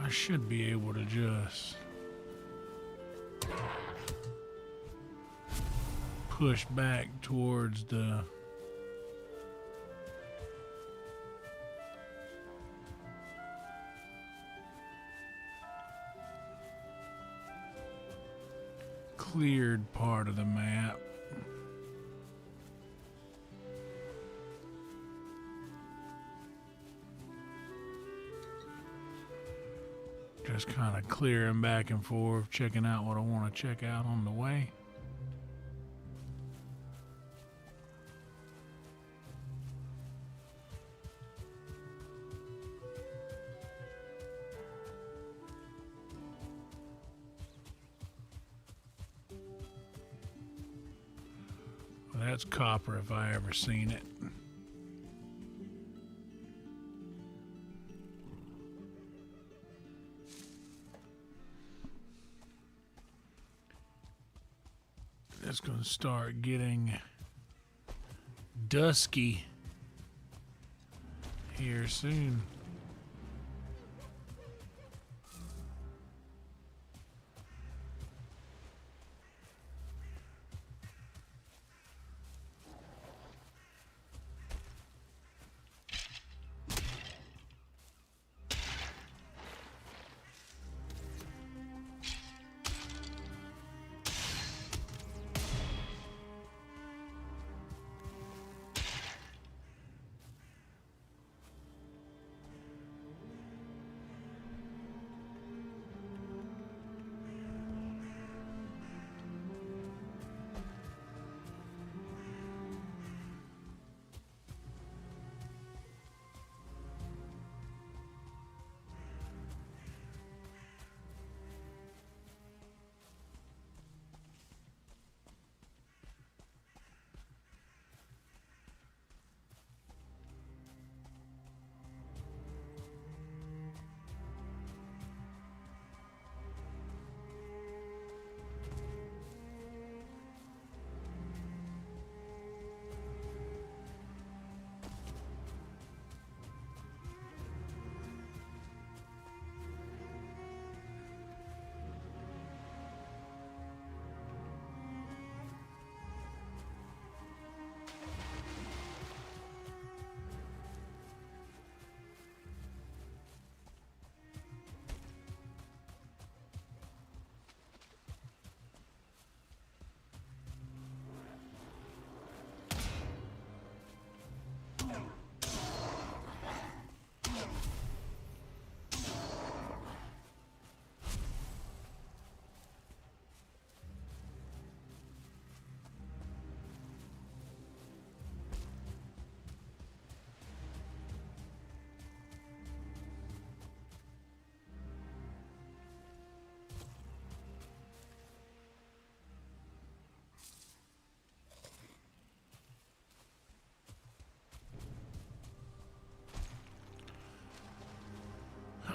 I should be able to just push back towards the cleared part of the map. Just kind of clearing back and forth, checking out what I want to check out on the way. That's copper if I ever seen it. It's going to start getting dusky here soon.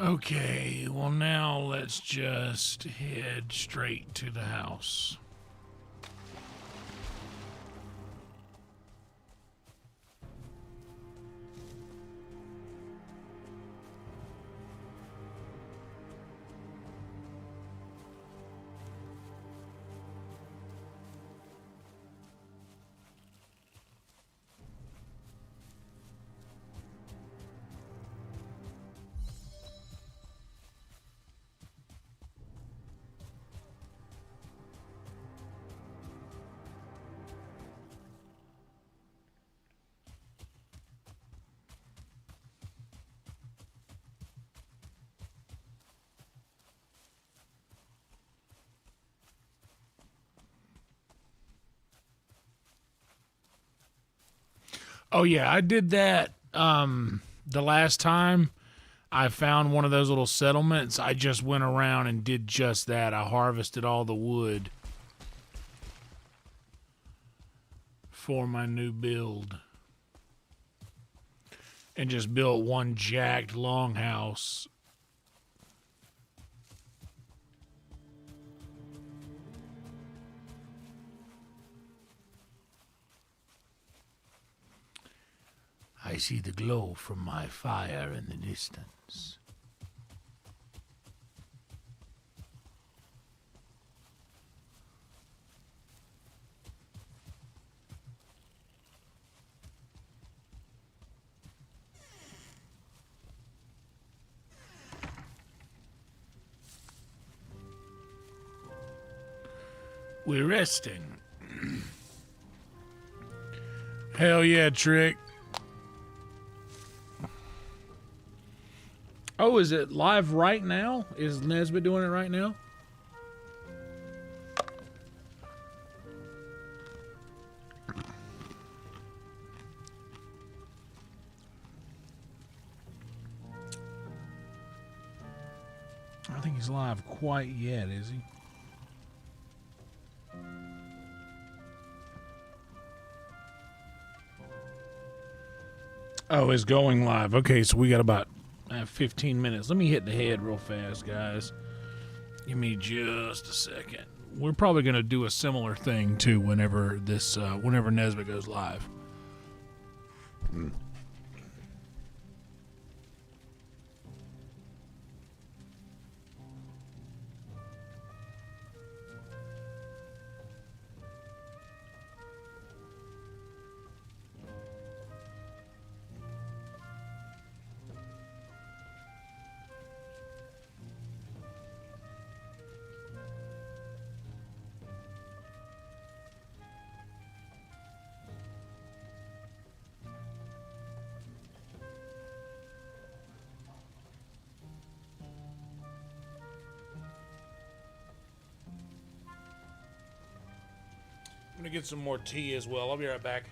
Okay, well now let's just head straight to the house. Oh yeah, I did that the last time I found one of those little settlements. I just went around and did just that. I harvested all the wood for my new build and just built one jacked longhouse. I see the glow from my fire in the distance. We're resting. Hell yeah, Trick. Oh, is it live right now? Is Nesbitt doing it right now? I don't think he's live quite yet, is he? Oh, it's going live. Okay, so we got about 15 minutes. Let me hit the head real fast, guys. Give me just a second. We're probably going to do a similar thing, too, whenever Nesbitt goes live. I'm going to get some more tea as well. I'll be right back.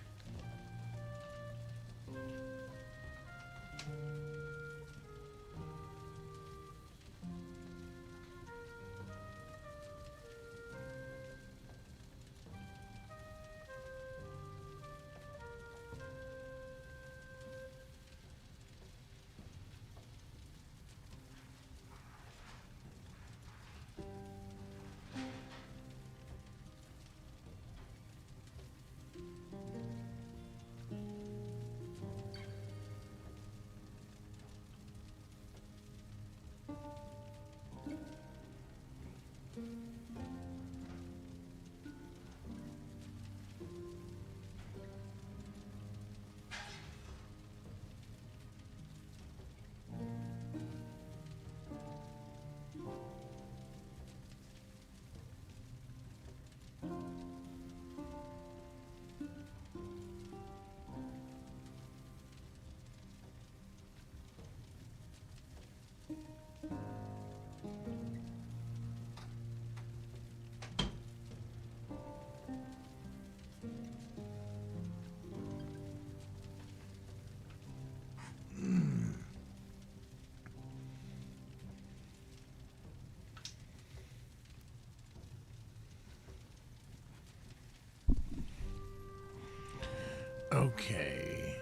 Okay.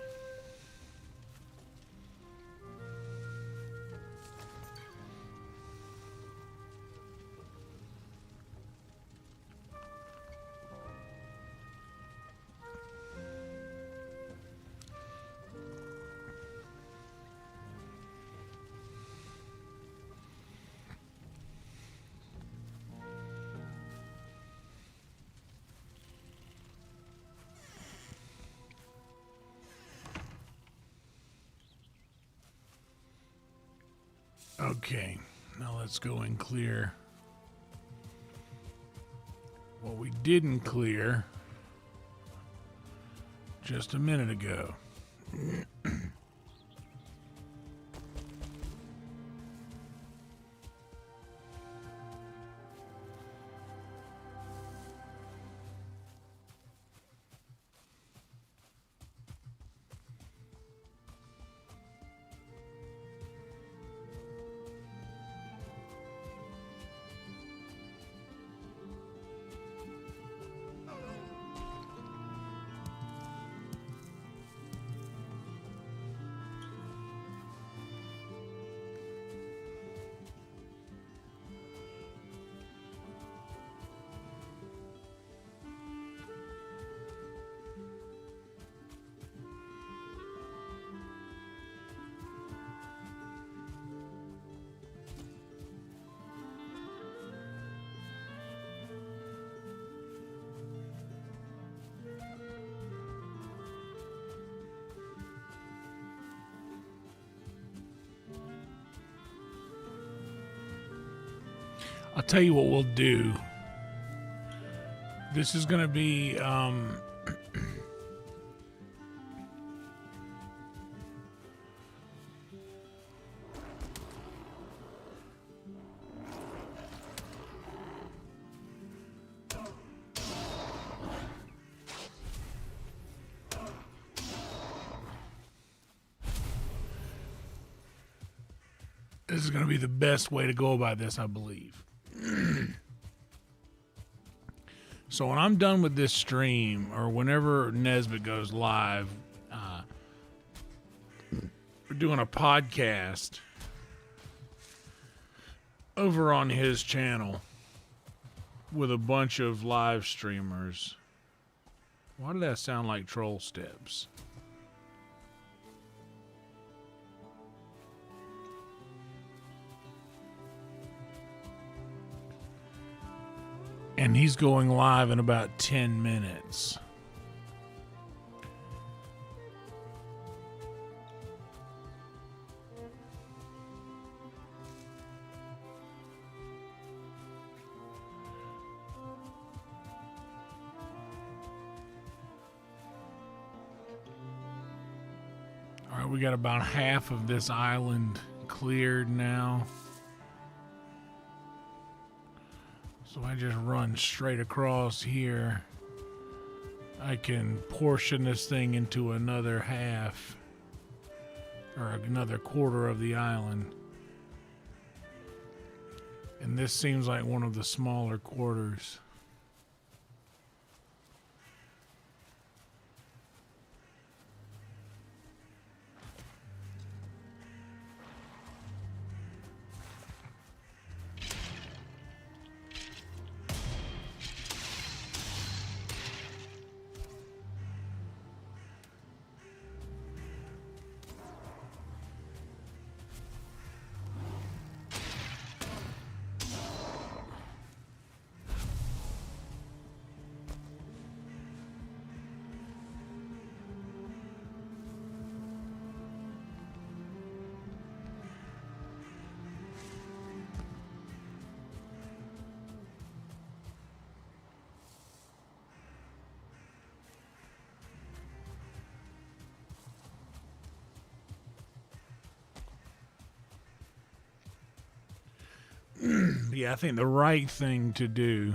Okay, now let's go and clear what we didn't clear just a minute ago. I'll tell you what we'll do. This is going to be this is going to be the best way to go about this, I believe. So when I'm done with this stream, or whenever Nesbitt goes live, we're doing a podcast over on his channel with a bunch of live streamers. Why did that sound like troll steps? And he's going live in about 10 minutes. All right, we got about half of this island cleared now. So I just run straight across here. I can portion this thing into another half or another quarter of the island. And this seems like one of the smaller quarters. Yeah, I think the right thing to do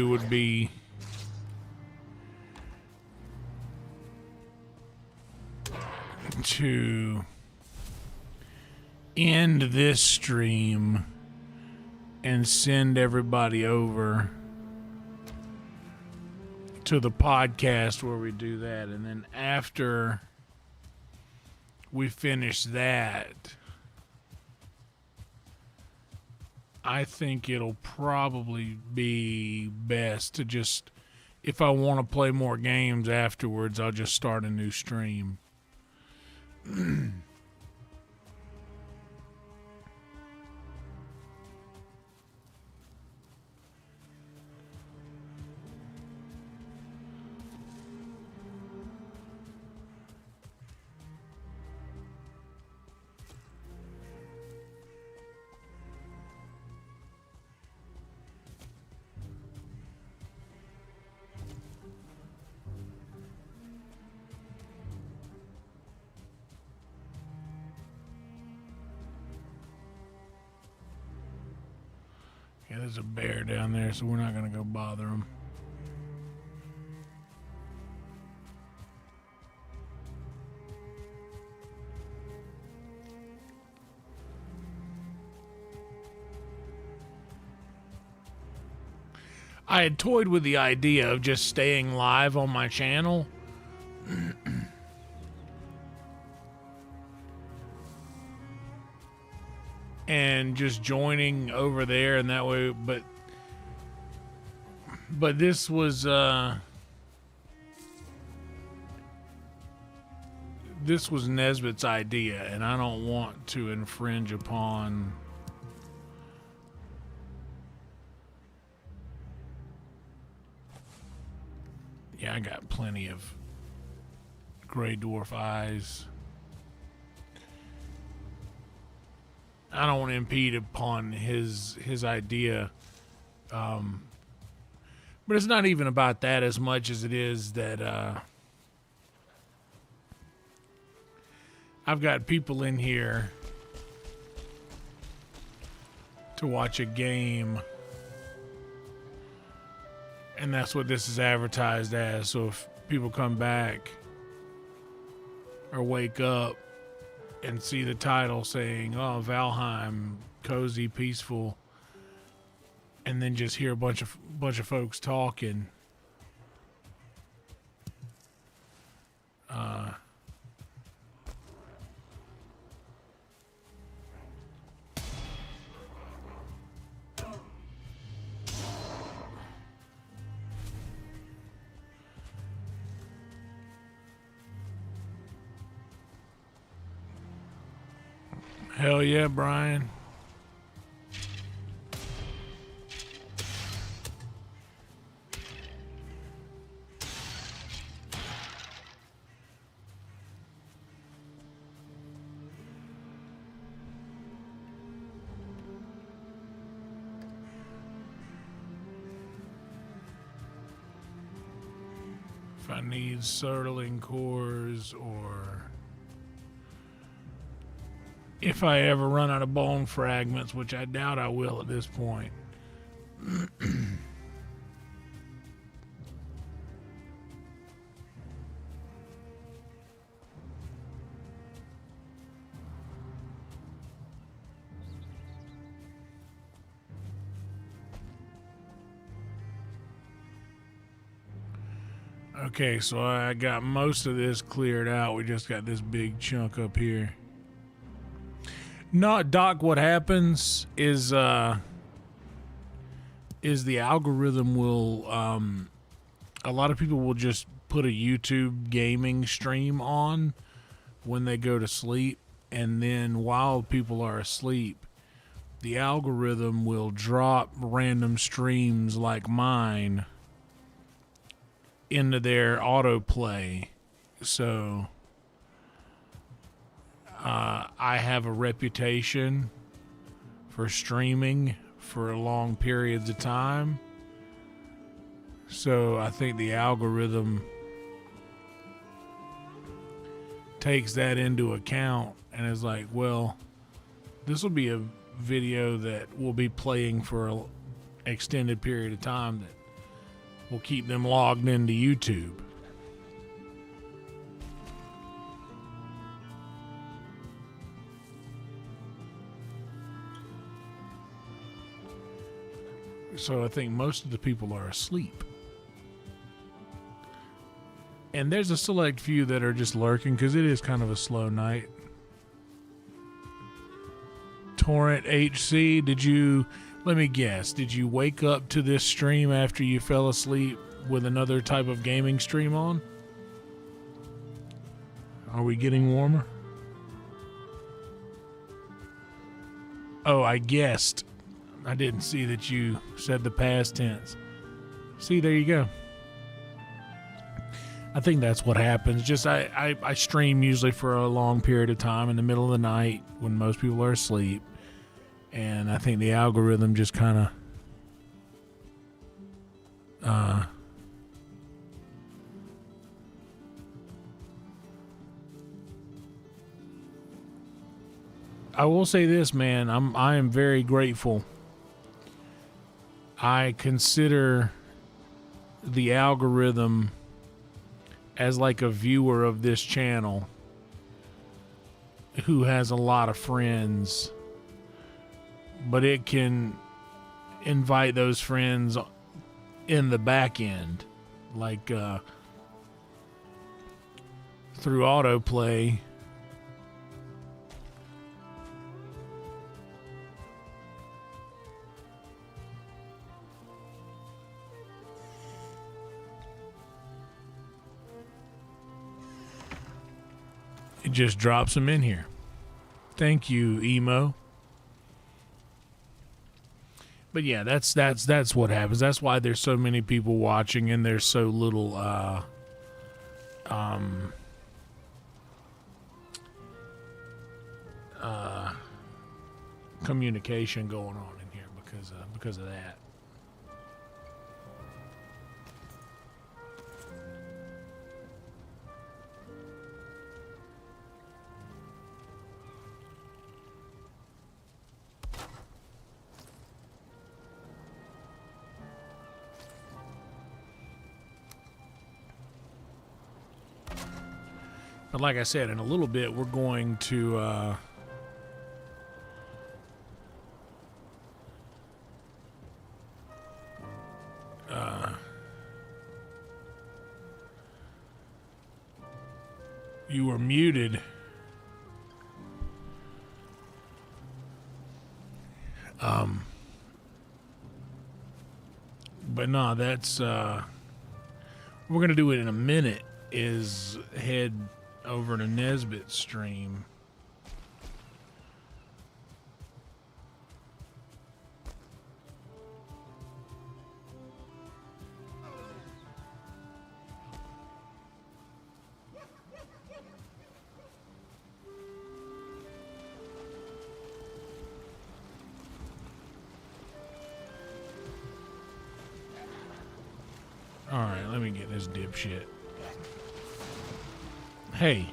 would be to end this stream and send everybody over to the podcast where we do that. And then after we finish that, I think it'll probably be best to just, if I want to play more games afterwards, I'll just start a new stream. Yeah, there's a bear down there, so we're not going to go bother him. I had toyed with the idea of just staying live on my channel. And just joining over there, and that way, but this was Nesbitt's idea, and I don't want to infringe upon yeah, I got plenty of gray dwarf eyes. I don't want to impede upon his idea. But it's not even about that as much as it is that I've got people in here to watch a game. And that's what this is advertised as. So if people come back or wake up and see the title saying, oh, Valheim, cozy, peaceful, and then just hear a bunch of folks talking, hell yeah, Brian. If I need Surtling cores, or if I ever run out of bone fragments, which I doubt I will at this point. Okay, so I got most of this cleared out. We just got this big chunk up here. Not Doc, what happens is the algorithm will a lot of people will just put a YouTube gaming stream on when they go to sleep, and then while people are asleep, the algorithm will drop random streams like mine into their autoplay. So I have a reputation for streaming for long periods of time. So I think the algorithm takes that into account and is like, well, this will be a video that will be playing for an extended period of time that will keep them logged into YouTube. So I think most of the people are asleep. And there's a select few that are just lurking because it is kind of a slow night. Torrent HC, let me guess, did you wake up to this stream after you fell asleep with another type of gaming stream on? Are we getting warmer? Oh, I guessed. I didn't see that you said the past tense. See, there you go. I think that's what happens. Just I stream usually for a long period of time in the middle of the night when most people are asleep. And I think the algorithm just kind of I will say this, man. I am very grateful I consider the algorithm as like a viewer of this channel who has a lot of friends, but it can invite those friends in the back end, like through autoplay. It just drops them in here. Thank you, Emo. But yeah, that's what happens. That's why there's so many people watching and there's so little communication going on in here because of that. But like I said, in a little bit, we're going to you were muted. But no, that's we're gonna do it in a minute. Is head over to Nesbitt's stream. Alright, let me get this dipshit. Hey.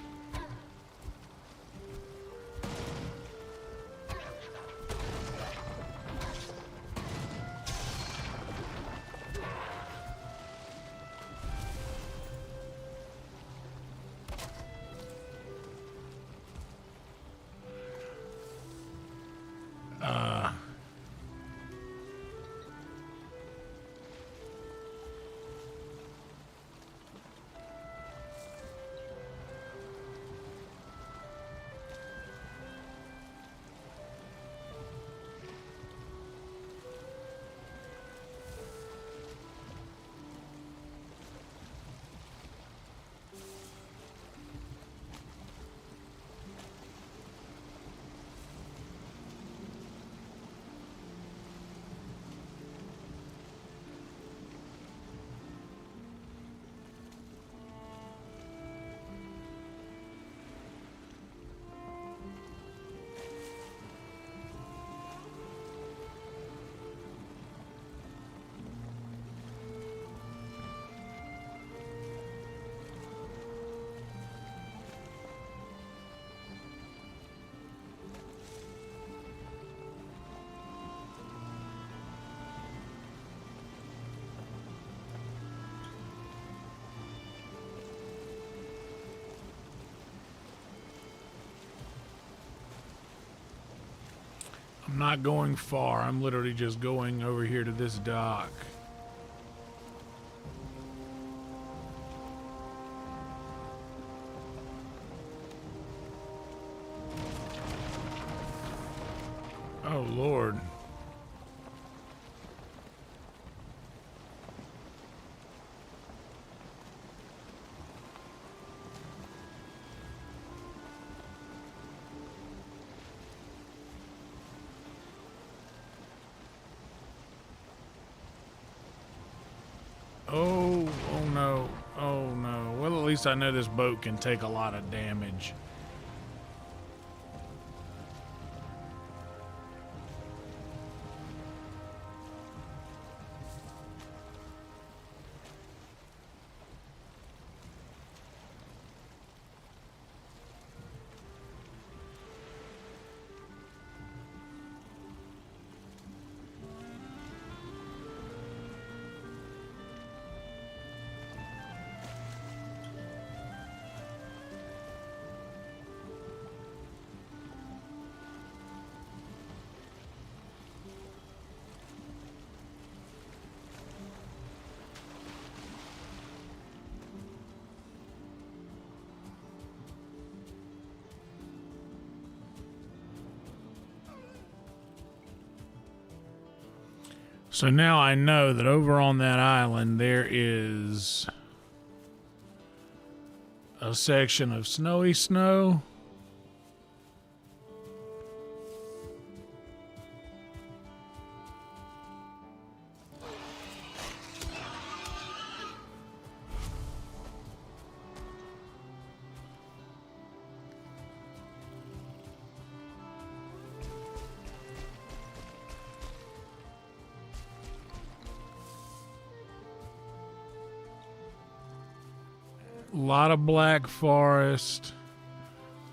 I'm not going far. I'm literally just going over here to this dock. Oh, Lord. Oh no, oh no. Well, at least I know this boat can take a lot of damage. So now I know that over on that island there is a section of snowy snow. A lot of black forest,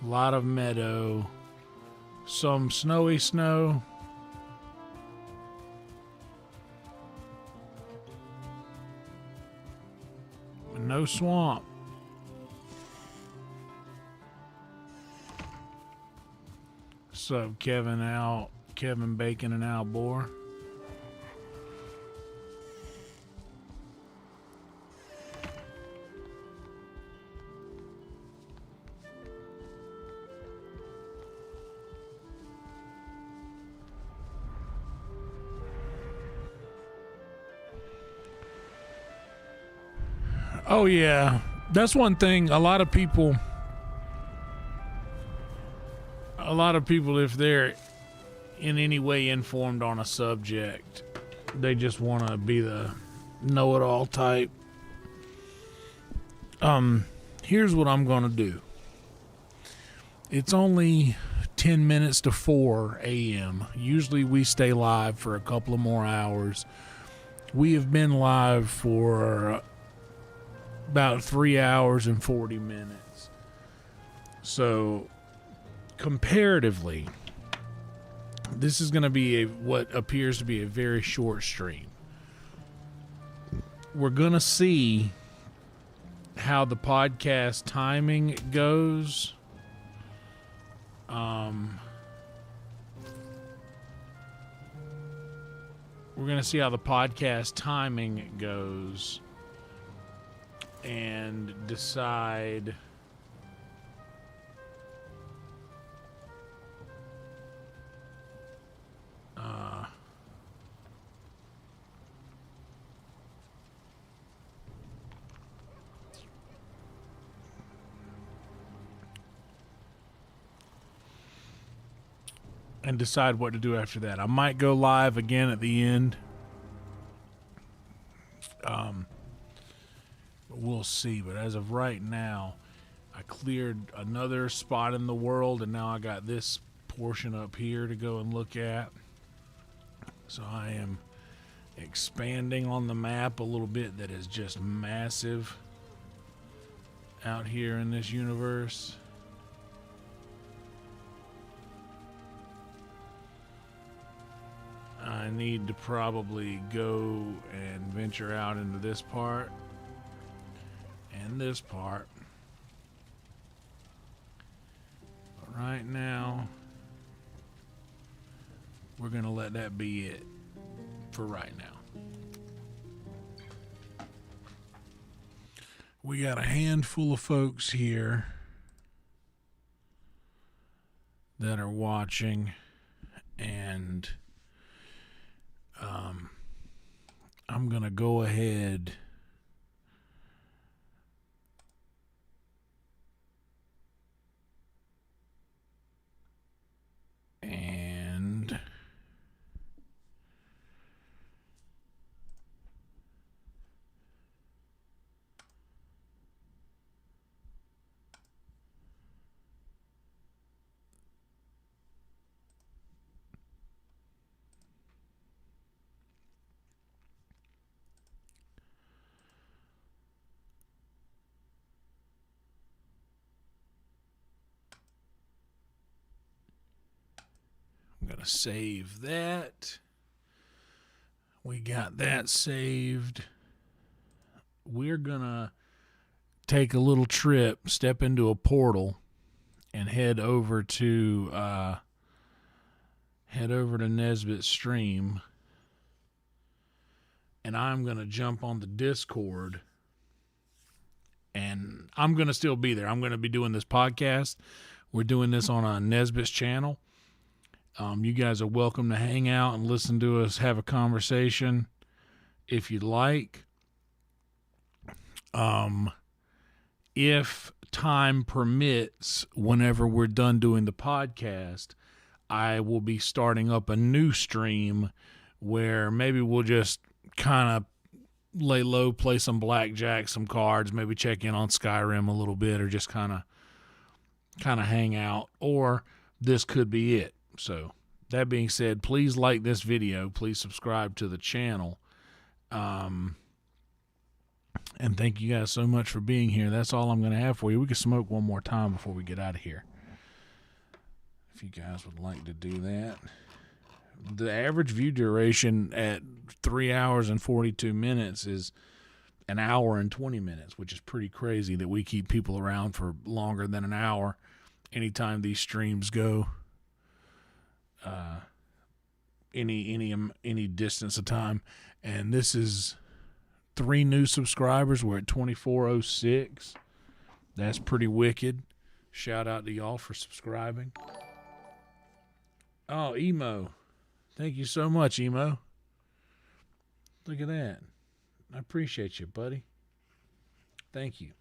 a lot of meadow, some snowy snow. And no swamp. Sup, Kevin Bacon and Al Bohr. Oh yeah, that's one thing. A lot of people, if they're in any way informed on a subject, they just want to be the know-it-all type. Here's what I'm gonna do. It's only 10 minutes to 4 a.m. Usually we stay live for a couple of more hours. We have been live for about 3 hours and 40 minutes. So comparatively, this is going to be what appears to be a very short stream. We're going to see how the podcast timing goes. We're going to see how the podcast timing goes and decide what to do after that. I might go live again at the end. We'll see, but as of right now, I cleared another spot in the world, and now I got this portion up here to go and look at. So I am expanding on the map a little bit that is just massive out here in this universe. I need to probably go and venture out into this part and this part. But right now, we're going to let that be it for right now. We got a handful of folks here that are watching, and I'm going to go ahead and I'm going to save that. We got that saved. We're going to take a little trip, step into a portal, and head over to Nesbitt's stream. And I'm going to jump on the Discord, and I'm going to still be there. I'm going to be doing this podcast. We're doing this on a Nesbitt's channel. You guys are welcome to hang out and listen to us have a conversation if you'd like. If time permits, whenever we're done doing the podcast, I will be starting up a new stream where maybe we'll just kind of lay low, play some blackjack, some cards, maybe check in on Skyrim a little bit, or just kind of hang out, or this could be it. So that being said, please like this video, please subscribe to the channel, and thank you guys so much for being here. That's all I'm going to have for you. We can smoke one more time before we get out of here, if you guys would like to do that. The average view duration at 3 hours and 42 minutes is an hour and 20 minutes, which is pretty crazy that we keep people around for longer than an hour anytime these streams go any distance of time. And this is 3 new subscribers. We're at 2406. That's pretty wicked. Shout out to y'all for subscribing. Oh, Emo. Thank you so much, Emo. Look at that. I appreciate you, buddy. Thank you.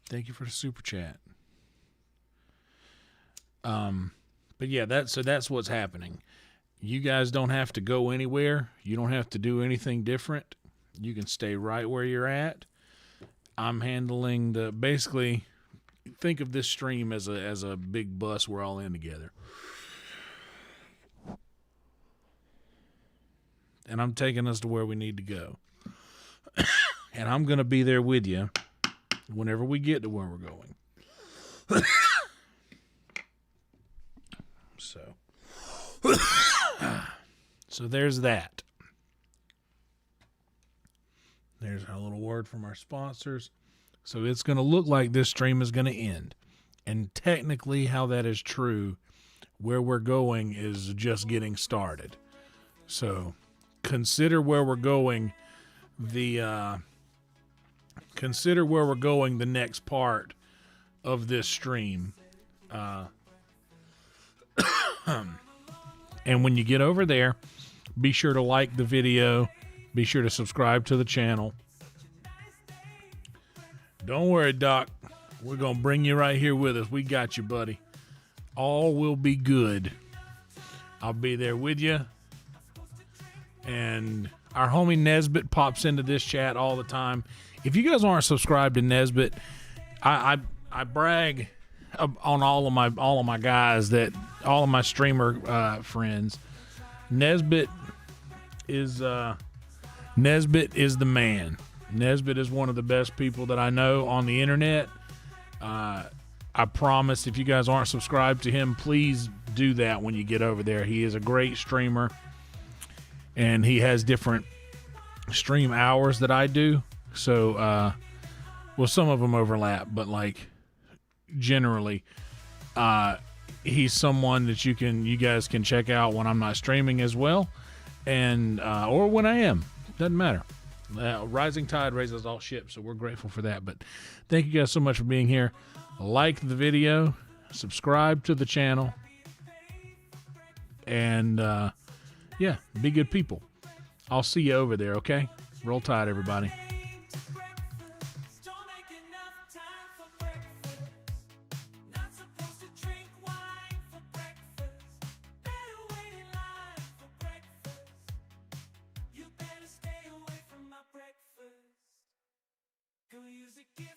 Thank you for the super chat. But yeah, that's what's happening. You guys don't have to go anywhere. You don't have to do anything different. You can stay right where you're at. I'm handling basically think of this stream as a big bus we're all in together. And I'm taking us to where we need to go. And I'm going to be there with you whenever we get to where we're going. So there's that. There's a little word from our sponsors. So it's going to look like this stream is going to end. And technically how that is true, where we're going is just getting started. So consider where we're going the next part of this stream. And when you get over there, be sure to like the video. Be sure to subscribe to the channel. Don't worry, Doc. We're going to bring you right here with us. We got you, buddy. All will be good. I'll be there with you. And our homie Nesbitt pops into this chat all the time. If you guys aren't subscribed to Nesbitt, I brag on all of my guys, that all of my streamer friends. Nesbitt is the man. Nesbitt is one of the best people that I know on the internet. I promise, if you guys aren't subscribed to him, please do that when you get over there. He is a great streamer, and he has different stream hours that I do. So, well, some of them overlap, but like generally, he's someone that you guys can check out when I'm not streaming as well, and or when I am. Doesn't matter. Rising tide raises all ships, so we're grateful for that. But thank you guys so much for being here. Like the video, subscribe to the channel, and yeah, be good people. I'll see you over there, okay? Roll Tide, everybody. Use a gift.